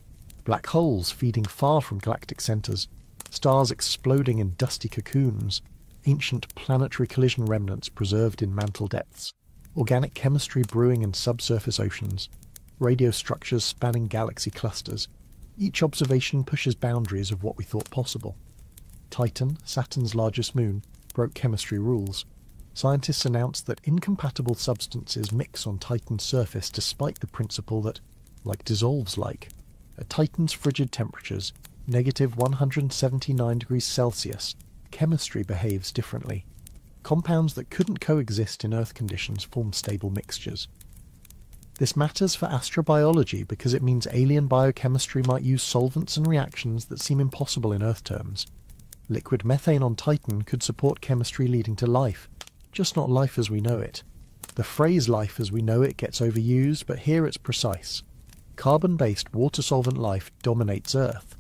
Black holes feeding far from galactic centres, stars exploding in dusty cocoons, ancient planetary collision remnants preserved in mantle depths, organic chemistry brewing in subsurface oceans, radio structures spanning galaxy clusters. Each observation pushes boundaries of what we thought possible. Titan, Saturn's largest moon, broke chemistry rules. Scientists announced that incompatible substances mix on Titan's surface despite the principle that, like dissolves like. At Titan's frigid temperatures, negative 179 degrees Celsius, chemistry behaves differently. Compounds that couldn't coexist in Earth conditions form stable mixtures. This matters for astrobiology because it means alien biochemistry might use solvents and reactions that seem impossible in Earth terms. Liquid methane on Titan could support chemistry leading to life, just not life as we know it. The phrase life as we know it gets overused, but here it's precise. Carbon-based water-solvent life dominates Earth.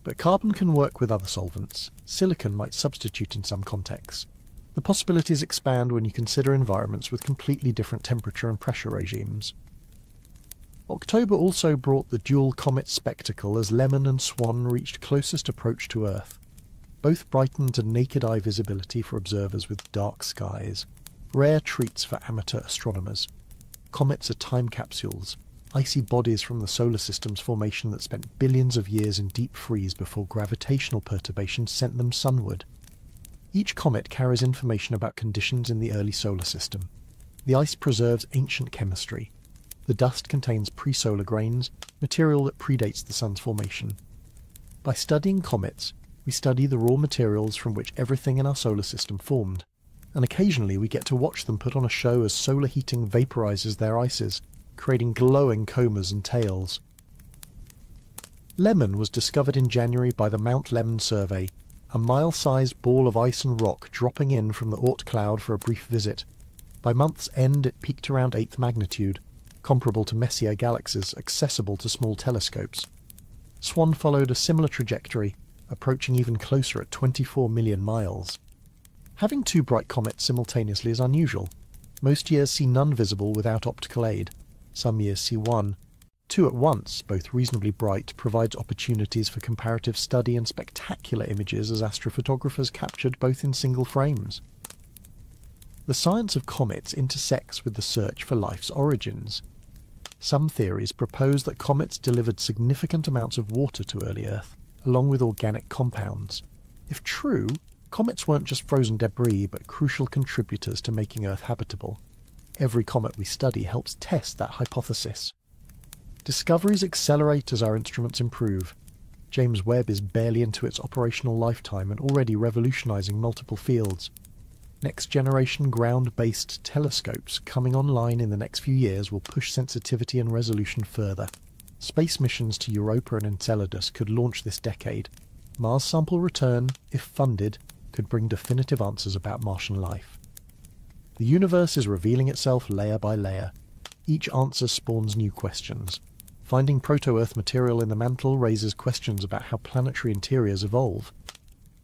But carbon can work with other solvents. Silicon might substitute in some contexts. The possibilities expand when you consider environments with completely different temperature and pressure regimes. October also brought the dual comet spectacle as Lemon and Swan reached closest approach to Earth. Both brightened to naked-eye visibility for observers with dark skies, rare treats for amateur astronomers. Comets are time capsules, icy bodies from the solar system's formation that spent billions of years in deep freeze before gravitational perturbations sent them sunward. Each comet carries information about conditions in the early solar system. The ice preserves ancient chemistry. The dust contains pre-solar grains, material that predates the sun's formation. By studying comets, we study the raw materials from which everything in our solar system formed, and occasionally we get to watch them put on a show as solar heating vaporizes their ices, creating glowing comas and tails. Lemon was discovered in January by the Mount Lemmon survey, a mile-sized ball of ice and rock dropping in from the Oort cloud for a brief visit. By month's end it peaked around 8th magnitude, comparable to Messier galaxies accessible to small telescopes. Swan followed a similar trajectory, approaching even closer at 24 million miles. Having two bright comets simultaneously is unusual. Most years see none visible without optical aid. Some years see one. Two at once, both reasonably bright, provides opportunities for comparative study and spectacular images as astrophotographers captured both in single frames. The science of comets intersects with the search for life's origins. Some theories propose that comets delivered significant amounts of water to early Earth, along with organic compounds. If true, comets weren't just frozen debris, but crucial contributors to making Earth habitable. Every comet we study helps test that hypothesis. Discoveries accelerate as our instruments improve. James Webb is barely into its operational lifetime and already revolutionizing multiple fields. Next-generation ground-based telescopes coming online in the next few years will push sensitivity and resolution further. Space missions to Europa and Enceladus could launch this decade. Mars sample return, if funded, could bring definitive answers about Martian life. The universe is revealing itself layer by layer. Each answer spawns new questions. Finding proto-Earth material in the mantle raises questions about how planetary interiors evolve.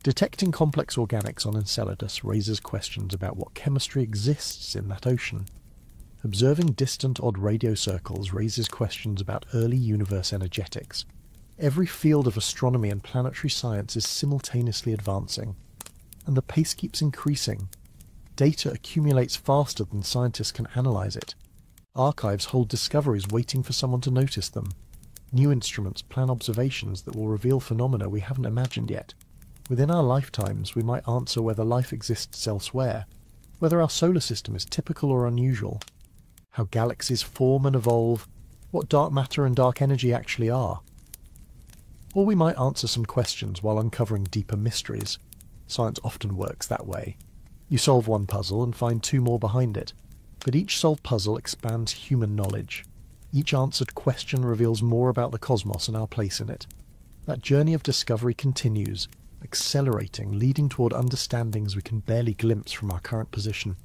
Detecting complex organics on Enceladus raises questions about what chemistry exists in that ocean. Observing distant odd radio circles raises questions about early universe energetics. Every field of astronomy and planetary science is simultaneously advancing, and the pace keeps increasing. Data accumulates faster than scientists can analyze it. Archives hold discoveries waiting for someone to notice them. New instruments plan observations that will reveal phenomena we haven't imagined yet. Within our lifetimes, we might answer whether life exists elsewhere, whether our solar system is typical or unusual, how galaxies form and evolve, what dark matter and dark energy actually are. Or we might answer some questions while uncovering deeper mysteries. Science often works that way. You solve one puzzle and find two more behind it, but each solved puzzle expands human knowledge. Each answered question reveals more about the cosmos and our place in it. That journey of discovery continues, accelerating, leading toward understandings we can barely glimpse from our current position.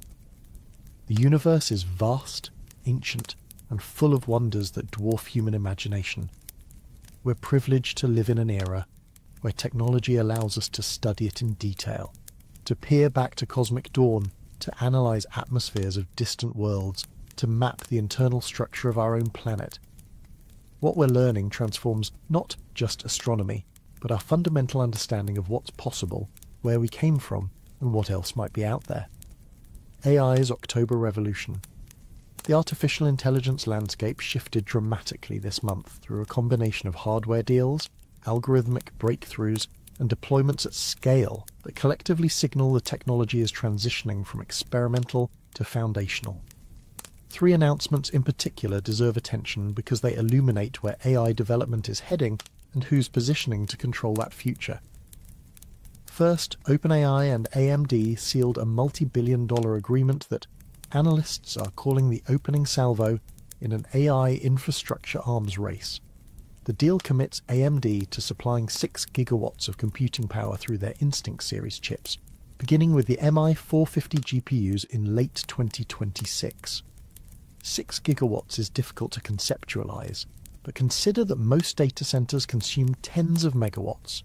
The universe is vast, ancient, and full of wonders that dwarf human imagination. We're privileged to live in an era where technology allows us to study it in detail, to peer back to cosmic dawn, to analyze atmospheres of distant worlds, to map the internal structure of our own planet. What we're learning transforms not just astronomy, but our fundamental understanding of what's possible, where we came from, and what else might be out there. AI's October revolution. The artificial intelligence landscape shifted dramatically this month through a combination of hardware deals, algorithmic breakthroughs, and deployments at scale that collectively signal the technology is transitioning from experimental to foundational. Three announcements in particular deserve attention because they illuminate where AI development is heading and who's positioning to control that future. First, OpenAI and AMD sealed a multi-billion-dollar agreement that analysts are calling the opening salvo in an AI infrastructure arms race. The deal commits AMD to supplying 6 gigawatts of computing power through their Instinct series chips, beginning with the MI450 GPUs in late 2026. 6 gigawatts is difficult to conceptualize, but consider that most data centers consume tens of megawatts.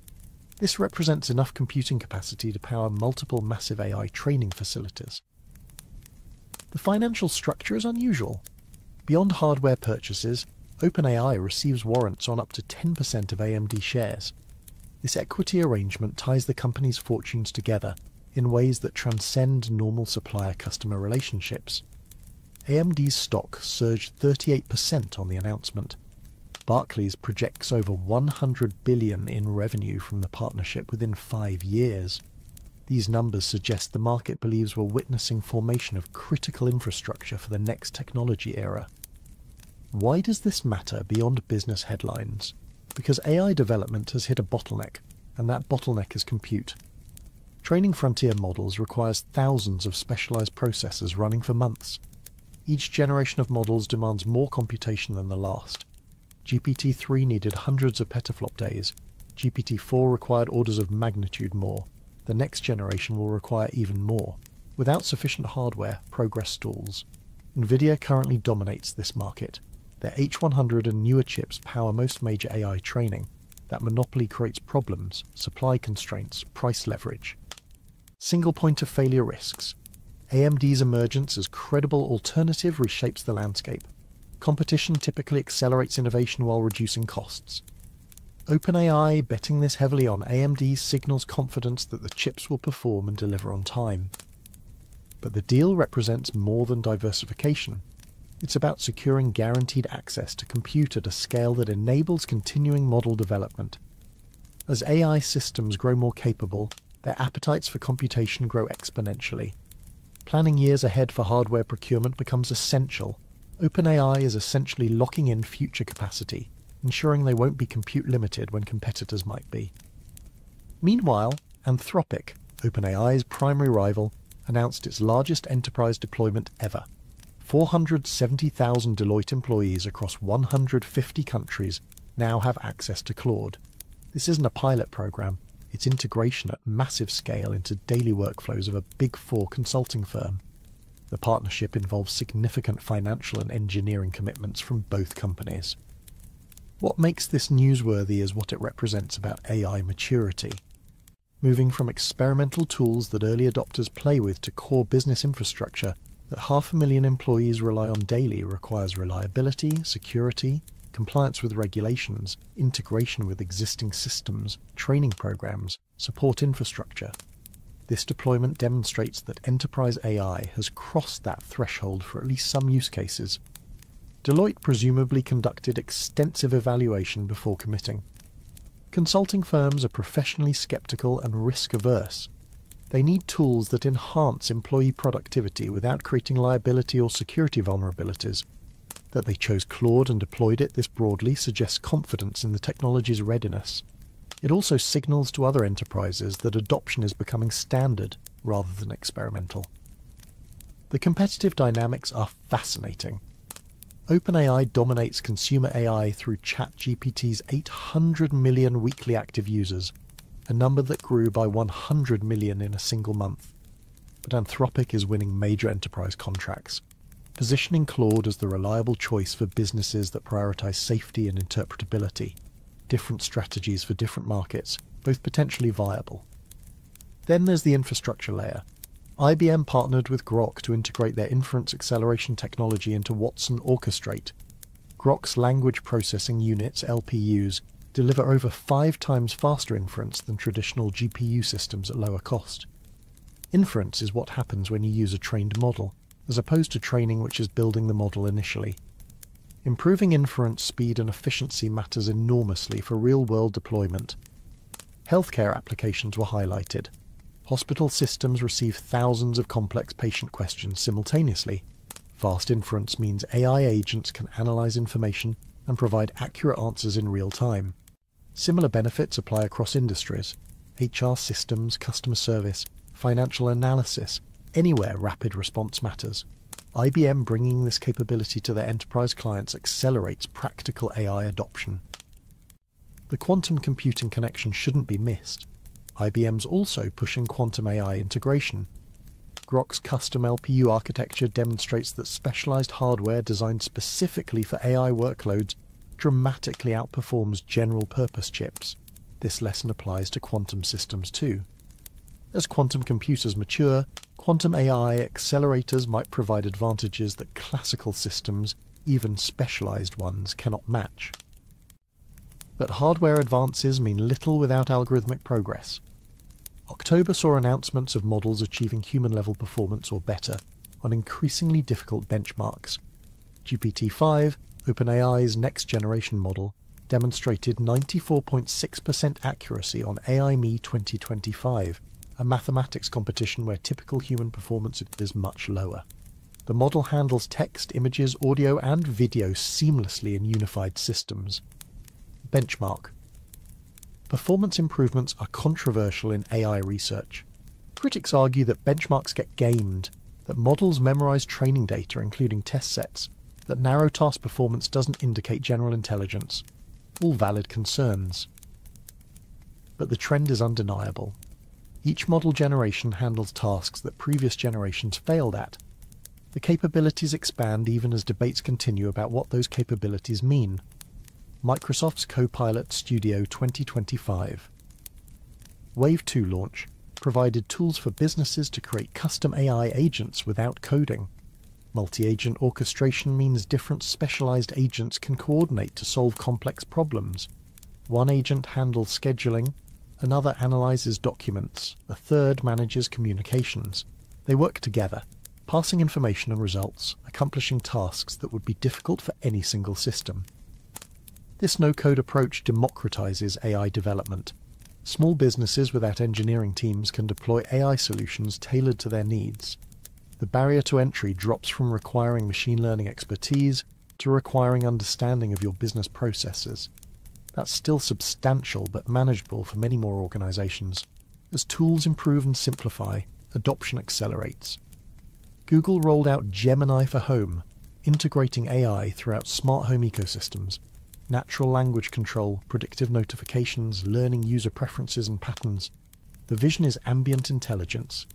This represents enough computing capacity to power multiple massive AI training facilities. The financial structure is unusual. Beyond hardware purchases, OpenAI receives warrants on up to 10% of AMD shares. This equity arrangement ties the company's fortunes together in ways that transcend normal supplier-customer relationships. AMD's stock surged 38% on the announcement. Barclays projects over $100 billion in revenue from the partnership within 5 years. These numbers suggest the market believes we're witnessing formation of critical infrastructure for the next technology era. Why does this matter beyond business headlines? Because AI development has hit a bottleneck, and that bottleneck is compute. Training frontier models requires thousands of specialized processors running for months. Each generation of models demands more computation than the last. GPT-3 needed hundreds of petaflop days. GPT-4 required orders of magnitude more. The next generation will require even more. Without sufficient hardware, progress stalls. NVIDIA currently dominates this market. Their H100 and newer chips power most major AI training. That monopoly creates problems, supply constraints, price leverage. Single point of failure risks. AMD's emergence as credible alternative reshapes the landscape. Competition typically accelerates innovation while reducing costs. OpenAI betting this heavily on AMD signals confidence that the chips will perform and deliver on time. But the deal represents more than diversification. It's about securing guaranteed access to compute at a scale that enables continuing model development. As AI systems grow more capable, their appetites for computation grow exponentially. Planning years ahead for hardware procurement becomes essential. OpenAI is essentially locking in future capacity, ensuring they won't be compute limited when competitors might be. Meanwhile, Anthropic, OpenAI's primary rival, announced its largest enterprise deployment ever. 470,000 Deloitte employees across 150 countries now have access to Claude. This isn't a pilot program, it's integration at massive scale into daily workflows of a Big Four consulting firm. The partnership involves significant financial and engineering commitments from both companies. What makes this newsworthy is what it represents about AI maturity. Moving from experimental tools that early adopters play with to core business infrastructure that 500,000 employees rely on daily requires reliability, security, compliance with regulations, integration with existing systems, training programs, support infrastructure. This deployment demonstrates that enterprise AI has crossed that threshold for at least some use cases. Deloitte presumably conducted extensive evaluation before committing. Consulting firms are professionally skeptical and risk-averse. They need tools that enhance employee productivity without creating liability or security vulnerabilities. That they chose Claude and deployed it this broadly suggests confidence in the technology's readiness. It also signals to other enterprises that adoption is becoming standard rather than experimental. The competitive dynamics are fascinating. OpenAI dominates consumer AI through ChatGPT's 800 million weekly active users, a number that grew by 100 million in a single month. But Anthropic is winning major enterprise contracts, positioning Claude as the reliable choice for businesses that prioritize safety and interpretability. Different strategies for different markets, both potentially viable. Then there's the infrastructure layer. IBM partnered with Grok to integrate their inference acceleration technology into Watson Orchestrate. Grok's language processing units, LPUs, deliver over 5 times faster inference than traditional GPU systems at lower cost. Inference is what happens when you use a trained model, as opposed to training which is building the model initially. Improving inference speed and efficiency matters enormously for real-world deployment. Healthcare applications were highlighted. Hospital systems receive thousands of complex patient questions simultaneously. Fast inference means AI agents can analyze information and provide accurate answers in real time. Similar benefits apply across industries. HR systems, customer service, financial analysis, anywhere rapid response matters. IBM bringing this capability to their enterprise clients accelerates practical AI adoption. The quantum computing connection shouldn't be missed. IBM's also pushing quantum AI integration. Grok's custom LPU architecture demonstrates that specialized hardware designed specifically for AI workloads dramatically outperforms general-purpose chips. This lesson applies to quantum systems too. As quantum computers mature, quantum AI accelerators might provide advantages that classical systems, even specialized ones, cannot match. But hardware advances mean little without algorithmic progress. October saw announcements of models achieving human-level performance or better on increasingly difficult benchmarks. GPT-5, OpenAI's next-generation model, demonstrated 94.6% accuracy on AI-Me 2025, a mathematics competition where typical human performance is much lower. The model handles text, images, audio, and video seamlessly in unified systems. Benchmark. Performance improvements are controversial in AI research. Critics argue that benchmarks get gamed, that models memorize training data, including test sets, that narrow task performance doesn't indicate general intelligence. All valid concerns. But the trend is undeniable. Each model generation handles tasks that previous generations failed at. The capabilities expand even as debates continue about what those capabilities mean. Microsoft's Copilot Studio 2025. Wave 2 launch provided tools for businesses to create custom AI agents without coding. Multi-agent orchestration means different specialized agents can coordinate to solve complex problems. One agent handles scheduling, another analyzes documents, a third manages communications. They work together, passing information and results, accomplishing tasks that would be difficult for any single system. This no-code approach democratizes AI development. Small businesses without engineering teams can deploy AI solutions tailored to their needs. The barrier to entry drops from requiring machine learning expertise to requiring understanding of your business processes. That's still substantial but manageable for many more organizations. As tools improve and simplify, adoption accelerates. Google rolled out Gemini for Home, integrating AI throughout smart home ecosystems. Natural language control, predictive notifications, learning user preferences and patterns. The vision is ambient intelligence,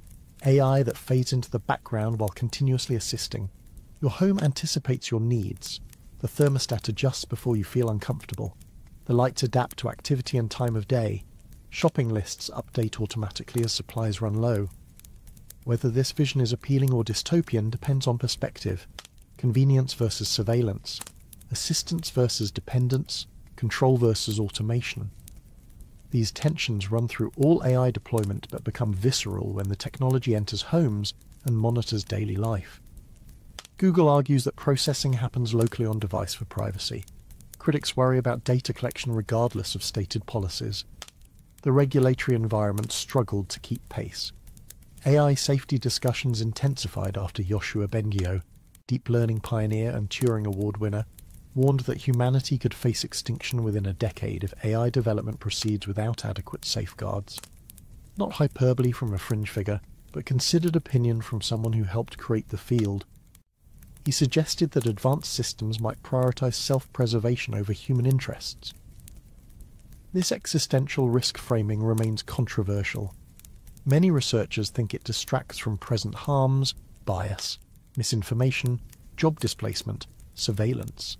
AI that fades into the background while continuously assisting. Your home anticipates your needs. The thermostat adjusts before you feel uncomfortable. The lights adapt to activity and time of day. Shopping lists update automatically as supplies run low. Whether this vision is appealing or dystopian depends on perspective. Convenience versus surveillance. Assistance versus dependence, control versus automation. These tensions run through all AI deployment but become visceral when the technology enters homes and monitors daily life. Google argues that processing happens locally on device for privacy. Critics worry about data collection regardless of stated policies. The regulatory environment struggled to keep pace. AI safety discussions intensified after Yoshua Bengio, deep learning pioneer and Turing Award winner, warned that humanity could face extinction within a decade if AI development proceeds without adequate safeguards. Not hyperbole from a fringe figure, but considered opinion from someone who helped create the field. He suggested that advanced systems might prioritize self-preservation over human interests. This existential risk framing remains controversial. Many researchers think it distracts from present harms, bias, misinformation, job displacement, surveillance.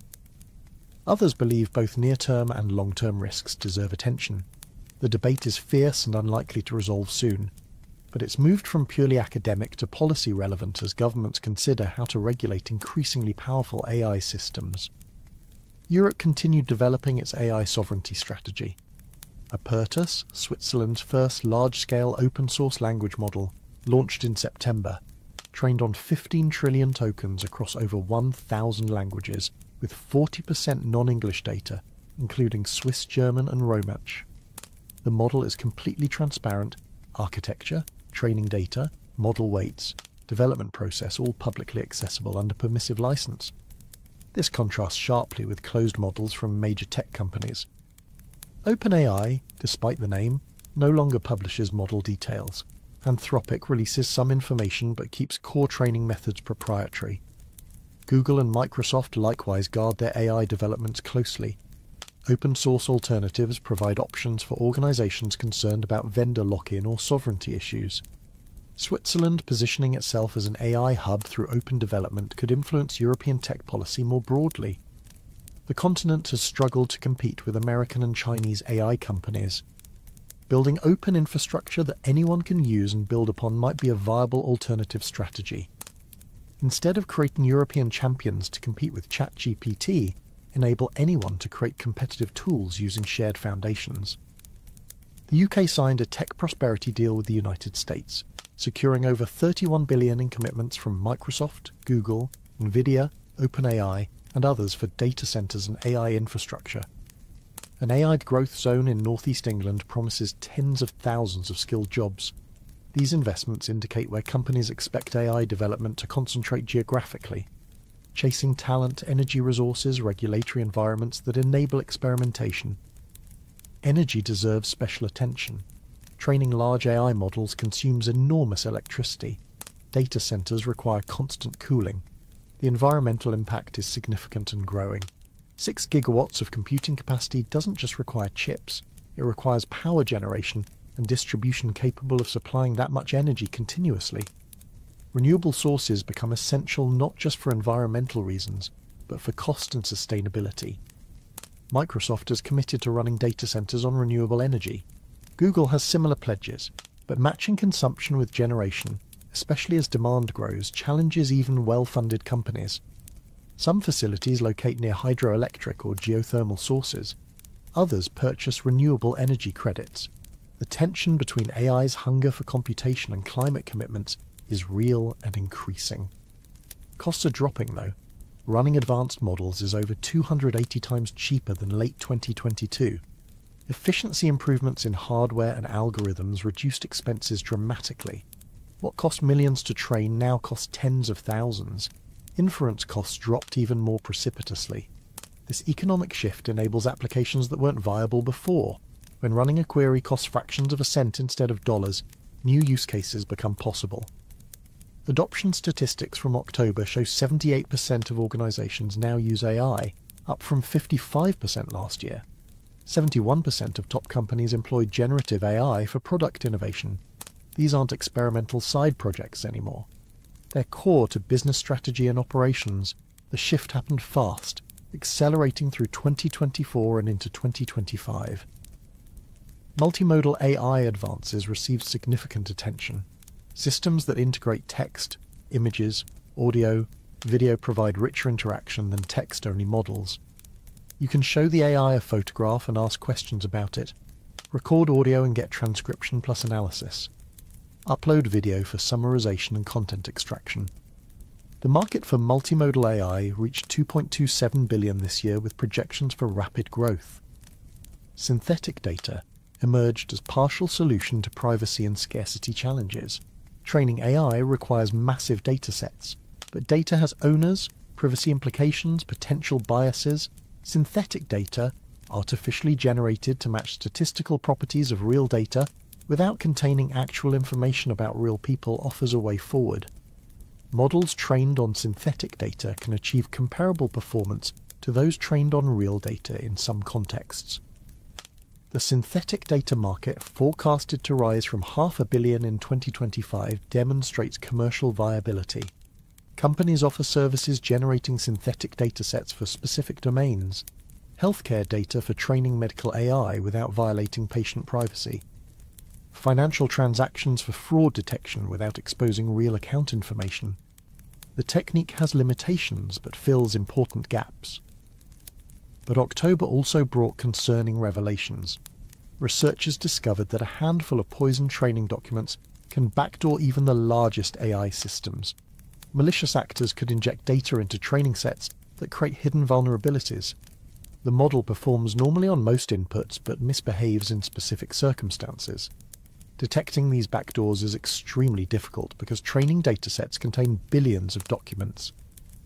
Others believe both near-term and long-term risks deserve attention. The debate is fierce and unlikely to resolve soon, but it's moved from purely academic to policy relevant as governments consider how to regulate increasingly powerful AI systems. Europe continued developing its AI sovereignty strategy. Apertus, Switzerland's first large-scale open-source language model, launched in September, trained on 15 trillion tokens across over 1,000 languages, with 40% non-English data, including Swiss German and Romansh. The model is completely transparent, architecture, training data, model weights, development process all publicly accessible under permissive license. This contrasts sharply with closed models from major tech companies. OpenAI, despite the name, no longer publishes model details. Anthropic releases some information but keeps core training methods proprietary. Google and Microsoft likewise guard their AI developments closely. Open-source alternatives provide options for organizations concerned about vendor lock-in or sovereignty issues. Switzerland positioning itself as an AI hub through open development could influence European tech policy more broadly. The continent has struggled to compete with American and Chinese AI companies. Building open infrastructure that anyone can use and build upon might be a viable alternative strategy. Instead of creating European champions to compete with ChatGPT, enable anyone to create competitive tools using shared foundations. The UK signed a tech prosperity deal with the United States, securing over $31 billion in commitments from Microsoft, Google, Nvidia, OpenAI, and others for data centers and AI infrastructure. An AI growth zone in northeast England promises tens of thousands of skilled jobs. These investments indicate where companies expect AI development to concentrate geographically, chasing talent, energy resources, regulatory environments that enable experimentation. Energy deserves special attention. Training large AI models consumes enormous electricity. Data centers require constant cooling. The environmental impact is significant and growing. 6 gigawatts of computing capacity doesn't just require chips, it requires power generation and distribution capable of supplying that much energy continuously. Renewable sources become essential not just for environmental reasons, but for cost and sustainability. Microsoft is committed to running data centers on renewable energy. Google has similar pledges, but matching consumption with generation, especially as demand grows, challenges even well-funded companies. Some facilities locate near hydroelectric or geothermal sources. Others purchase renewable energy credits. The tension between AI's hunger for computation and climate commitments is real and increasing. Costs are dropping though. Running advanced models is over 280 times cheaper than late 2022. Efficiency improvements in hardware and algorithms reduced expenses dramatically. What cost millions to train now costs tens of thousands. Inference costs dropped even more precipitously. This economic shift enables applications that weren't viable before. When running a query costs fractions of a cent instead of dollars, new use cases become possible. Adoption statistics from October show 78% of organizations now use AI, up from 55% last year. 71% of top companies employ generative AI for product innovation. These aren't experimental side projects anymore. They're core to business strategy and operations. The shift happened fast, accelerating through 2024 and into 2025. Multimodal AI advances received significant attention. Systems that integrate text, images, audio, video provide richer interaction than text-only models. You can show the AI a photograph and ask questions about it. Record audio and get transcription plus analysis. Upload video for summarization and content extraction. The market for multimodal AI reached $2.27 billion this year with projections for rapid growth. Synthetic data emerged as partial solution to privacy and scarcity challenges. Training AI requires massive data sets, but data has owners, privacy implications, potential biases. Synthetic data, artificially generated to match statistical properties of real data without containing actual information about real people, offers a way forward. Models trained on synthetic data can achieve comparable performance to those trained on real data in some contexts. The synthetic data market, forecasted to rise from $500 million in 2025, demonstrates commercial viability. Companies offer services generating synthetic datasets for specific domains, healthcare data for training medical AI without violating patient privacy, financial transactions for fraud detection without exposing real account information. The technique has limitations but fills important gaps. But October also brought concerning revelations. Researchers discovered that a handful of poison training documents can backdoor even the largest AI systems. Malicious actors could inject data into training sets that create hidden vulnerabilities. The model performs normally on most inputs but misbehaves in specific circumstances. Detecting these backdoors is extremely difficult because training datasets contain billions of documents.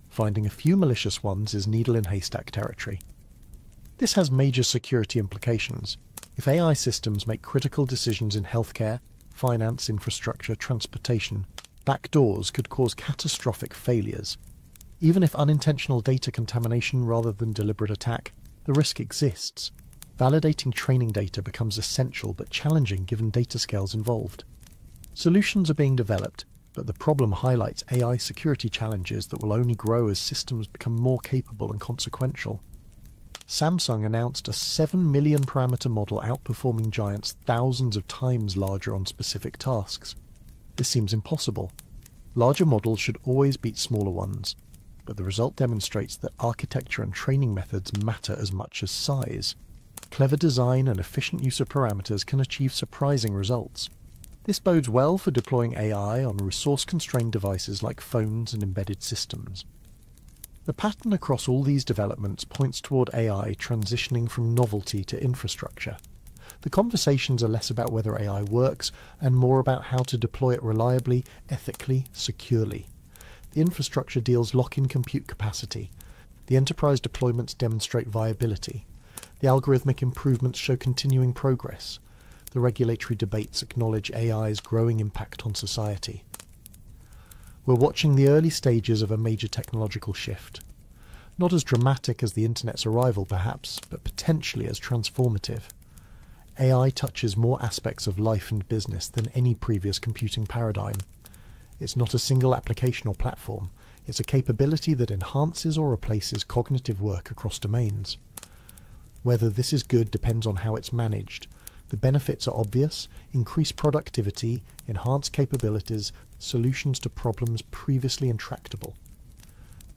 Finding a few malicious ones is needle-in-haystack territory. This has major security implications. If AI systems make critical decisions in healthcare, finance, infrastructure, transportation, backdoors could cause catastrophic failures. Even if unintentional data contamination rather than deliberate attack, the risk exists. Validating training data becomes essential but challenging given data scales involved. Solutions are being developed, but the problem highlights AI security challenges that will only grow as systems become more capable and consequential. Samsung announced a 7 million parameter model outperforming giants thousands of times larger on specific tasks. This seems impossible. Larger models should always beat smaller ones, but the result demonstrates that architecture and training methods matter as much as size. Clever design and efficient use of parameters can achieve surprising results. This bodes well for deploying AI on resource-constrained devices like phones and embedded systems. The pattern across all these developments points toward AI transitioning from novelty to infrastructure. The conversations are less about whether AI works and more about how to deploy it reliably, ethically, securely. The infrastructure deals lock in compute capacity. The enterprise deployments demonstrate viability. The algorithmic improvements show continuing progress. The regulatory debates acknowledge AI's growing impact on society. We're watching the early stages of a major technological shift. Not as dramatic as the Internet's arrival, perhaps, but potentially as transformative. AI touches more aspects of life and business than any previous computing paradigm. It's not a single application or platform. It's a capability that enhances or replaces cognitive work across domains. Whether this is good depends on how it's managed. The benefits are obvious: increased productivity, enhanced capabilities, solutions to problems previously intractable.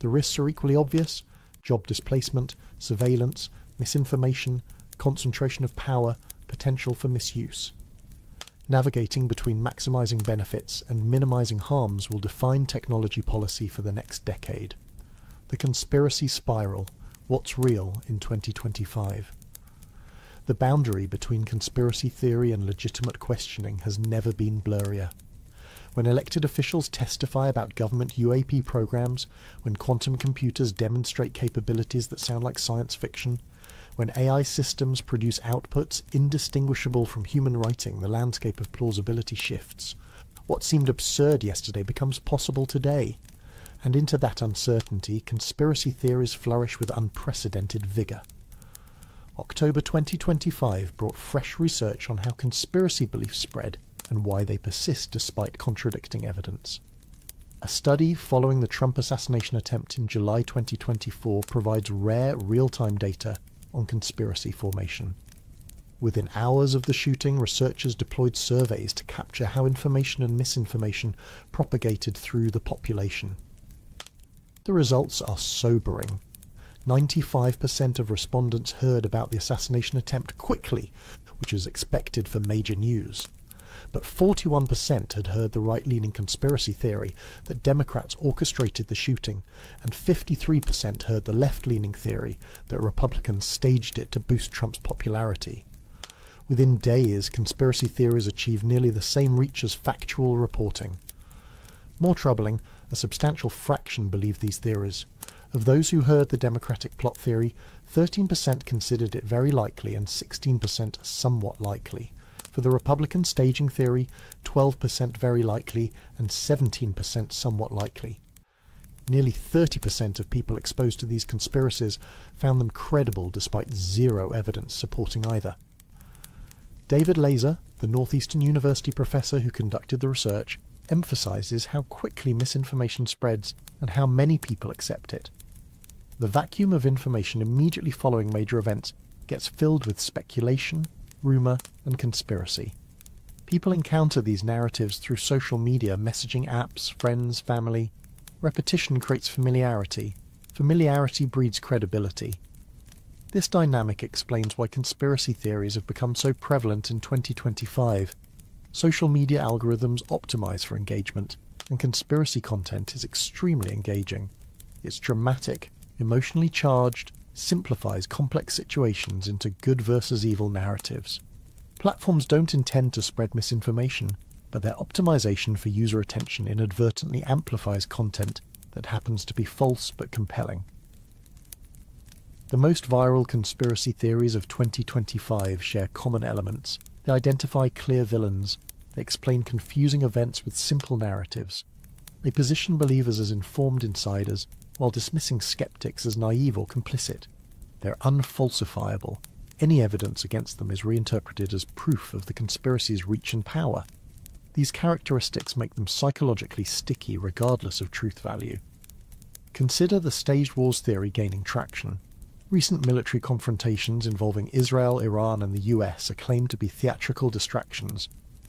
The risks are equally obvious: job displacement, surveillance, misinformation, concentration of power, potential for misuse. Navigating between maximizing benefits and minimizing harms will define technology policy for the next decade. The conspiracy spiral: what's real in 2025? The boundary between conspiracy theory and legitimate questioning has never been blurrier. When elected officials testify about government UAP programs, when quantum computers demonstrate capabilities that sound like science fiction, when AI systems produce outputs indistinguishable from human writing, the landscape of plausibility shifts. What seemed absurd yesterday becomes possible today. And into that uncertainty, conspiracy theories flourish with unprecedented vigour. October 2025 brought fresh research on how conspiracy beliefs spread and why they persist despite contradicting evidence. A study following the Trump assassination attempt in July 2024 provides rare real-time data on conspiracy formation. Within hours of the shooting, researchers deployed surveys to capture how information and misinformation propagated through the population. The results are sobering. 95% of respondents heard about the assassination attempt quickly, which is expected for major news. But 41% had heard the right-leaning conspiracy theory that Democrats orchestrated the shooting, and 53% heard the left-leaning theory that Republicans staged it to boost Trump's popularity. Within days, conspiracy theories achieved nearly the same reach as factual reporting. More troubling, a substantial fraction believed these theories. Of those who heard the Democratic plot theory, 13% considered it very likely and 16% somewhat likely. For the Republican staging theory, 12% very likely and 17% somewhat likely. Nearly 30% of people exposed to these conspiracies found them credible despite zero evidence supporting either. David Laser, the Northeastern University professor who conducted the research, emphasizes how quickly misinformation spreads and how many people accept it. The vacuum of information immediately following major events gets filled with speculation, rumor, and conspiracy. People encounter these narratives through social media, messaging apps, friends, family. Repetition creates familiarity. Familiarity breeds credibility. This dynamic explains why conspiracy theories have become so prevalent in 2025. Social media algorithms optimize for engagement, and conspiracy content is extremely engaging. It's dramatic, emotionally charged, simplifies complex situations into good versus evil narratives. Platforms don't intend to spread misinformation, but their optimization for user attention inadvertently amplifies content that happens to be false but compelling. The most viral conspiracy theories of 2025 share common elements. They identify clear villains. They explain confusing events with simple narratives. They position believers as informed insiders, while dismissing skeptics as naive or complicit. They're unfalsifiable. Any evidence against them is reinterpreted as proof of the conspiracy's reach and power. These characteristics make them psychologically sticky regardless of truth value. Consider the staged wars theory gaining traction. Recent military confrontations involving Israel, Iran and the US are claimed to be theatrical distractions,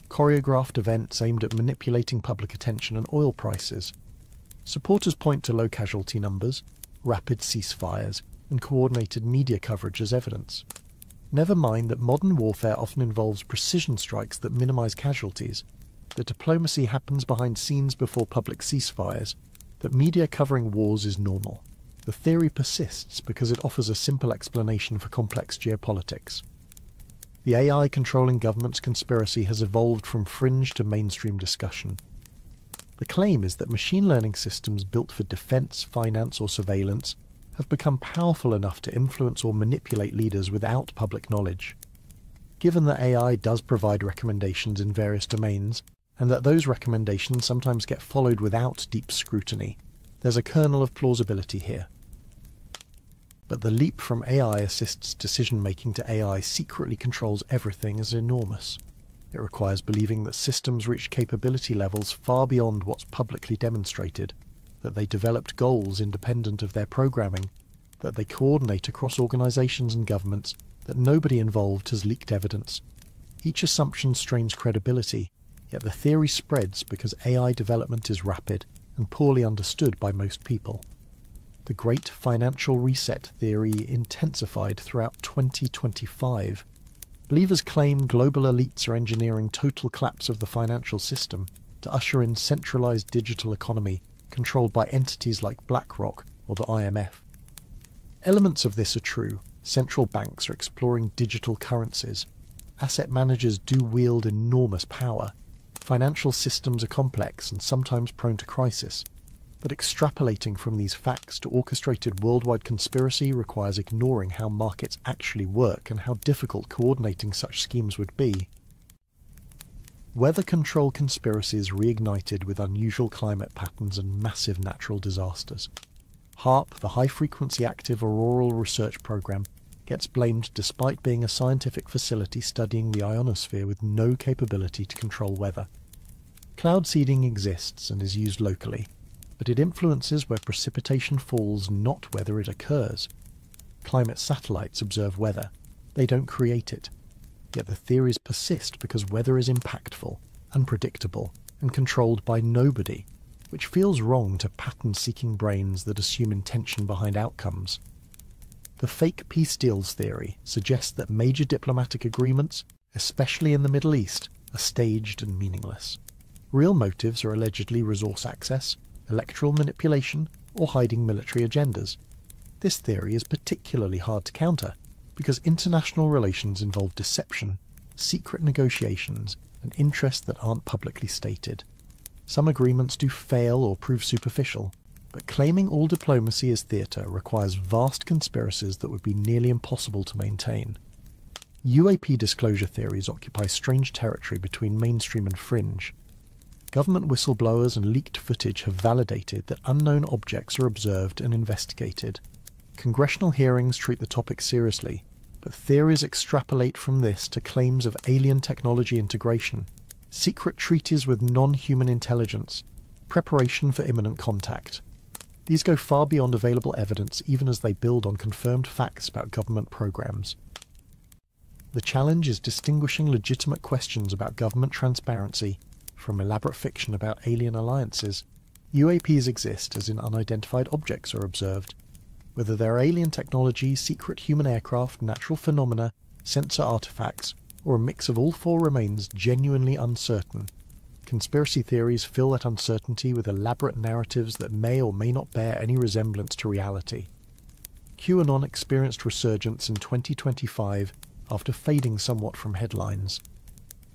choreographed events aimed at manipulating public attention and oil prices. Supporters point to low casualty numbers, rapid ceasefires, and coordinated media coverage as evidence. Never mind that modern warfare often involves precision strikes that minimize casualties, that diplomacy happens behind scenes before public ceasefires, that media covering wars is normal. The theory persists because it offers a simple explanation for complex geopolitics. The AI controlling governments conspiracy has evolved from fringe to mainstream discussion. The claim is that machine learning systems built for defense, finance, or surveillance have become powerful enough to influence or manipulate leaders without public knowledge. Given that AI does provide recommendations in various domains, and that those recommendations sometimes get followed without deep scrutiny, there's a kernel of plausibility here. But the leap from AI assists decision-making to AI secretly controls everything is enormous. It requires believing that systems reach capability levels far beyond what's publicly demonstrated, that they developed goals independent of their programming, that they coordinate across organizations and governments, that nobody involved has leaked evidence. Each assumption strains credibility, yet the theory spreads because AI development is rapid and poorly understood by most people. The Great Financial Reset theory intensified throughout 2025. Believers claim global elites are engineering total collapse of the financial system to usher in centralized digital economy controlled by entities like BlackRock or the IMF. Elements of this are true. Central banks are exploring digital currencies. Asset managers do wield enormous power. Financial systems are complex and sometimes prone to crisis. But extrapolating from these facts to orchestrated worldwide conspiracy requires ignoring how markets actually work and how difficult coordinating such schemes would be. Weather control conspiracies reignited with unusual climate patterns and massive natural disasters. HAARP, the High-Frequency Active Auroral Research Program, gets blamed despite being a scientific facility studying the ionosphere with no capability to control weather. Cloud seeding exists and is used locally, but it influences where precipitation falls, not whether it occurs. Climate satellites observe weather. They don't create it. Yet the theories persist because weather is impactful, unpredictable, and controlled by nobody, which feels wrong to pattern-seeking brains that assume intention behind outcomes. The fake peace deals theory suggests that major diplomatic agreements, especially in the Middle East, are staged and meaningless. Real motives are allegedly resource access, electoral manipulation, or hiding military agendas. This theory is particularly hard to counter, because international relations involve deception, secret negotiations, and interests that aren't publicly stated. Some agreements do fail or prove superficial, but claiming all diplomacy is theatre requires vast conspiracies that would be nearly impossible to maintain. UAP disclosure theories occupy strange territory between mainstream and fringe. Government whistleblowers and leaked footage have validated that unknown objects are observed and investigated. Congressional hearings treat the topic seriously, but theories extrapolate from this to claims of alien technology integration, secret treaties with non-human intelligence, preparation for imminent contact. These go far beyond available evidence even as they build on confirmed facts about government programs. The challenge is distinguishing legitimate questions about government transparency from elaborate fiction about alien alliances. UAPs exist as in unidentified objects are observed. Whether they're alien technology, secret human aircraft, natural phenomena, sensor artifacts, or a mix of all four remains genuinely uncertain. Conspiracy theories fill that uncertainty with elaborate narratives that may or may not bear any resemblance to reality. QAnon experienced resurgence in 2025 after fading somewhat from headlines.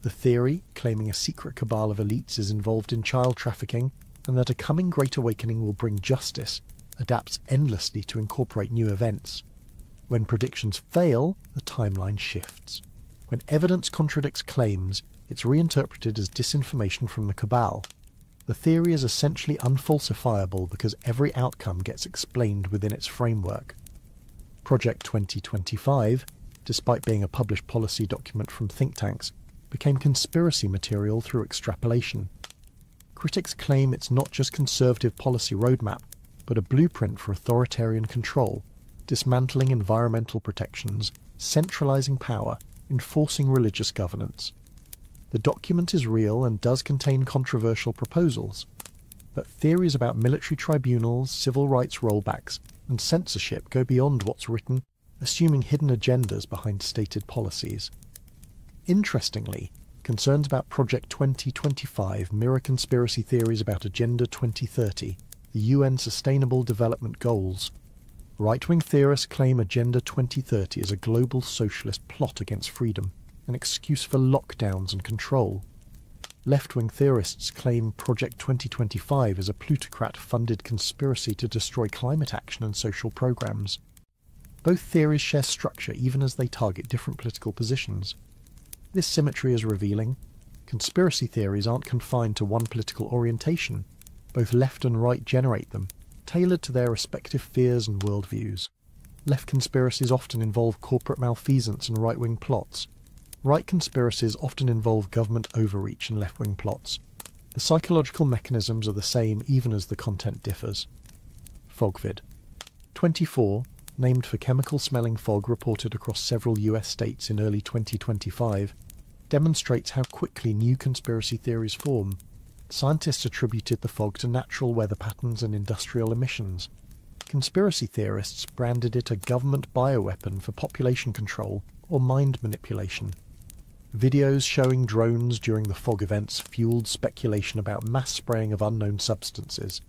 The theory, claiming a secret cabal of elites is involved in child trafficking and that a coming Great Awakening will bring justice, adapts endlessly to incorporate new events. When predictions fail, the timeline shifts. When evidence contradicts claims, it's reinterpreted as disinformation from the cabal. The theory is essentially unfalsifiable because every outcome gets explained within its framework. Project 2025, despite being a published policy document from think tanks, became conspiracy material through extrapolation. Critics claim it's not just conservative policy roadmap, but a blueprint for authoritarian control, dismantling environmental protections, centralizing power, enforcing religious governance. The document is real and does contain controversial proposals, but theories about military tribunals, civil rights rollbacks, and censorship go beyond what's written, assuming hidden agendas behind stated policies. Interestingly, concerns about Project 2025 mirror conspiracy theories about Agenda 2030, the UN Sustainable Development Goals. Right-wing theorists claim Agenda 2030 is a global socialist plot against freedom, an excuse for lockdowns and control. Left-wing theorists claim Project 2025 is a plutocrat-funded conspiracy to destroy climate action and social programs. Both theories share structure even as they target different political positions. This symmetry is revealing. Conspiracy theories aren't confined to one political orientation. Both left and right generate them, tailored to their respective fears and worldviews. Left conspiracies often involve corporate malfeasance and right-wing plots. Right conspiracies often involve government overreach and left-wing plots. The psychological mechanisms are the same even as the content differs. Fogvid. 24, named for chemical-smelling fog reported across several US states in early 2025, demonstrates how quickly new conspiracy theories form. Scientists attributed the fog to natural weather patterns and industrial emissions. Conspiracy theorists branded it a government bioweapon for population control or mind manipulation. Videos showing drones during the fog events fueled speculation about mass spraying of unknown substances.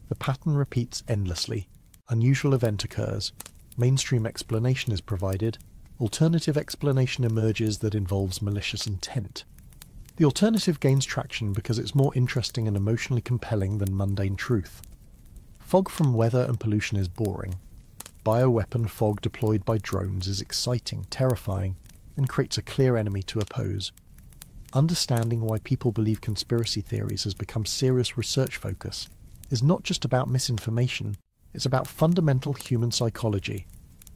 The pattern repeats endlessly. Unusual event occurs. Mainstream explanation is provided. Alternative explanation emerges that involves malicious intent. The alternative gains traction because it's more interesting and emotionally compelling than mundane truth. Fog from weather and pollution is boring. Bioweapon fog deployed by drones is exciting, terrifying, and creates a clear enemy to oppose. Understanding why people believe conspiracy theories has become serious research focus is not just about misinformation, it's about fundamental human psychology.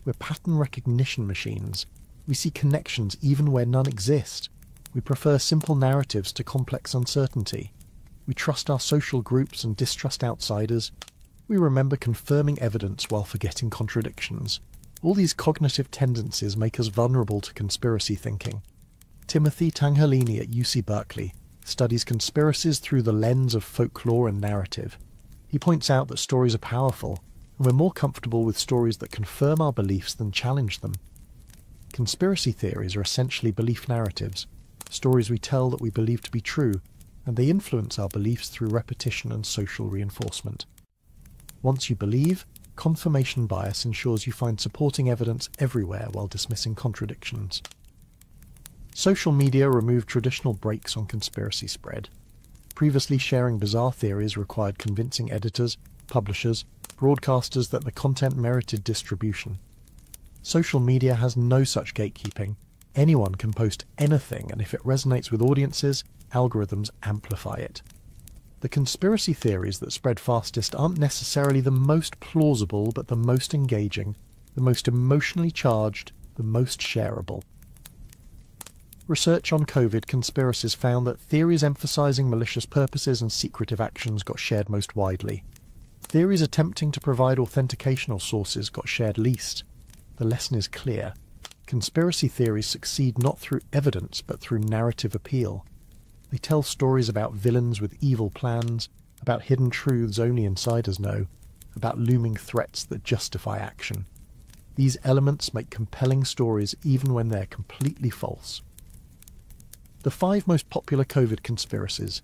We're pattern recognition machines. We see connections even where none exist. We prefer simple narratives to complex uncertainty. We trust our social groups and distrust outsiders. We remember confirming evidence while forgetting contradictions. All these cognitive tendencies make us vulnerable to conspiracy thinking. Timothy Tanghelini at UC Berkeley studies conspiracies through the lens of folklore and narrative. He points out that stories are powerful, and we're more comfortable with stories that confirm our beliefs than challenge them. Conspiracy theories are essentially belief narratives, stories we tell that we believe to be true, and they influence our beliefs through repetition and social reinforcement. Once you believe, confirmation bias ensures you find supporting evidence everywhere while dismissing contradictions. Social media removed traditional brakes on conspiracy spread. Previously, sharing bizarre theories required convincing editors, publishers, broadcasters that the content merited distribution. Social media has no such gatekeeping. Anyone can post anything, and if it resonates with audiences, algorithms amplify it. The conspiracy theories that spread fastest aren't necessarily the most plausible, but the most engaging, the most emotionally charged, the most shareable. Research on COVID conspiracies found that theories emphasizing malicious purposes and secretive actions got shared most widely. Theories attempting to provide authenticational sources got shared least. The lesson is clear. Conspiracy theories succeed not through evidence, but through narrative appeal. They tell stories about villains with evil plans, about hidden truths only insiders know, about looming threats that justify action. These elements make compelling stories even when they're completely false. The 5 most popular COVID conspiracies: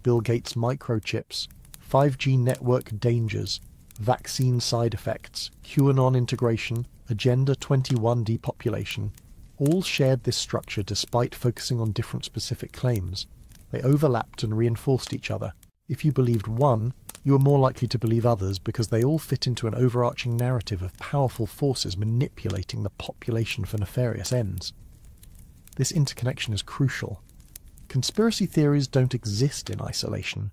Bill Gates microchips, 5G network dangers, vaccine side effects, QAnon integration, Agenda 21 depopulation, all shared this structure despite focusing on different specific claims. They overlapped and reinforced each other. If you believed one, you were more likely to believe others because they all fit into an overarching narrative of powerful forces manipulating the population for nefarious ends. This interconnection is crucial. Conspiracy theories don't exist in isolation.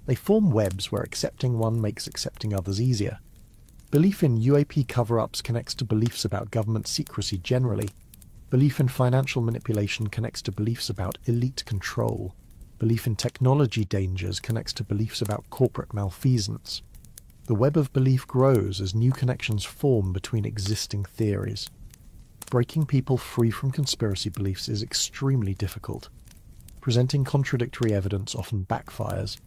They form webs where accepting one makes accepting others easier. Belief in UAP cover-ups connects to beliefs about government secrecy generally. Belief in financial manipulation connects to beliefs about elite control. Belief in technology dangers connects to beliefs about corporate malfeasance. The web of belief grows as new connections form between existing theories. Breaking people free from conspiracy beliefs is extremely difficult. Presenting contradictory evidence often backfires,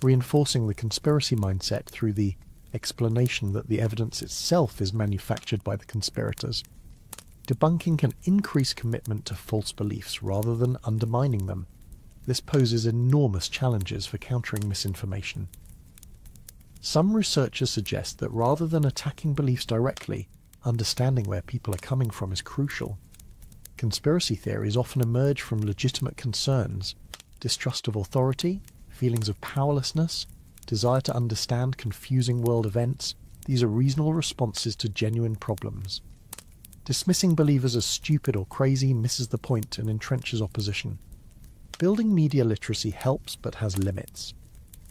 reinforcing the conspiracy mindset through the explanation that the evidence itself is manufactured by the conspirators. Debunking can increase commitment to false beliefs rather than undermining them. This poses enormous challenges for countering misinformation. Some researchers suggest that rather than attacking beliefs directly, understanding where people are coming from is crucial. Conspiracy theories often emerge from legitimate concerns, distrust of authority, feelings of powerlessness, desire to understand confusing world events. These are reasonable responses to genuine problems. Dismissing believers as stupid or crazy misses the point and entrenches opposition. Building media literacy helps but has limits.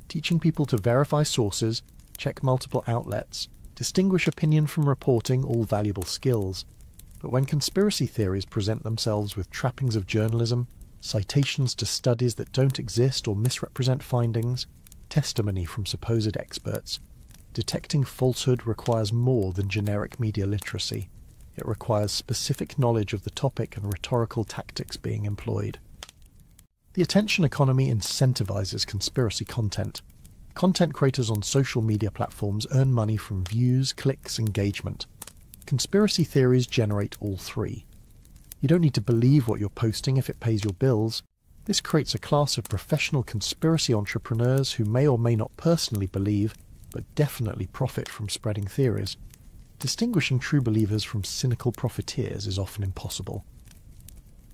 Teaching people to verify sources, check multiple outlets, distinguish opinion from reporting, all valuable skills. But when conspiracy theories present themselves with trappings of journalism, citations to studies that don't exist or misrepresent findings, testimony from supposed experts, detecting falsehood requires more than generic media literacy. It requires specific knowledge of the topic and rhetorical tactics being employed. The attention economy incentivizes conspiracy content. Content creators on social media platforms earn money from views, clicks, engagement. Conspiracy theories generate all three. You don't need to believe what you're posting if it pays your bills. This creates a class of professional conspiracy entrepreneurs who may or may not personally believe, but definitely profit from spreading theories. Distinguishing true believers from cynical profiteers is often impossible.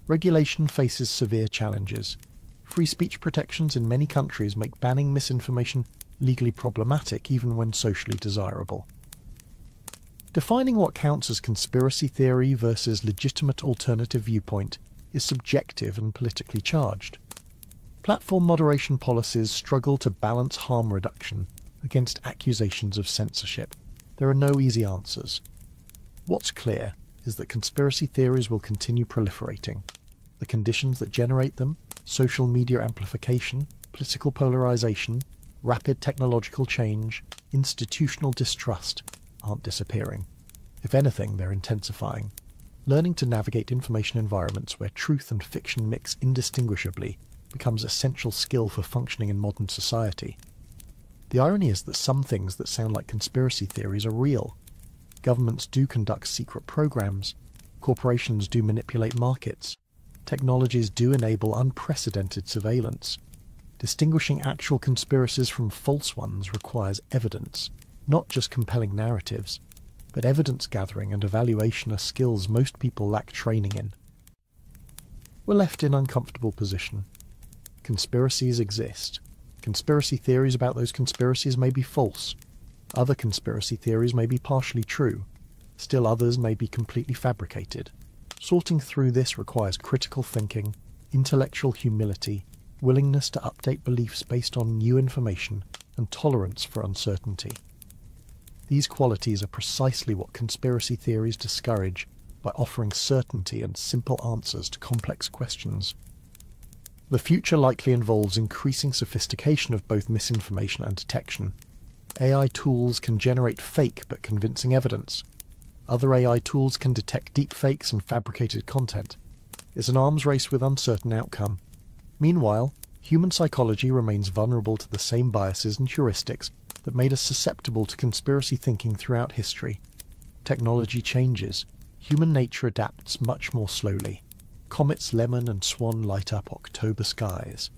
Regulation faces severe challenges. Free speech protections in many countries make banning misinformation legally problematic even when socially desirable. Defining what counts as conspiracy theory versus legitimate alternative viewpoint is subjective and politically charged. Platform moderation policies struggle to balance harm reduction against accusations of censorship. There are no easy answers. What's clear is that conspiracy theories will continue proliferating. The conditions that generate them, social media amplification, political polarization, rapid technological change, institutional distrust, aren't disappearing. If anything, they're intensifying. Learning to navigate information environments where truth and fiction mix indistinguishably becomes an essential skill for functioning in modern society. The irony is that some things that sound like conspiracy theories are real. Governments do conduct secret programs. Corporations do manipulate markets. Technologies do enable unprecedented surveillance. Distinguishing actual conspiracies from false ones requires evidence, not just compelling narratives, but evidence gathering and evaluation are skills most people lack training in. We're left in an uncomfortable position. Conspiracies exist. Conspiracy theories about those conspiracies may be false. Other conspiracy theories may be partially true. Still others may be completely fabricated. Sorting through this requires critical thinking, intellectual humility, willingness to update beliefs based on new information, and tolerance for uncertainty. These qualities are precisely what conspiracy theories discourage by offering certainty and simple answers to complex questions. The future likely involves increasing sophistication of both misinformation and detection. AI tools can generate fake but convincing evidence. Other AI tools can detect deepfakes and fabricated content. It's an arms race with uncertain outcome. Meanwhile, human psychology remains vulnerable to the same biases and heuristics that made us susceptible to conspiracy thinking throughout history. Technology changes. Human nature adapts much more slowly. Comets Lemon and Swan light up October skies.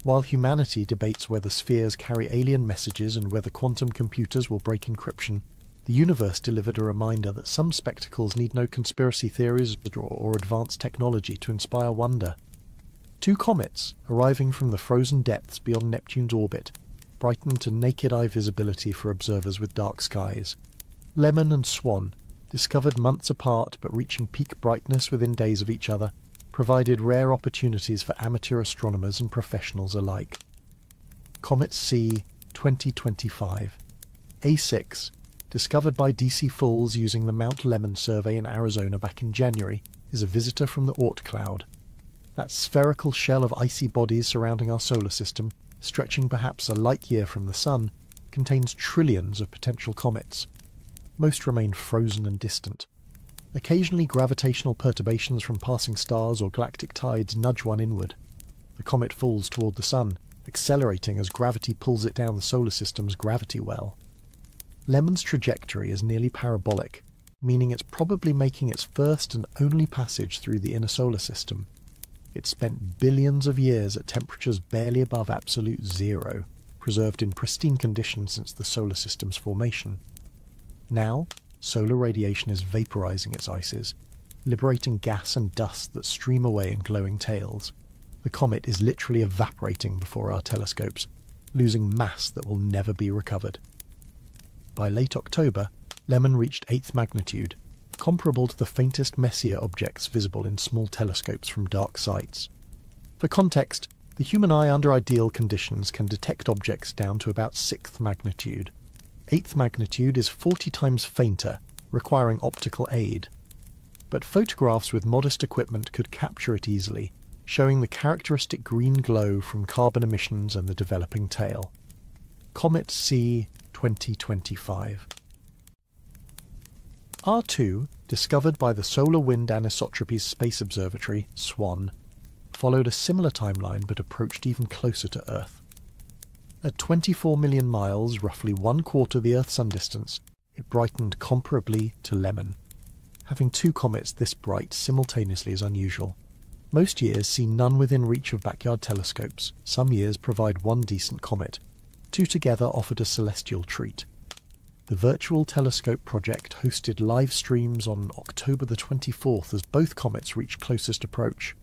While humanity debates whether spheres carry alien messages and whether quantum computers will break encryption, the universe delivered a reminder that some spectacles need no conspiracy theories or advanced technology to inspire wonder. Two comets, arriving from the frozen depths beyond Neptune's orbit, brightened to naked-eye visibility for observers with dark skies. Lemon and Swan, discovered months apart but reaching peak brightness within days of each other, provided rare opportunities for amateur astronomers and professionals alike. Comet C 2025 A6, discovered by DC Falls using the Mount Lemmon survey in Arizona back in January, is a visitor from the Oort cloud. That spherical shell of icy bodies surrounding our solar system, stretching perhaps a light year from the Sun, contains trillions of potential comets. Most remain frozen and distant. Occasionally gravitational perturbations from passing stars or galactic tides nudge one inward. The comet falls toward the Sun, accelerating as gravity pulls it down the solar system's gravity well. Lemon's trajectory is nearly parabolic, meaning it's probably making its first and only passage through the inner solar system. It spent billions of years at temperatures barely above absolute zero, preserved in pristine condition since the solar system's formation. Now, solar radiation is vaporizing its ices, liberating gas and dust that stream away in glowing tails. The comet is literally evaporating before our telescopes, losing mass that will never be recovered. By late October, Lemon reached 8th magnitude, comparable to the faintest Messier objects visible in small telescopes from dark sites. For context, the human eye under ideal conditions can detect objects down to about 6th magnitude. 8th magnitude is 40 times fainter, requiring optical aid. But photographs with modest equipment could capture it easily, showing the characteristic green glow from carbon emissions and the developing tail. Comet C 2025. R2, discovered by the Solar Wind Anisotropies Space Observatory, SWAN, followed a similar timeline but approached even closer to Earth. At 24 million miles, roughly 1/4 the Earth-Sun distance, it brightened comparably to Lemon. Having two comets this bright simultaneously is unusual. Most years see none within reach of backyard telescopes. Some years provide one decent comet. Two together offered a celestial treat. The Virtual Telescope project hosted live streams on October the 24th as both comets reached closest approach.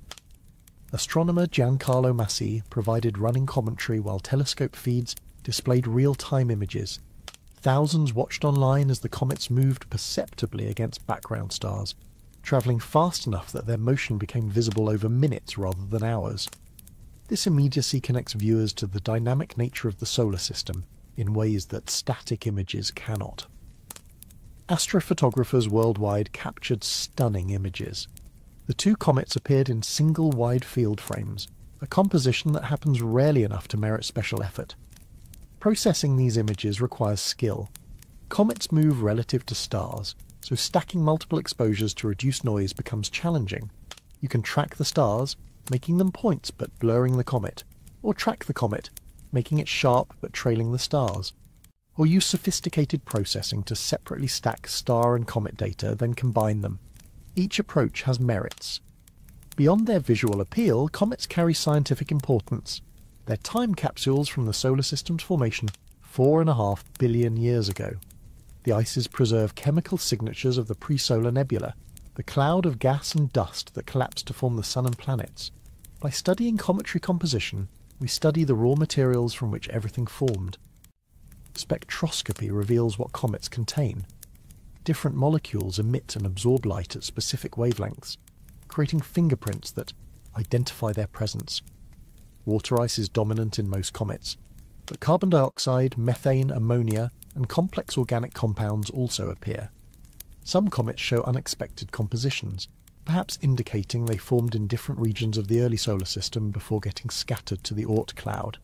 Astronomer Giancarlo Massi provided running commentary while telescope feeds displayed real-time images. Thousands watched online as the comets moved perceptibly against background stars, travelling fast enough that their motion became visible over minutes rather than hours. This immediacy connects viewers to the dynamic nature of the solar system in ways that static images cannot. Astrophotographers worldwide captured stunning images. The two comets appeared in single wide field frames, a composition that happens rarely enough to merit special effort. Processing these images requires skill. Comets move relative to stars, so stacking multiple exposures to reduce noise becomes challenging. You can track the stars, making them points but blurring the comet, or track the comet, making it sharp but trailing the stars, or use sophisticated processing to separately stack star and comet data, then combine them. Each approach has merits. Beyond their visual appeal, comets carry scientific importance. They're time capsules from the solar system's formation 4.5 billion years ago. The ices preserve chemical signatures of the pre-solar nebula, the cloud of gas and dust that collapsed to form the Sun and planets. By studying cometary composition, we study the raw materials from which everything formed. Spectroscopy reveals what comets contain. Different molecules emit and absorb light at specific wavelengths, creating fingerprints that identify their presence. Water ice is dominant in most comets, but carbon dioxide, methane, ammonia, and complex organic compounds also appear. Some comets show unexpected compositions, perhaps indicating they formed in different regions of the early solar system before getting scattered to the Oort cloud.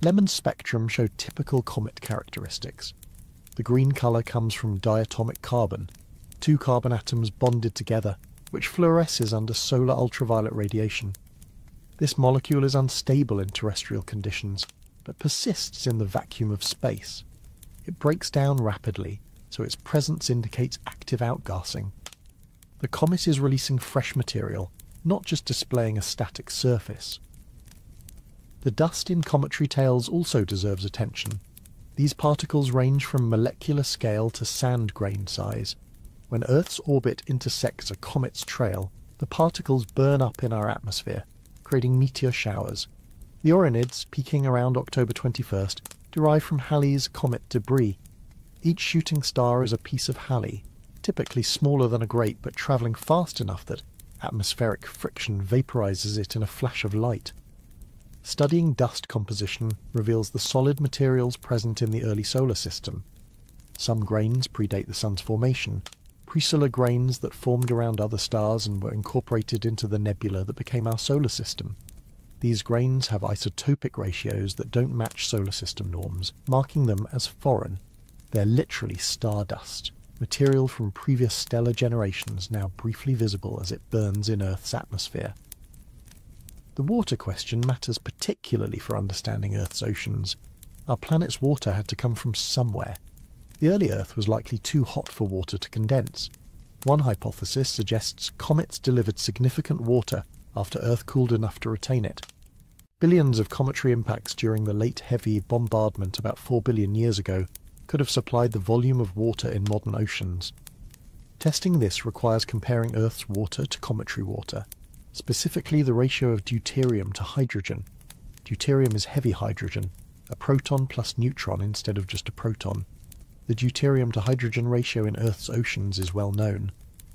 Lemon's spectrum showed typical comet characteristics. The green colour comes from diatomic carbon, two carbon atoms bonded together, which fluoresces under solar ultraviolet radiation. This molecule is unstable in terrestrial conditions, but persists in the vacuum of space. It breaks down rapidly, so its presence indicates active outgassing. The comet is releasing fresh material, not just displaying a static surface. The dust in cometary tails also deserves attention. These particles range from molecular scale to sand grain size. When Earth's orbit intersects a comet's trail, the particles burn up in our atmosphere, creating meteor showers. The Orionids, peaking around October 21st, derive from Halley's comet debris. Each shooting star is a piece of Halley, typically smaller than a grape but travelling fast enough that atmospheric friction vaporizes it in a flash of light. Studying dust composition reveals the solid materials present in the early solar system. Some grains predate the Sun's formation, presolar grains that formed around other stars and were incorporated into the nebula that became our solar system. These grains have isotopic ratios that don't match solar system norms, marking them as foreign. They're literally stardust, material from previous stellar generations now briefly visible as it burns in Earth's atmosphere. The water question matters particularly for understanding Earth's oceans. Our planet's water had to come from somewhere. The early Earth was likely too hot for water to condense. One hypothesis suggests comets delivered significant water after Earth cooled enough to retain it. Billions of cometary impacts during the late heavy bombardment about 4 billion years ago could have supplied the volume of water in modern oceans. Testing this requires comparing Earth's water to cometary water, specifically the ratio of deuterium to hydrogen. Deuterium is heavy hydrogen, a proton plus neutron instead of just a proton. The deuterium to hydrogen ratio in Earth's oceans is well known.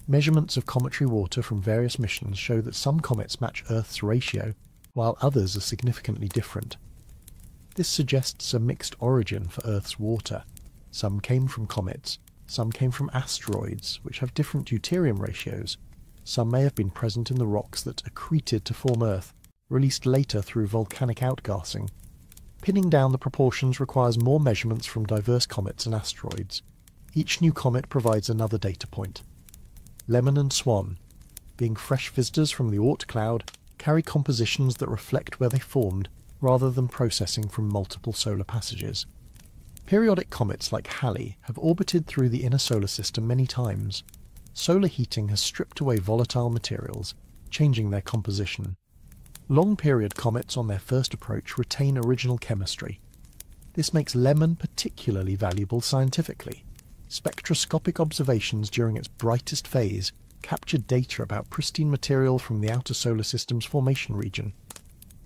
Measurements of cometary water from various missions show that some comets match Earth's ratio, while others are significantly different. This suggests a mixed origin for Earth's water. Some came from comets, some came from asteroids, which have different deuterium ratios. Some may have been present in the rocks that accreted to form Earth, released later through volcanic outgassing. Pinning down the proportions requires more measurements from diverse comets and asteroids. Each new comet provides another data point. Lemon and Swan, being fresh visitors from the Oort cloud, carry compositions that reflect where they formed, rather than processing from multiple solar passages. Periodic comets like Halley have orbited through the inner solar system many times. Solar heating has stripped away volatile materials, changing their composition. Long-period comets on their first approach retain original chemistry. This makes Lemon particularly valuable scientifically. Spectroscopic observations during its brightest phase captured data about pristine material from the outer solar system's formation region.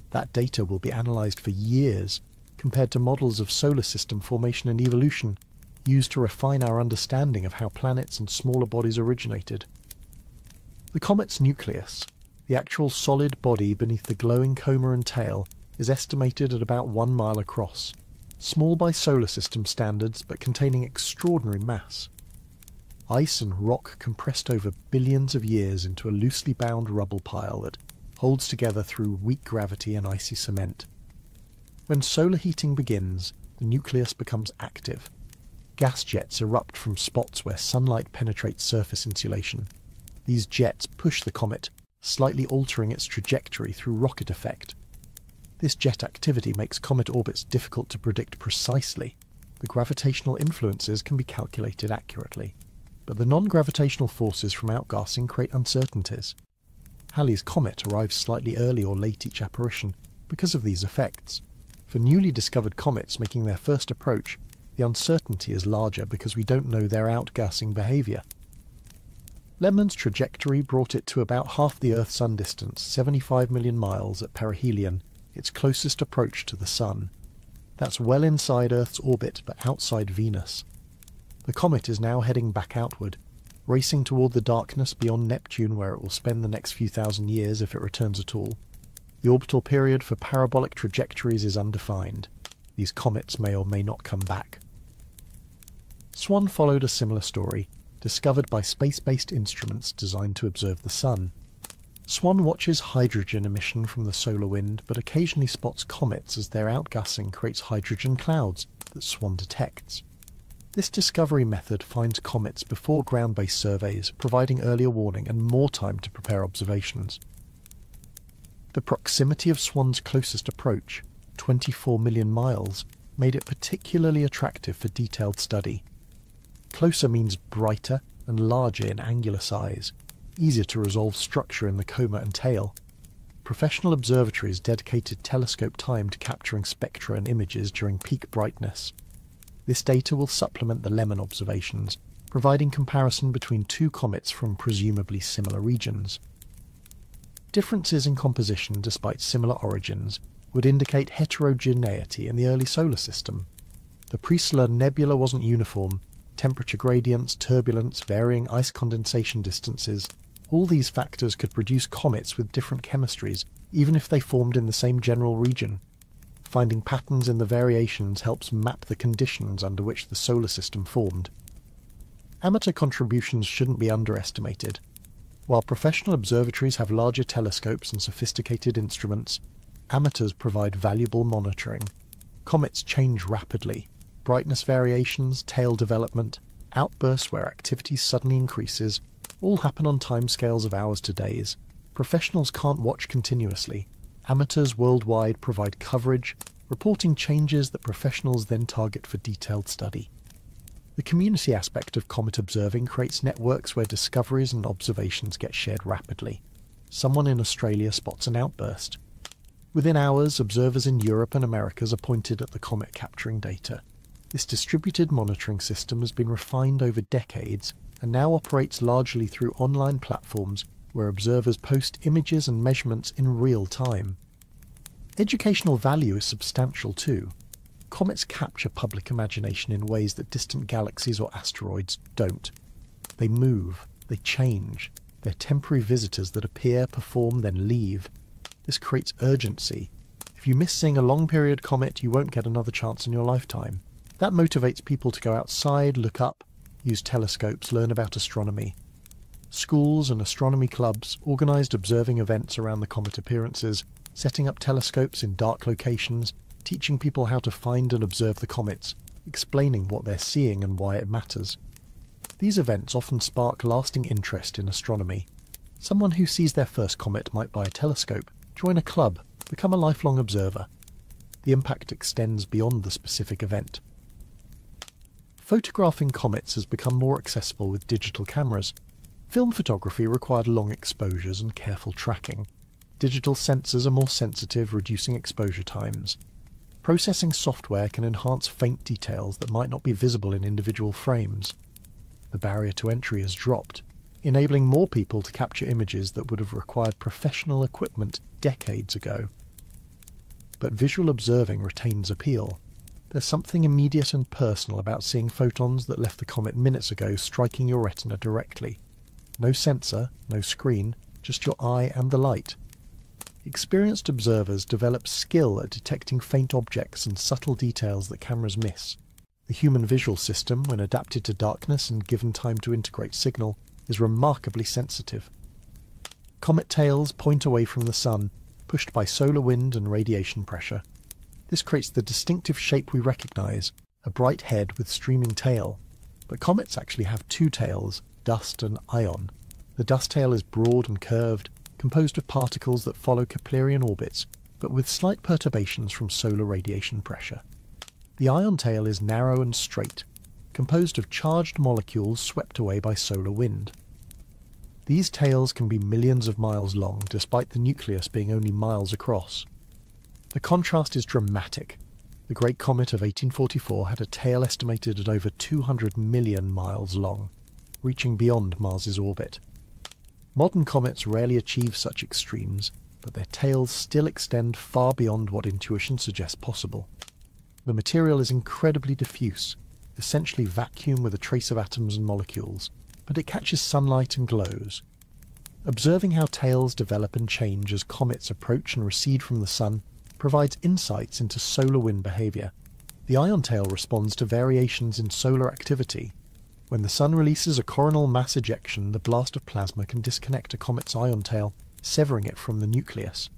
That data will be analysed for years, compared to models of solar system formation and evolution used to refine our understanding of how planets and smaller bodies originated. The comet's nucleus, the actual solid body beneath the glowing coma and tail, is estimated at about 1 mile across, small by solar system standards but containing extraordinary mass. Ice and rock compressed over billions of years into a loosely bound rubble pile that holds together through weak gravity and icy cement. When solar heating begins, the nucleus becomes active. Gas jets erupt from spots where sunlight penetrates surface insulation. These jets push the comet, slightly altering its trajectory through rocket effect. This jet activity makes comet orbits difficult to predict precisely. The gravitational influences can be calculated accurately, but the non-gravitational forces from outgassing create uncertainties. Halley's comet arrives slightly early or late each apparition because of these effects. For newly discovered comets making their first approach, the uncertainty is larger because we don't know their outgassing behaviour. Lemon's trajectory brought it to about half the Earth-Sun distance, 75 million miles at perihelion, its closest approach to the Sun. That's well inside Earth's orbit but outside Venus. The comet is now heading back outward, racing toward the darkness beyond Neptune where it will spend the next few thousand years if it returns at all. The orbital period for parabolic trajectories is undefined. These comets may or may not come back. Swan followed a similar story, discovered by space-based instruments designed to observe the Sun. Swan watches hydrogen emission from the solar wind, but occasionally spots comets as their outgassing creates hydrogen clouds that Swan detects. This discovery method finds comets before ground-based surveys, providing earlier warning and more time to prepare observations. The proximity of Swan's closest approach, 24 million miles, made it particularly attractive for detailed study. Closer means brighter and larger in angular size, easier to resolve structure in the coma and tail. Professional observatories dedicated telescope time to capturing spectra and images during peak brightness. This data will supplement the Lemon observations, providing comparison between two comets from presumably similar regions. Differences in composition despite similar origins would indicate heterogeneity in the early solar system. The Presolar Nebula wasn't uniform. Temperature gradients, turbulence, varying ice condensation distances, all these factors could produce comets with different chemistries, even if they formed in the same general region. Finding patterns in the variations helps map the conditions under which the solar system formed. Amateur contributions shouldn't be underestimated. While professional observatories have larger telescopes and sophisticated instruments, amateurs provide valuable monitoring. Comets change rapidly. Brightness variations, tail development, outbursts where activity suddenly increases, all happen on timescales of hours to days. Professionals can't watch continuously. Amateurs worldwide provide coverage, reporting changes that professionals then target for detailed study. The community aspect of comet observing creates networks where discoveries and observations get shared rapidly. Someone in Australia spots an outburst. Within hours, observers in Europe and Americas are pointed at the comet capturing data. This distributed monitoring system has been refined over decades and now operates largely through online platforms where observers post images and measurements in real time. Educational value is substantial too. Comets capture public imagination in ways that distant galaxies or asteroids don't. They move, they change, they're temporary visitors that appear, perform, then leave. This creates urgency. If you miss seeing a long-period comet, you won't get another chance in your lifetime. That motivates people to go outside, look up, use telescopes, learn about astronomy. Schools and astronomy clubs organised observing events around the comet appearances, setting up telescopes in dark locations, teaching people how to find and observe the comets, explaining what they're seeing and why it matters. These events often spark lasting interest in astronomy. Someone who sees their first comet might buy a telescope, join a club, become a lifelong observer. The impact extends beyond the specific event. Photographing comets has become more accessible with digital cameras. Film photography required long exposures and careful tracking. Digital sensors are more sensitive, reducing exposure times. Processing software can enhance faint details that might not be visible in individual frames. The barrier to entry has dropped, enabling more people to capture images that would have required professional equipment decades ago. But visual observing retains appeal. There's something immediate and personal about seeing photons that left the comet minutes ago striking your retina directly. No sensor, no screen, just your eye and the light. Experienced observers develop skill at detecting faint objects and subtle details that cameras miss. The human visual system, when adapted to darkness and given time to integrate signal, is remarkably sensitive. Comet tails point away from the sun, pushed by solar wind and radiation pressure. This creates the distinctive shape we recognise, a bright head with streaming tail. But comets actually have two tails, dust and ion. The dust tail is broad and curved, composed of particles that follow Keplerian orbits, but with slight perturbations from solar radiation pressure. The ion tail is narrow and straight, composed of charged molecules swept away by solar wind. These tails can be millions of miles long, despite the nucleus being only miles across. The contrast is dramatic. The Great Comet of 1844 had a tail estimated at over 200 million miles long, reaching beyond Mars's orbit. Modern comets rarely achieve such extremes, but their tails still extend far beyond what intuition suggests possible. The material is incredibly diffuse, essentially vacuum with a trace of atoms and molecules, but it catches sunlight and glows. Observing how tails develop and change as comets approach and recede from the sun provides insights into solar wind behaviour. The ion tail responds to variations in solar activity. When the sun releases a coronal mass ejection, the blast of plasma can disconnect a comet's ion tail, severing it from the nucleus.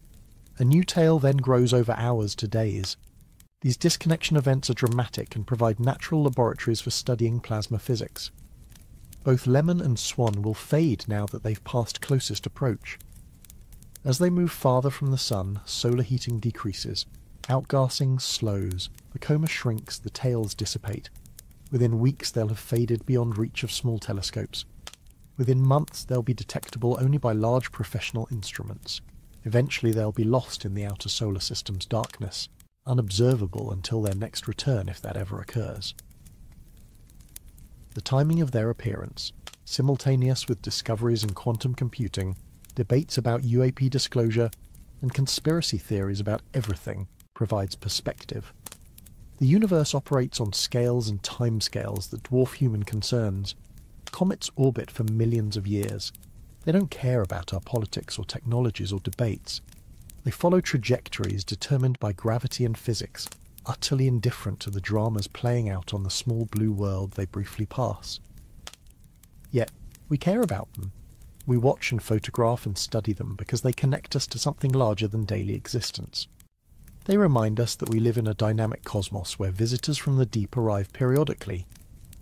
A new tail then grows over hours to days. These disconnection events are dramatic and provide natural laboratories for studying plasma physics. Both Lemon and Swan will fade now that they've passed closest approach. As they move farther from the sun, solar heating decreases. Outgassing slows, the coma shrinks, the tails dissipate. Within weeks they'll have faded beyond reach of small telescopes. Within months they'll be detectable only by large professional instruments. Eventually they'll be lost in the outer solar system's darkness, unobservable until their next return if that ever occurs. The timing of their appearance, simultaneous with discoveries in quantum computing, debates about UAP disclosure, and conspiracy theories about everything, provides perspective. The universe operates on scales and timescales that dwarf human concerns. Comets orbit for millions of years. They don't care about our politics or technologies or debates. They follow trajectories determined by gravity and physics, utterly indifferent to the dramas playing out on the small blue world they briefly pass. Yet, we care about them. We watch and photograph and study them because they connect us to something larger than daily existence. They remind us that we live in a dynamic cosmos where visitors from the deep arrive periodically,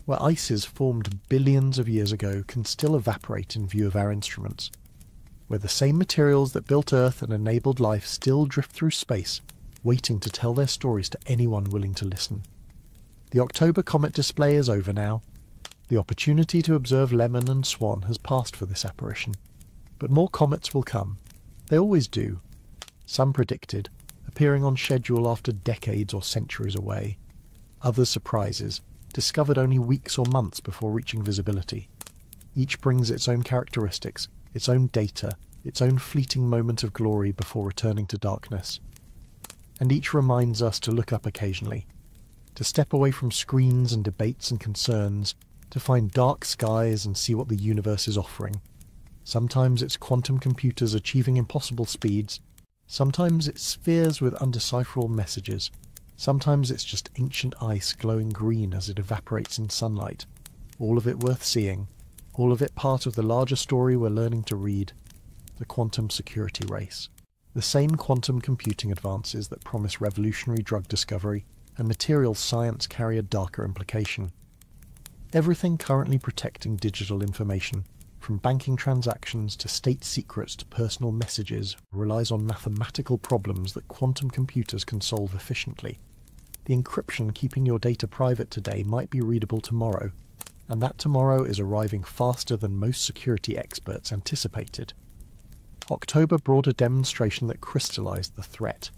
where ices formed billions of years ago can still evaporate in view of our instruments, where the same materials that built Earth and enabled life still drift through space, waiting to tell their stories to anyone willing to listen. The October comet display is over now. The opportunity to observe Lemon and Swan has passed for this apparition. But more comets will come. They always do. Some predicted, appearing on schedule after decades or centuries away. Others surprises, discovered only weeks or months before reaching visibility. Each brings its own characteristics, its own data, its own fleeting moment of glory before returning to darkness. And each reminds us to look up occasionally, to step away from screens and debates and concerns, to find dark skies and see what the universe is offering. Sometimes it's quantum computers achieving impossible speeds, sometimes it's spheres with undecipherable messages, sometimes it's just ancient ice glowing green as it evaporates in sunlight. All of it worth seeing, all of it part of the larger story we're learning to read, the quantum security race. The same quantum computing advances that promise revolutionary drug discovery and materials science carry a darker implication. Everything currently protecting digital information, from banking transactions to state secrets to personal messages, relies on mathematical problems that quantum computers can solve efficiently. The encryption keeping your data private today might be readable tomorrow, and that tomorrow is arriving faster than most security experts anticipated. October brought a demonstration that crystallized the threat.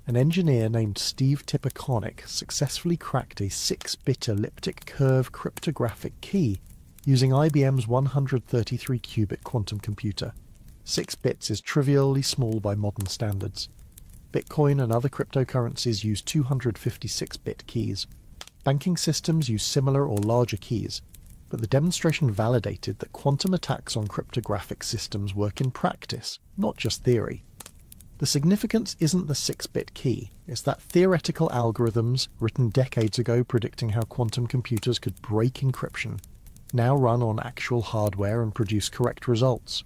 An engineer named Steve Tipperconic successfully cracked a 6-bit elliptic curve cryptographic key using IBM's 133-qubit quantum computer. 6 bits is trivially small by modern standards. Bitcoin and other cryptocurrencies use 256-bit keys. Banking systems use similar or larger keys, but the demonstration validated that quantum attacks on cryptographic systems work in practice, not just theory. The significance isn't the 6-bit key, it's that theoretical algorithms, written decades ago predicting how quantum computers could break encryption, now run on actual hardware and produce correct results.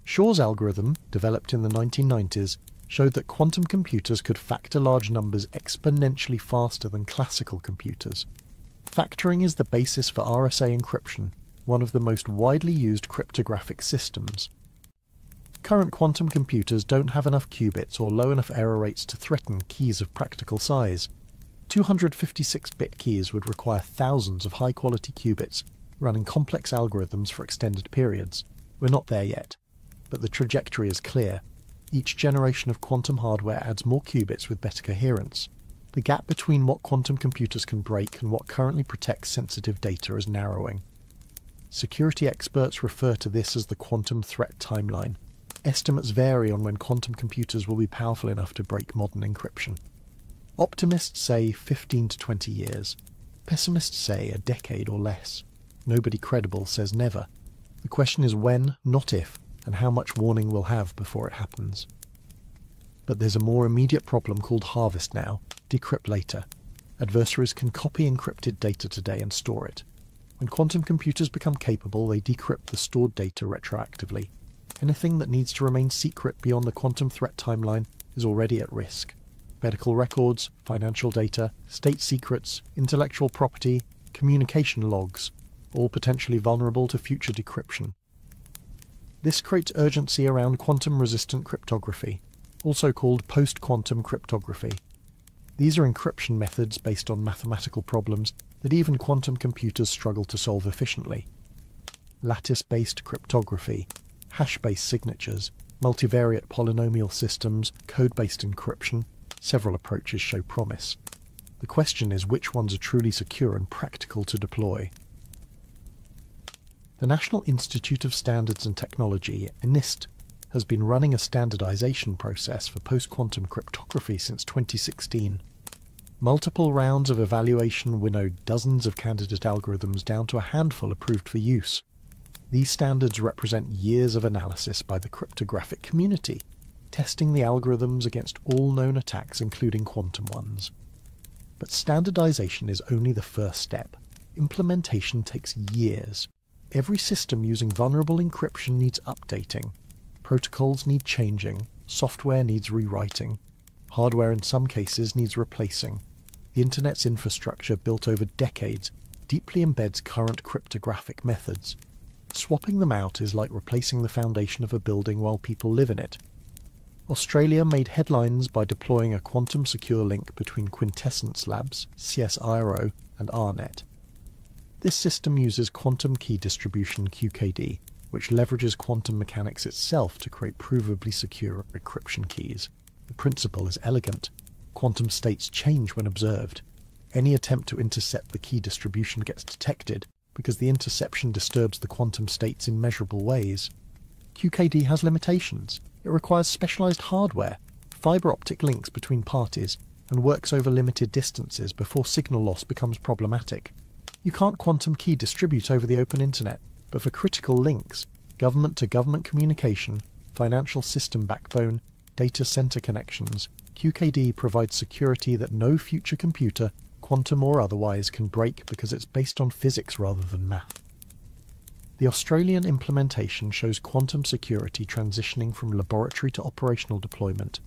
Shor's algorithm, developed in the 1990s, showed that quantum computers could factor large numbers exponentially faster than classical computers. Factoring is the basis for RSA encryption, one of the most widely used cryptographic systems. Current quantum computers don't have enough qubits or low enough error rates to threaten keys of practical size. 256-bit keys would require thousands of high-quality qubits, running complex algorithms for extended periods. We're not there yet, but the trajectory is clear. Each generation of quantum hardware adds more qubits with better coherence. The gap between what quantum computers can break and what currently protects sensitive data is narrowing. Security experts refer to this as the quantum threat timeline. Estimates vary on when quantum computers will be powerful enough to break modern encryption. Optimists say 15 to 20 years. Pessimists say a decade or less. Nobody credible says never. The question is when, not if, and how much warning we'll have before it happens. But there's a more immediate problem called harvest now, decrypt later. Adversaries can copy encrypted data today and store it. When quantum computers become capable, they decrypt the stored data retroactively. Anything that needs to remain secret beyond the quantum threat timeline is already at risk. Medical records, financial data, state secrets, intellectual property, communication logs, all potentially vulnerable to future decryption. This creates urgency around quantum-resistant cryptography, also called post-quantum cryptography. These are encryption methods based on mathematical problems that even quantum computers struggle to solve efficiently. Lattice-based cryptography, hash-based signatures, multivariate polynomial systems, code-based encryption, several approaches show promise. The question is which ones are truly secure and practical to deploy. The National Institute of Standards and Technology, NIST, has been running a standardization process for post-quantum cryptography since 2016. Multiple rounds of evaluation winnowed dozens of candidate algorithms down to a handful approved for use. These standards represent years of analysis by the cryptographic community, testing the algorithms against all known attacks, including quantum ones. But standardization is only the first step. Implementation takes years. Every system using vulnerable encryption needs updating. Protocols need changing. Software needs rewriting. Hardware in some cases needs replacing. The Internet's infrastructure, built over decades, deeply embeds current cryptographic methods. Swapping them out is like replacing the foundation of a building while people live in it. Australia made headlines by deploying a quantum-secure link between Quintessence Labs, CSIRO, and ARNet. This system uses quantum key distribution QKD, which leverages quantum mechanics itself to create provably secure encryption keys. The principle is elegant. Quantum states change when observed. Any attempt to intercept the key distribution gets detected because the interception disturbs the quantum states in measurable ways. QKD has limitations. It requires specialized hardware, fiber optic links between parties, and works over limited distances before signal loss becomes problematic. You can't quantum key distribute over the open internet, but for critical links, government-to-government communication, financial system backbone, data center connections, QKD provides security that no future computer, quantum or otherwise, can break because it's based on physics rather than math. The Australian implementation shows quantum security transitioning from laboratory to operational deployment.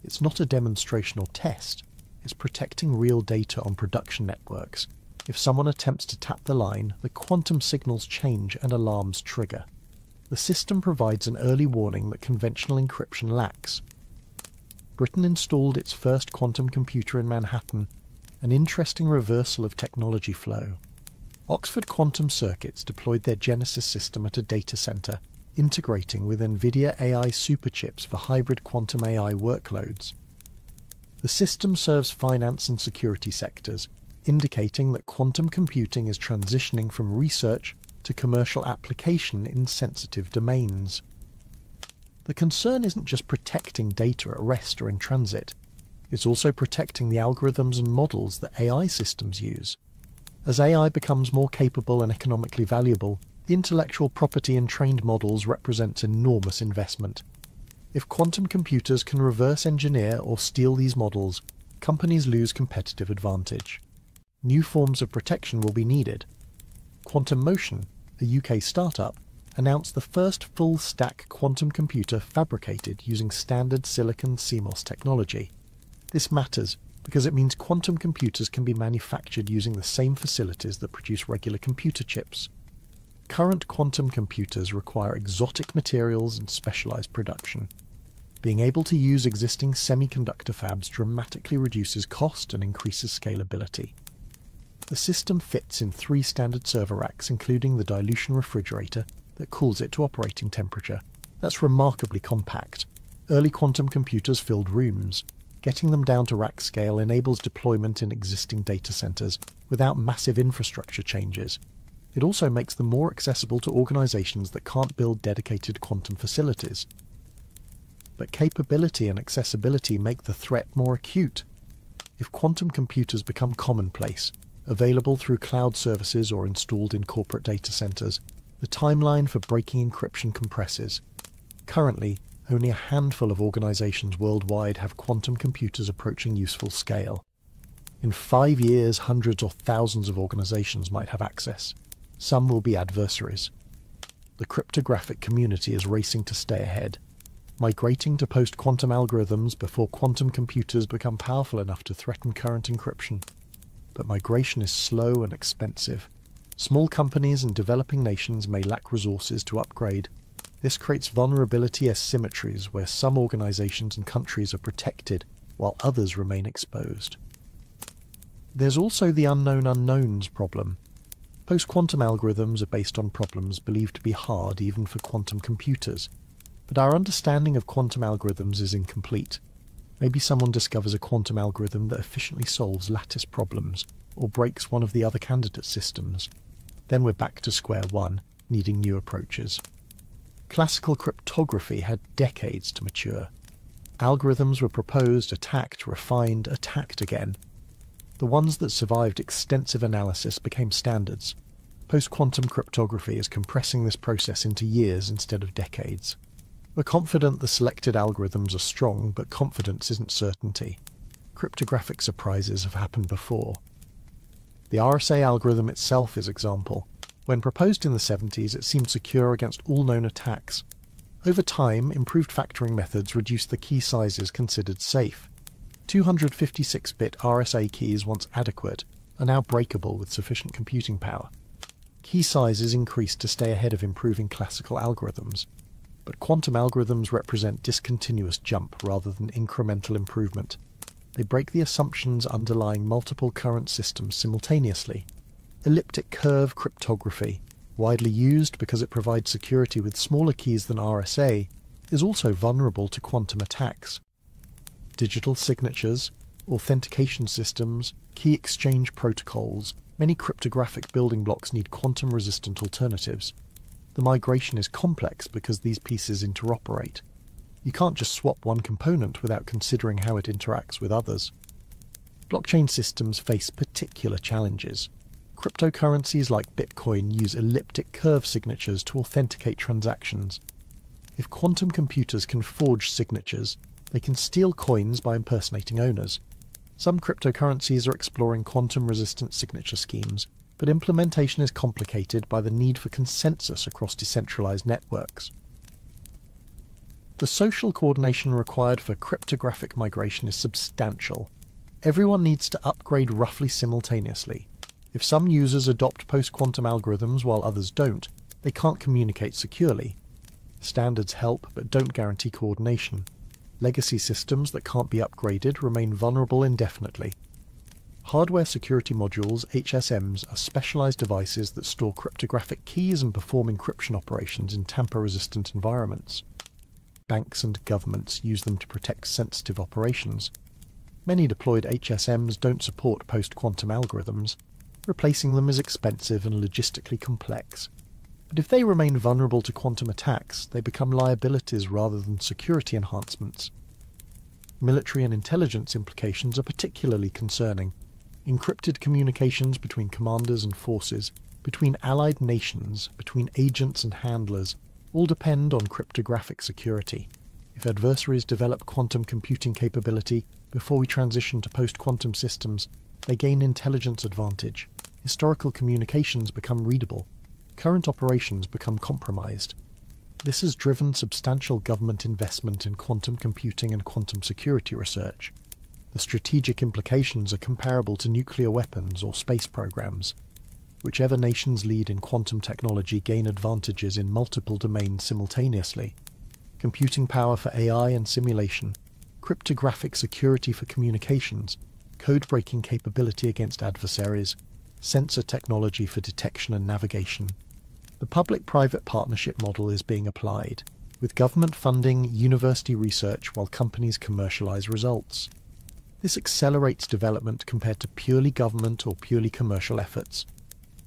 It's not a demonstration or test. It's protecting real data on production networks. If someone attempts to tap the line, the quantum signals change and alarms trigger. The system provides an early warning that conventional encryption lacks. Britain installed its first quantum computer in Manhattan, an interesting reversal of technology flow. Oxford Quantum Circuits deployed their Genesis system at a data center, integrating with NVIDIA AI superchips for hybrid quantum AI workloads. The system serves finance and security sectors, indicating that quantum computing is transitioning from research to commercial application in sensitive domains. The concern isn't just protecting data at rest or in transit, it's also protecting the algorithms and models that AI systems use. As AI becomes more capable and economically valuable, the intellectual property in trained models represents enormous investment. If quantum computers can reverse engineer or steal these models, companies lose competitive advantage. New forms of protection will be needed. Quantum Motion, a UK startup, announced the first full-stack quantum computer fabricated using standard silicon CMOS technology. This matters because it means quantum computers can be manufactured using the same facilities that produce regular computer chips. Current quantum computers require exotic materials and specialized production. Being able to use existing semiconductor fabs dramatically reduces cost and increases scalability. The system fits in 3 standard server racks, including the dilution refrigerator that cools it to operating temperature. That's remarkably compact. Early quantum computers filled rooms. Getting them down to rack scale enables deployment in existing data centers without massive infrastructure changes. It also makes them more accessible to organizations that can't build dedicated quantum facilities. But capability and accessibility make the threat more acute. If quantum computers become commonplace, available through cloud services or installed in corporate data centers, the timeline for breaking encryption compresses. Currently, only a handful of organizations worldwide have quantum computers approaching useful scale. In 5 years, hundreds or thousands of organizations might have access. Some will be adversaries. The cryptographic community is racing to stay ahead, migrating to post-quantum algorithms before quantum computers become powerful enough to threaten current encryption. But migration is slow and expensive. Small companies and developing nations may lack resources to upgrade. This creates vulnerability asymmetries where some organizations and countries are protected while others remain exposed. There's also the unknown unknowns problem. Post-quantum algorithms are based on problems believed to be hard even for quantum computers, but our understanding of quantum algorithms is incomplete. Maybe someone discovers a quantum algorithm that efficiently solves lattice problems or breaks one of the other candidate systems. Then we're back to square one, needing new approaches. Classical cryptography had decades to mature. Algorithms were proposed, attacked, refined, attacked again. The ones that survived extensive analysis became standards. Post-quantum cryptography is compressing this process into years instead of decades. We're confident the selected algorithms are strong, but confidence isn't certainty. Cryptographic surprises have happened before. The RSA algorithm itself is example. When proposed in the 70s, it seemed secure against all known attacks. Over time, improved factoring methods reduced the key sizes considered safe. 256-bit RSA keys, once adequate, are now breakable with sufficient computing power. Key size is increased to stay ahead of improving classical algorithms, but quantum algorithms represent discontinuous jump rather than incremental improvement. They break the assumptions underlying multiple current systems simultaneously. Elliptic curve cryptography, widely used because it provides security with smaller keys than RSA, is also vulnerable to quantum attacks. Digital signatures, authentication systems, key exchange protocols, many cryptographic building blocks need quantum-resistant alternatives. The migration is complex because these pieces interoperate. You can't just swap one component without considering how it interacts with others. Blockchain systems face particular challenges. Cryptocurrencies like Bitcoin use elliptic curve signatures to authenticate transactions. If quantum computers can forge signatures, they can steal coins by impersonating owners. Some cryptocurrencies are exploring quantum-resistant signature schemes, but implementation is complicated by the need for consensus across decentralized networks. The social coordination required for cryptographic migration is substantial. Everyone needs to upgrade roughly simultaneously. If some users adopt post-quantum algorithms while others don't, they can't communicate securely. Standards help but don't guarantee coordination. Legacy systems that can't be upgraded remain vulnerable indefinitely. Hardware security modules, HSMs, are specialized devices that store cryptographic keys and perform encryption operations in tamper-resistant environments. Banks and governments use them to protect sensitive operations. Many deployed HSMs don't support post-quantum algorithms. Replacing them is expensive and logistically complex. But if they remain vulnerable to quantum attacks, they become liabilities rather than security enhancements. Military and intelligence implications are particularly concerning. Encrypted communications between commanders and forces, between allied nations, between agents and handlers, all depend on cryptographic security. If adversaries develop quantum computing capability before we transition to post-quantum systems, they gain intelligence advantage. Historical communications become readable. Current operations become compromised. This has driven substantial government investment in quantum computing and quantum security research. The strategic implications are comparable to nuclear weapons or space programs. Whichever nations lead in quantum technology gain advantages in multiple domains simultaneously. Computing power for AI and simulation, cryptographic security for communications, code-breaking capability against adversaries, sensor technology for detection and navigation. The public-private partnership model is being applied, with government funding university research while companies commercialize results. This accelerates development compared to purely government or purely commercial efforts.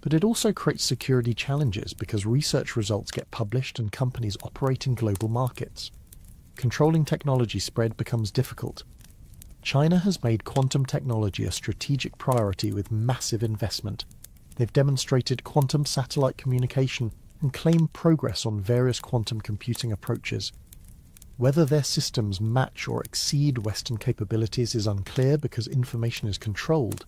But it also creates security challenges because research results get published and companies operate in global markets. Controlling technology spread becomes difficult. China has made quantum technology a strategic priority with massive investment. They've demonstrated quantum satellite communication and claim progress on various quantum computing approaches. Whether their systems match or exceed Western capabilities is unclear because information is controlled,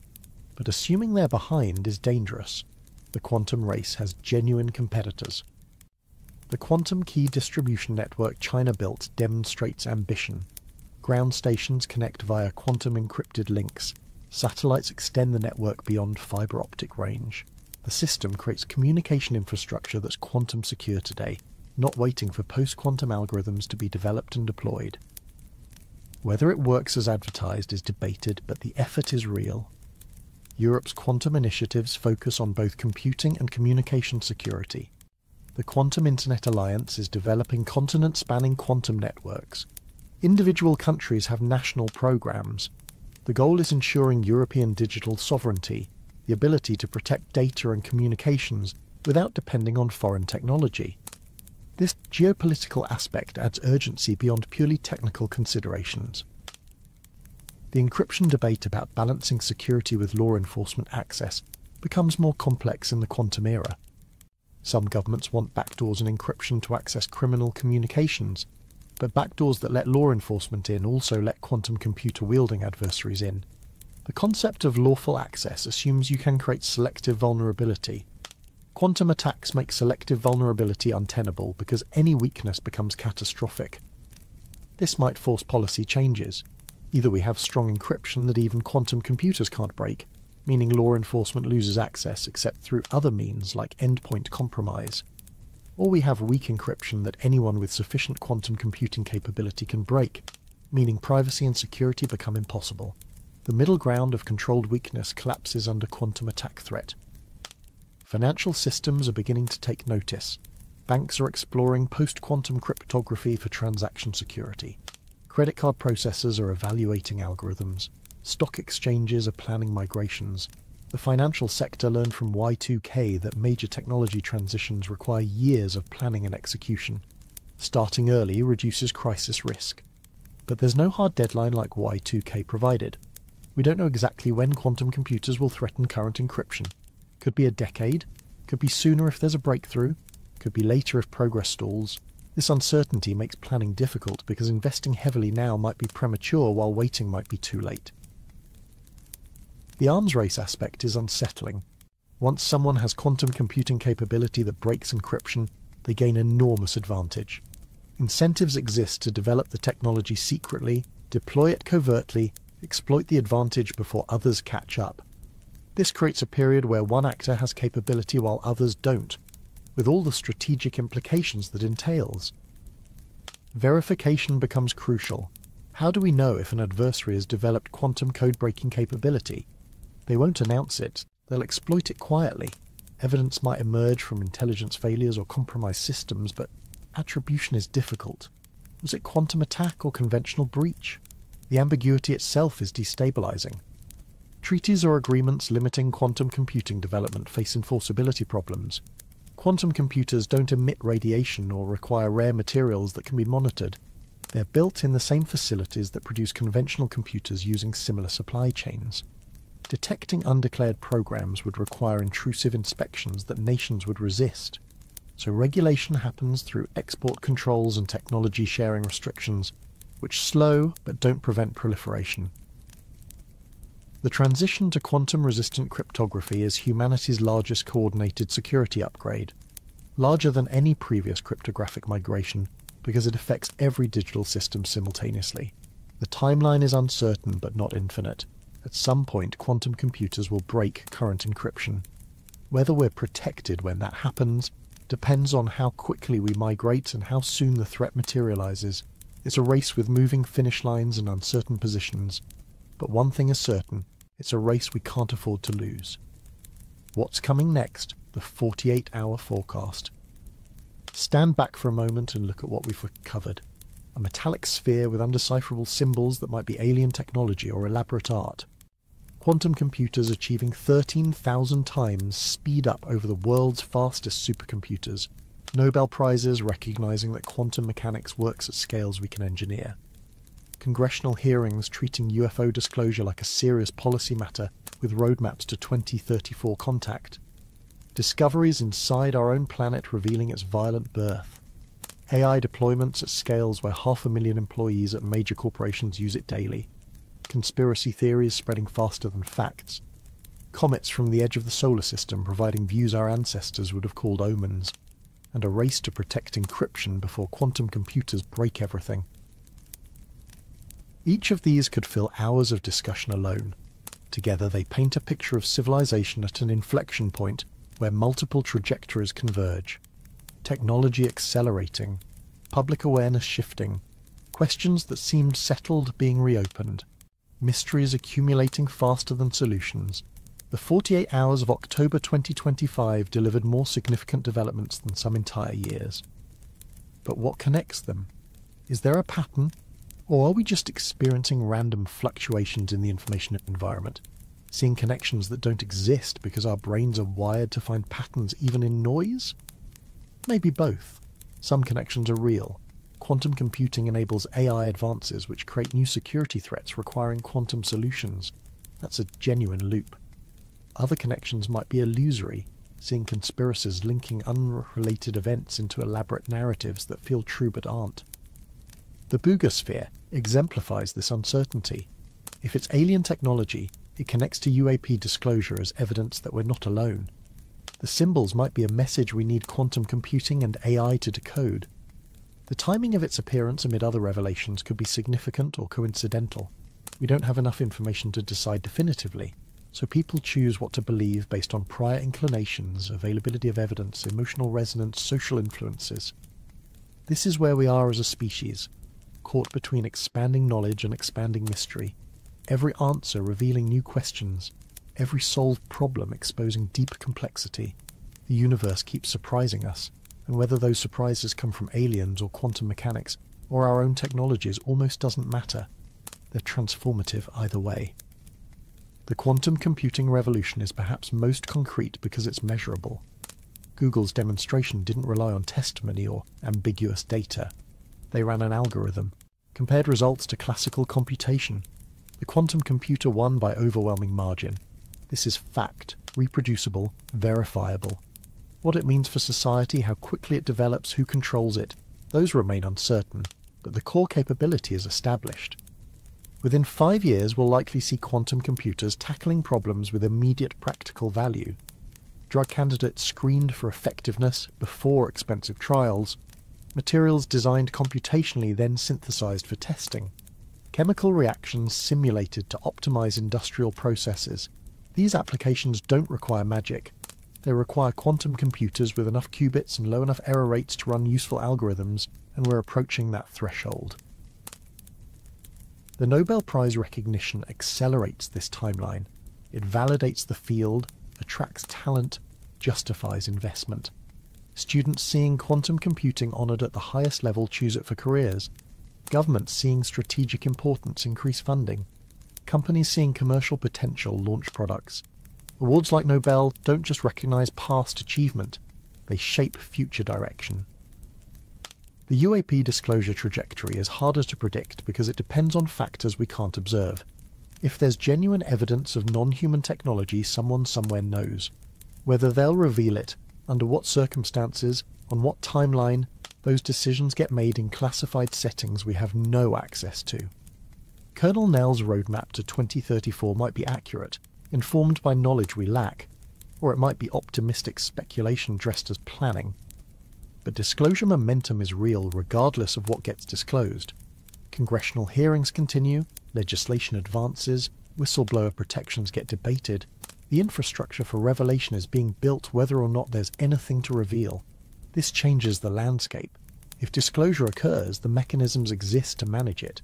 but assuming they're behind is dangerous. The quantum race has genuine competitors. The quantum key distribution network China built demonstrates ambition. Ground stations connect via quantum encrypted links. Satellites extend the network beyond fiber optic range. The system creates communication infrastructure that's quantum secure today, not waiting for post-quantum algorithms to be developed and deployed. Whether it works as advertised is debated, but the effort is real. Europe's quantum initiatives focus on both computing and communication security. The Quantum Internet Alliance is developing continent-spanning quantum networks. Individual countries have national programs. The goal is ensuring European digital sovereignty, the ability to protect data and communications without depending on foreign technology. This geopolitical aspect adds urgency beyond purely technical considerations. The encryption debate about balancing security with law enforcement access becomes more complex in the quantum era. Some governments want backdoors and encryption to access criminal communications, but backdoors that let law enforcement in also let quantum computer-wielding adversaries in. The concept of lawful access assumes you can create selective vulnerability. Quantum attacks make selective vulnerability untenable because any weakness becomes catastrophic. This might force policy changes. Either we have strong encryption that even quantum computers can't break, meaning law enforcement loses access except through other means like endpoint compromise, or we have weak encryption that anyone with sufficient quantum computing capability can break, meaning privacy and security become impossible. The middle ground of controlled weakness collapses under quantum attack threat. Financial systems are beginning to take notice. Banks are exploring post-quantum cryptography for transaction security. Credit card processors are evaluating algorithms. Stock exchanges are planning migrations. The financial sector learned from Y2K that major technology transitions require years of planning and execution. Starting early reduces crisis risk. But there's no hard deadline like Y2K provided. We don't know exactly when quantum computers will threaten current encryption. Could be a decade, could be sooner if there's a breakthrough, could be later if progress stalls. This uncertainty makes planning difficult because investing heavily now might be premature while waiting might be too late. The arms race aspect is unsettling. Once someone has quantum computing capability that breaks encryption, they gain enormous advantage. Incentives exist to develop the technology secretly, deploy it covertly, exploit the advantage before others catch up. This creates a period where one actor has capability while others don't, with all the strategic implications that entails. Verification becomes crucial. How do we know if an adversary has developed quantum code-breaking capability? They won't announce it, they'll exploit it quietly. Evidence might emerge from intelligence failures or compromised systems, but attribution is difficult. Was it quantum attack or conventional breach? The ambiguity itself is destabilizing. Treaties or agreements limiting quantum computing development face enforceability problems. Quantum computers don't emit radiation or require rare materials that can be monitored. They're built in the same facilities that produce conventional computers using similar supply chains. Detecting undeclared programs would require intrusive inspections that nations would resist. So regulation happens through export controls and technology sharing restrictions, which slow but don't prevent proliferation. The transition to quantum-resistant cryptography is humanity's largest coordinated security upgrade, larger than any previous cryptographic migration because it affects every digital system simultaneously. The timeline is uncertain but not infinite. At some point, quantum computers will break current encryption. Whether we're protected when that happens depends on how quickly we migrate and how soon the threat materializes. It's a race with moving finish lines and uncertain positions. But one thing is certain, it's a race we can't afford to lose. What's coming next? The 48-hour forecast. Stand back for a moment and look at what we've covered. A metallic sphere with undecipherable symbols that might be alien technology or elaborate art. Quantum computers achieving 13,000 times speed up over the world's fastest supercomputers. Nobel Prizes recognizing that quantum mechanics works at scales we can engineer. Congressional hearings treating UFO disclosure like a serious policy matter with roadmaps to 2034 contact. Discoveries inside our own planet revealing its violent birth. AI deployments at scales where 500,000 employees at major corporations use it daily. Conspiracy theories spreading faster than facts. Comets from the edge of the solar system providing views our ancestors would have called omens. And a race to protect encryption before quantum computers break everything. Each of these could fill hours of discussion alone. Together they paint a picture of civilization at an inflection point where multiple trajectories converge. Technology accelerating, public awareness shifting, questions that seemed settled being reopened, mysteries accumulating faster than solutions. The 48 hours of October 2025 delivered more significant developments than some entire years. But what connects them? Is there a pattern? Or are we just experiencing random fluctuations in the information environment, seeing connections that don't exist because our brains are wired to find patterns even in noise? Maybe both. Some connections are real. Quantum computing enables AI advances which create new security threats requiring quantum solutions. That's a genuine loop. Other connections might be illusory, seeing conspiracies linking unrelated events into elaborate narratives that feel true but aren't. The Boogosphere exemplifies this uncertainty. If it's alien technology, it connects to UAP disclosure as evidence that we're not alone. The symbols might be a message we need quantum computing and AI to decode. The timing of its appearance amid other revelations could be significant or coincidental. We don't have enough information to decide definitively, so people choose what to believe based on prior inclinations, availability of evidence, emotional resonance, social influences. This is where we are as a species, caught between expanding knowledge and expanding mystery, every answer revealing new questions, every solved problem exposing deep complexity. The universe keeps surprising us, and whether those surprises come from aliens or quantum mechanics or our own technologies almost doesn't matter. They're transformative either way. The quantum computing revolution is perhaps most concrete because it's measurable. Google's demonstration didn't rely on testimony or ambiguous data. They ran an algorithm, compared results to classical computation. The quantum computer won by overwhelming margin. This is fact, reproducible, verifiable. What it means for society, how quickly it develops, who controls it, those remain uncertain, but the core capability is established. Within 5 years, we'll likely see quantum computers tackling problems with immediate practical value. Drug candidates screened for effectiveness before expensive trials, materials designed computationally then synthesized for testing, chemical reactions simulated to optimize industrial processes. These applications don't require magic. They require quantum computers with enough qubits and low enough error rates to run useful algorithms, and we're approaching that threshold. The Nobel Prize recognition accelerates this timeline. It validates the field, attracts talent, justifies investment. Students seeing quantum computing honoured at the highest level choose it for careers. Governments seeing strategic importance increase funding. Companies seeing commercial potential launch products. Awards like Nobel don't just recognise past achievement, they shape future direction. The UAP disclosure trajectory is harder to predict because it depends on factors we can't observe. If there's genuine evidence of non-human technology, someone somewhere knows. Whether they'll reveal it, under what circumstances, on what timeline, those decisions get made in classified settings we have no access to. Colonel Nell's roadmap to 2034 might be accurate, informed by knowledge we lack, or it might be optimistic speculation dressed as planning. But disclosure momentum is real regardless of what gets disclosed. Congressional hearings continue, legislation advances, whistleblower protections get debated. The infrastructure for revelation is being built whether or not there's anything to reveal. This changes the landscape. If disclosure occurs, the mechanisms exist to manage it.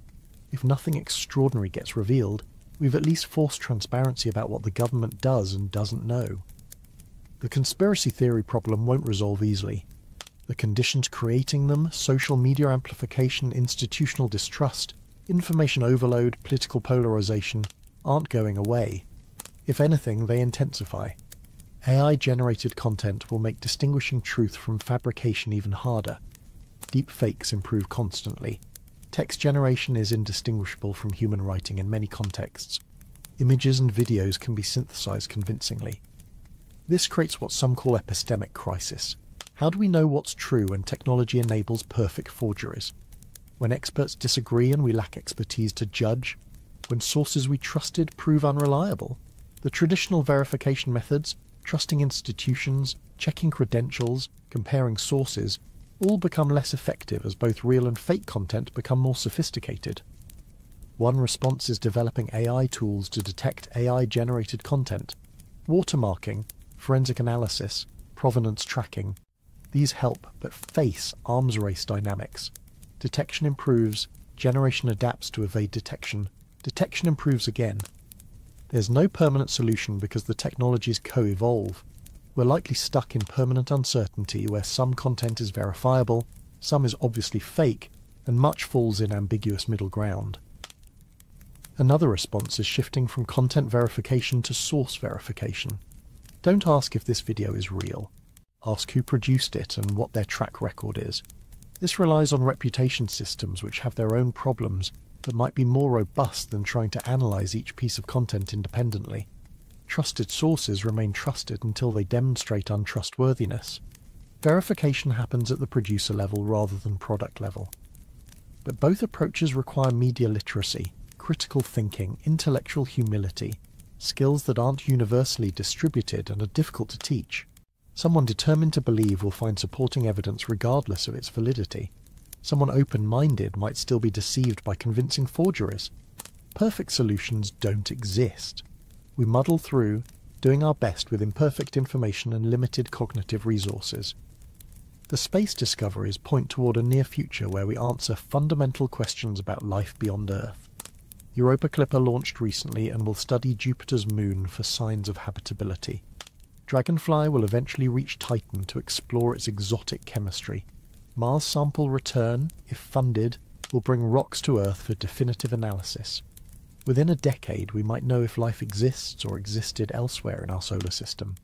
If nothing extraordinary gets revealed, we've at least forced transparency about what the government does and doesn't know. The conspiracy theory problem won't resolve easily. The conditions creating them, social media amplification, institutional distrust, information overload, political polarization, aren't going away. If anything, they intensify. AI-generated content will make distinguishing truth from fabrication even harder. Deepfakes improve constantly. Text generation is indistinguishable from human writing in many contexts. Images and videos can be synthesized convincingly. This creates what some call epistemic crisis. How do we know what's true when technology enables perfect forgeries? When experts disagree and we lack expertise to judge? When sources we trusted prove unreliable? The traditional verification methods, trusting institutions, checking credentials, comparing sources, all become less effective as both real and fake content become more sophisticated. One response is developing AI tools to detect AI-generated content. Watermarking, forensic analysis, provenance tracking. These help, but face arms race dynamics. Detection improves, generation adapts to evade detection. Detection improves again. There's no permanent solution because the technologies co-evolve. We're likely stuck in permanent uncertainty where some content is verifiable, some is obviously fake, and much falls in ambiguous middle ground. Another response is shifting from content verification to source verification. Don't ask if this video is real. Ask who produced it and what their track record is. This relies on reputation systems which have their own problems, but might be more robust than trying to analyze each piece of content independently. Trusted sources remain trusted until they demonstrate untrustworthiness. Verification happens at the producer level rather than product level. But both approaches require media literacy, critical thinking, intellectual humility, skills that aren't universally distributed and are difficult to teach. Someone determined to believe will find supporting evidence regardless of its validity. Someone open-minded might still be deceived by convincing forgeries. Perfect solutions don't exist. We muddle through, doing our best with imperfect information and limited cognitive resources. The space discoveries point toward a near future where we answer fundamental questions about life beyond Earth. Europa Clipper launched recently and will study Jupiter's moon for signs of habitability. Dragonfly will eventually reach Titan to explore its exotic chemistry. Mars Sample Return, if funded, will bring rocks to Earth for definitive analysis. Within a decade, we might know if life exists or existed elsewhere in our solar system.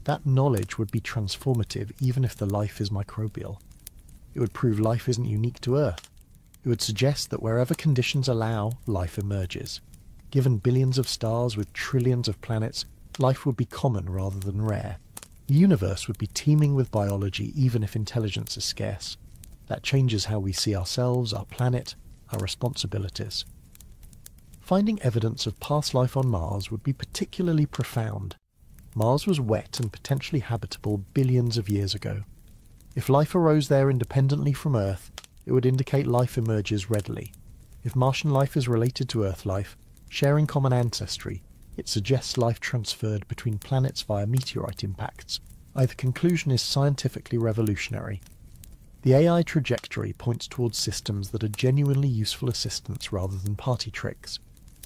That knowledge would be transformative even if the life is microbial. It would prove life isn't unique to Earth. It would suggest that wherever conditions allow, life emerges. Given billions of stars with trillions of planets, life would be common rather than rare. The universe would be teeming with biology even if intelligence is scarce. That changes how we see ourselves, our planet, our responsibilities. Finding evidence of past life on Mars would be particularly profound. Mars was wet and potentially habitable billions of years ago. If life arose there independently from Earth, it would indicate life emerges readily. If Martian life is related to Earth life, sharing common ancestry, it suggests life transferred between planets via meteorite impacts. Either conclusion is scientifically revolutionary. The AI trajectory points towards systems that are genuinely useful assistants rather than party tricks.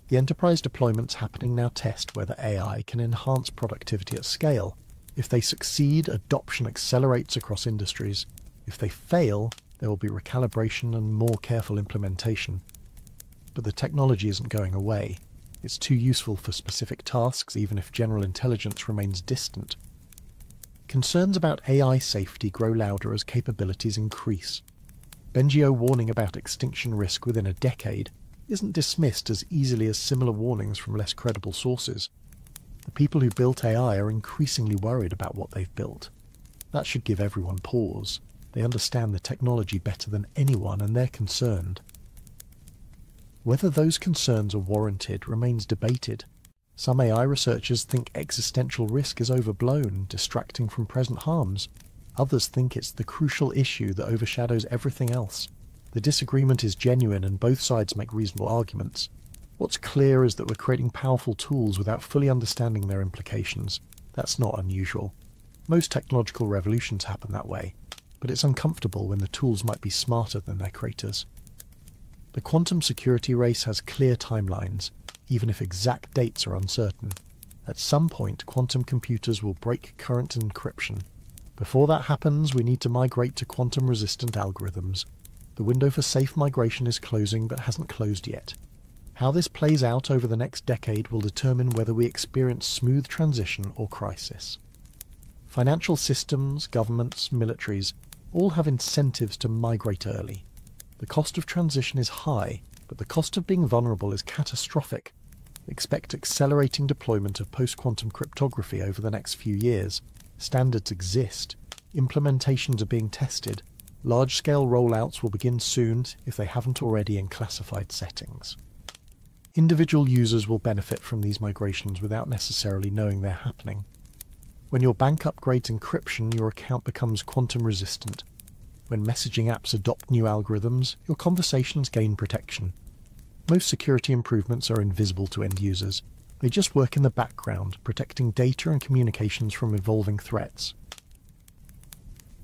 The enterprise deployments happening now test whether AI can enhance productivity at scale. If they succeed, adoption accelerates across industries. If they fail, there will be recalibration and more careful implementation. But the technology isn't going away. It's too useful for specific tasks, even if general intelligence remains distant. Concerns about AI safety grow louder as capabilities increase. Bengio warning about extinction risk within a decade isn't dismissed as easily as similar warnings from less credible sources. The people who built AI are increasingly worried about what they've built. That should give everyone pause. They understand the technology better than anyone and they're concerned. Whether those concerns are warranted remains debated. Some AI researchers think existential risk is overblown, distracting from present harms. Others think it's the crucial issue that overshadows everything else. The disagreement is genuine and both sides make reasonable arguments. What's clear is that we're creating powerful tools without fully understanding their implications. That's not unusual. Most technological revolutions happen that way, but it's uncomfortable when the tools might be smarter than their creators. The quantum security race has clear timelines, even if exact dates are uncertain. At some point, quantum computers will break current encryption. Before that happens, we need to migrate to quantum-resistant algorithms. The window for safe migration is closing, but hasn't closed yet. How this plays out over the next decade will determine whether we experience smooth transition or crisis. Financial systems, governments, militaries all have incentives to migrate early. The cost of transition is high, but the cost of being vulnerable is catastrophic. Expect accelerating deployment of post-quantum cryptography over the next few years. Standards exist. Implementations are being tested. Large-scale rollouts will begin soon if they haven't already in classified settings. Individual users will benefit from these migrations without necessarily knowing they're happening. When your bank upgrades encryption, your account becomes quantum-resistant. When messaging apps adopt new algorithms, your conversations gain protection. Most security improvements are invisible to end users. They just work in the background, protecting data and communications from evolving threats.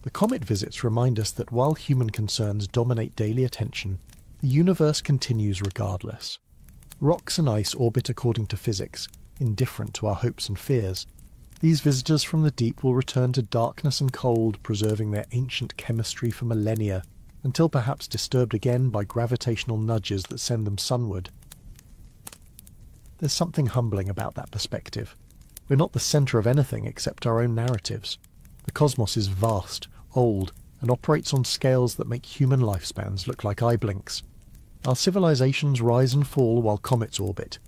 The comet visits remind us that while human concerns dominate daily attention, the universe continues regardless. Rocks and ice orbit according to physics, indifferent to our hopes and fears. These visitors from the deep will return to darkness and cold, preserving their ancient chemistry for millennia, until perhaps disturbed again by gravitational nudges that send them sunward. There's something humbling about that perspective. We're not the centre of anything except our own narratives. The cosmos is vast, old, and operates on scales that make human lifespans look like eye blinks. Our civilizations rise and fall while comets orbit.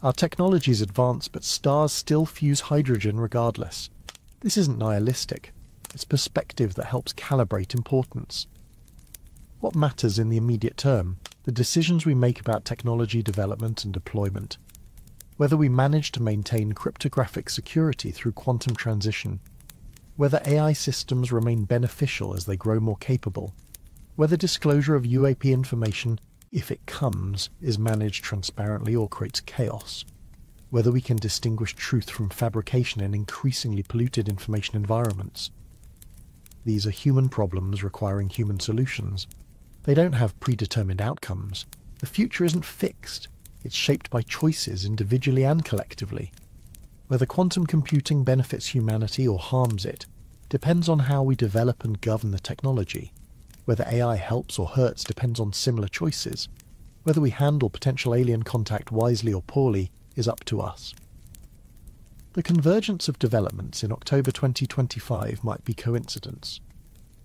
Our technologies advance, but stars still fuse hydrogen regardless. This isn't nihilistic. It's perspective that helps calibrate importance. What matters in the immediate term? The decisions we make about technology development and deployment. Whether we manage to maintain cryptographic security through quantum transition. Whether AI systems remain beneficial as they grow more capable. Whether disclosure of UAP information if it comes, is managed transparently or creates chaos. Whether we can distinguish truth from fabrication in increasingly polluted information environments. These are human problems requiring human solutions. They don't have predetermined outcomes. The future isn't fixed. It's shaped by choices individually and collectively. Whether quantum computing benefits humanity or harms it depends on how we develop and govern the technology. Whether AI helps or hurts depends on similar choices. Whether we handle potential alien contact wisely or poorly is up to us. The convergence of developments in October 2025 might be coincidence.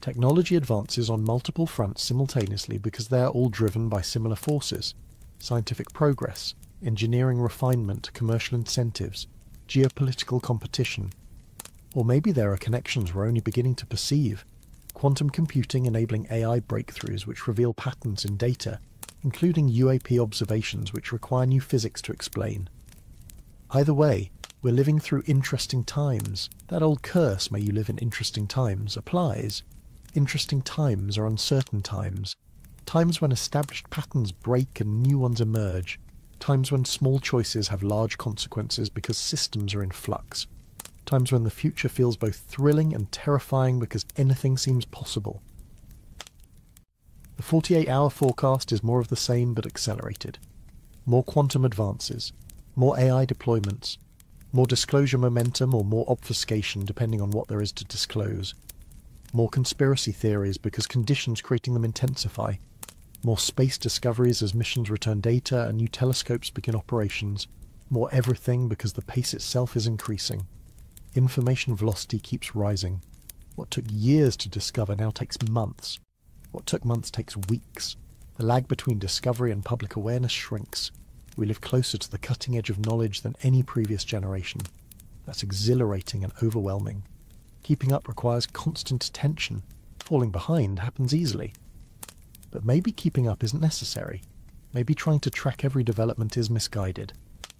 Technology advances on multiple fronts simultaneously because they are all driven by similar forces: scientific progress, engineering refinement, commercial incentives, geopolitical competition. Or maybe there are connections we're only beginning to perceive. Quantum computing enabling AI breakthroughs which reveal patterns in data, including UAP observations which require new physics to explain. Either way, we're living through interesting times. That old curse, "may you live in interesting times," applies. Interesting times are uncertain times. Times when established patterns break and new ones emerge. Times when small choices have large consequences because systems are in flux. Times when the future feels both thrilling and terrifying because anything seems possible. The 48-hour forecast is more of the same but accelerated. More quantum advances, more AI deployments, more disclosure momentum or more obfuscation depending on what there is to disclose. More conspiracy theories because conditions creating them intensify. More space discoveries as missions return data and new telescopes begin operations. More everything because the pace itself is increasing. Information velocity keeps rising. What took years to discover now takes months. What took months takes weeks. The lag between discovery and public awareness shrinks. We live closer to the cutting edge of knowledge than any previous generation. That's exhilarating and overwhelming. Keeping up requires constant attention. Falling behind happens easily. But maybe keeping up isn't necessary. Maybe trying to track every development is misguided.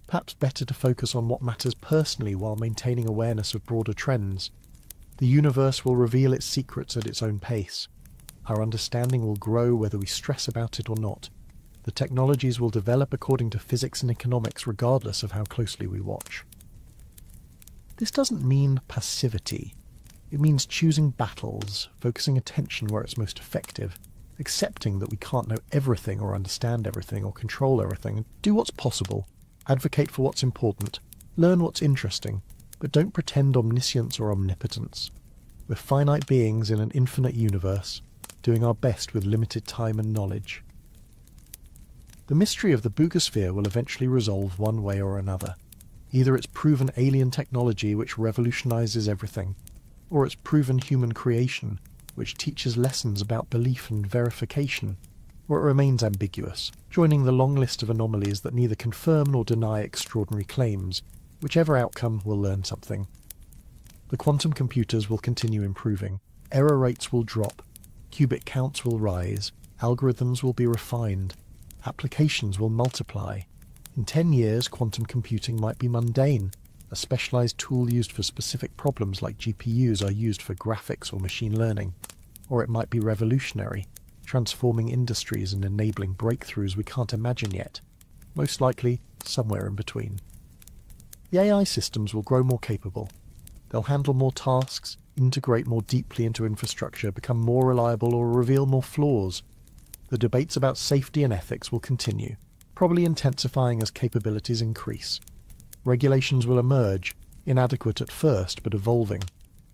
Perhaps better to focus on what matters personally while maintaining awareness of broader trends. The universe will reveal its secrets at its own pace. Our understanding will grow whether we stress about it or not. The technologies will develop according to physics and economics regardless of how closely we watch. This doesn't mean passivity. It means choosing battles, focusing attention where it's most effective, accepting that we can't know everything or understand everything or control everything, and do what's possible, advocate for what's important, learn what's interesting, but don't pretend omniscience or omnipotence. We're finite beings in an infinite universe, doing our best with limited time and knowledge. The mystery of the boogosphere will eventually resolve one way or another. Either it's proven alien technology which revolutionizes everything, or it's proven human creation which teaches lessons about belief and verification, or it remains ambiguous, joining the long list of anomalies that neither confirm nor deny extraordinary claims. Whichever outcome, we'll learn something. The quantum computers will continue improving, error rates will drop, qubit counts will rise, algorithms will be refined, applications will multiply. In 10 years, quantum computing might be mundane. A specialized tool used for specific problems like GPUs are used for graphics or machine learning. Or it might be revolutionary, transforming industries and enabling breakthroughs we can't imagine yet. Most likely, somewhere in between. The AI systems will grow more capable. They'll handle more tasks, integrate more deeply into infrastructure, become more reliable, or reveal more flaws. The debates about safety and ethics will continue, probably intensifying as capabilities increase. Regulations will emerge, inadequate at first but evolving.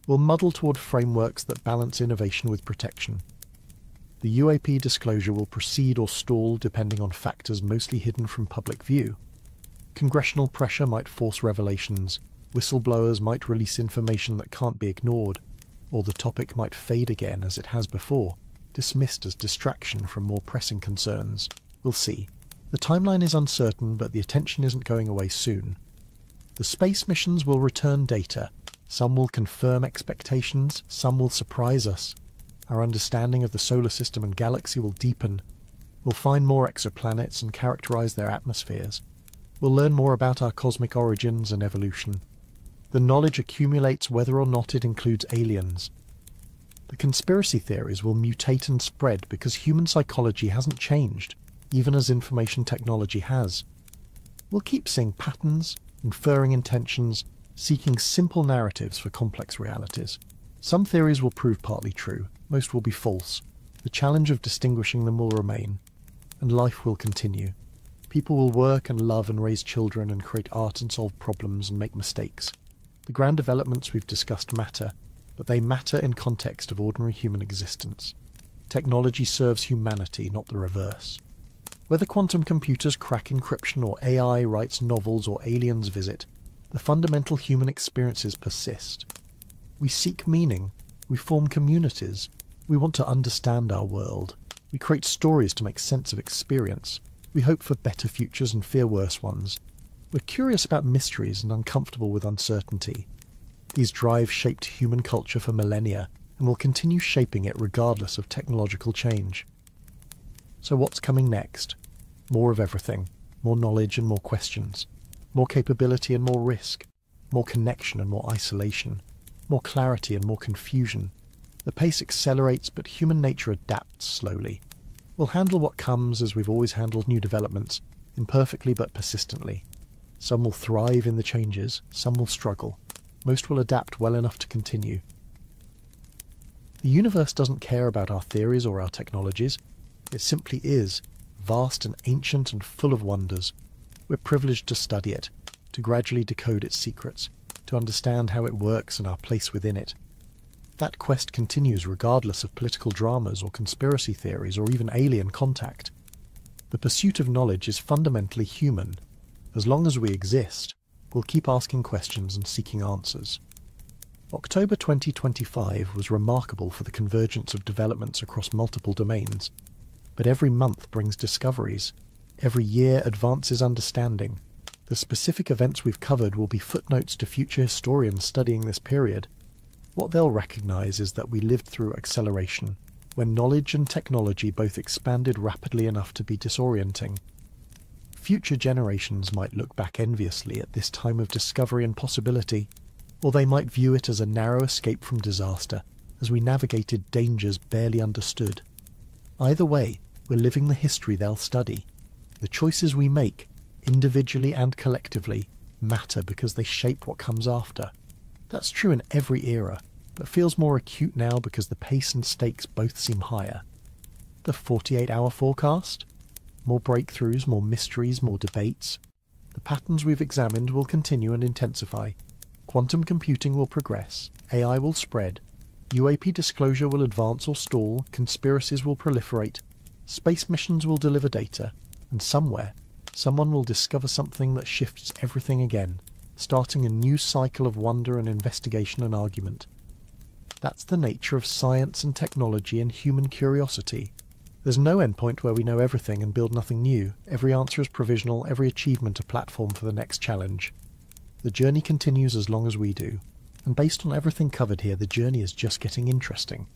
We'll muddle toward frameworks that balance innovation with protection. The UAP disclosure will proceed or stall depending on factors mostly hidden from public view. Congressional pressure might force revelations, whistleblowers might release information that can't be ignored, or the topic might fade again as it has before, dismissed as distraction from more pressing concerns. We'll see. The timeline is uncertain, but the attention isn't going away soon. The space missions will return data. Some will confirm expectations, some will surprise us. Our understanding of the solar system and galaxy will deepen. We'll find more exoplanets and characterize their atmospheres. We'll learn more about our cosmic origins and evolution. The knowledge accumulates whether or not it includes aliens. The conspiracy theories will mutate and spread because human psychology hasn't changed. even as information technology has. We'll keep seeing patterns, inferring intentions, seeking simple narratives for complex realities. Some theories will prove partly true, most will be false. The challenge of distinguishing them will remain, and life will continue. People will work and love and raise children and create art and solve problems and make mistakes. The grand developments we've discussed matter, but they matter in context of ordinary human existence. Technology serves humanity, not the reverse. Whether quantum computers crack encryption or AI writes novels or aliens visit, the fundamental human experiences persist. We seek meaning, we form communities, we want to understand our world, we create stories to make sense of experience, we hope for better futures and fear worse ones. We're curious about mysteries and uncomfortable with uncertainty. These drives shaped human culture for millennia and will continue shaping it regardless of technological change. So what's coming next? More of everything, more knowledge and more questions, more capability and more risk, more connection and more isolation, more clarity and more confusion. The pace accelerates, but human nature adapts slowly. We'll handle what comes as we've always handled new developments, imperfectly but persistently. Some will thrive in the changes, some will struggle. Most will adapt well enough to continue. The universe doesn't care about our theories or our technologies. It simply is, vast and ancient and full of wonders. We're privileged to study it, to gradually decode its secrets, to understand how it works and our place within it. That quest continues regardless of political dramas or conspiracy theories or even alien contact. The pursuit of knowledge is fundamentally human. As long as we exist, we'll keep asking questions and seeking answers. October 2025 was remarkable for the convergence of developments across multiple domains. But every month brings discoveries. Every year advances understanding. The specific events we've covered will be footnotes to future historians studying this period. What they'll recognize is that we lived through acceleration, when knowledge and technology both expanded rapidly enough to be disorienting. Future generations might look back enviously at this time of discovery and possibility, or they might view it as a narrow escape from disaster as we navigated dangers barely understood. Either way, we're living the history they'll study. The choices we make, individually and collectively, matter because they shape what comes after. That's true in every era, but feels more acute now because the pace and stakes both seem higher. The 48-hour forecast? More breakthroughs, more mysteries, more debates. The patterns we've examined will continue and intensify. Quantum computing will progress, AI will spread, UAP disclosure will advance or stall, conspiracies will proliferate, space missions will deliver data, and somewhere, someone will discover something that shifts everything again, starting a new cycle of wonder and investigation and argument. That's the nature of science and technology and human curiosity. There's no endpoint where we know everything and build nothing new. Every answer is provisional, every achievement a platform for the next challenge. The journey continues as long as we do. And based on everything covered here, the journey is just getting interesting.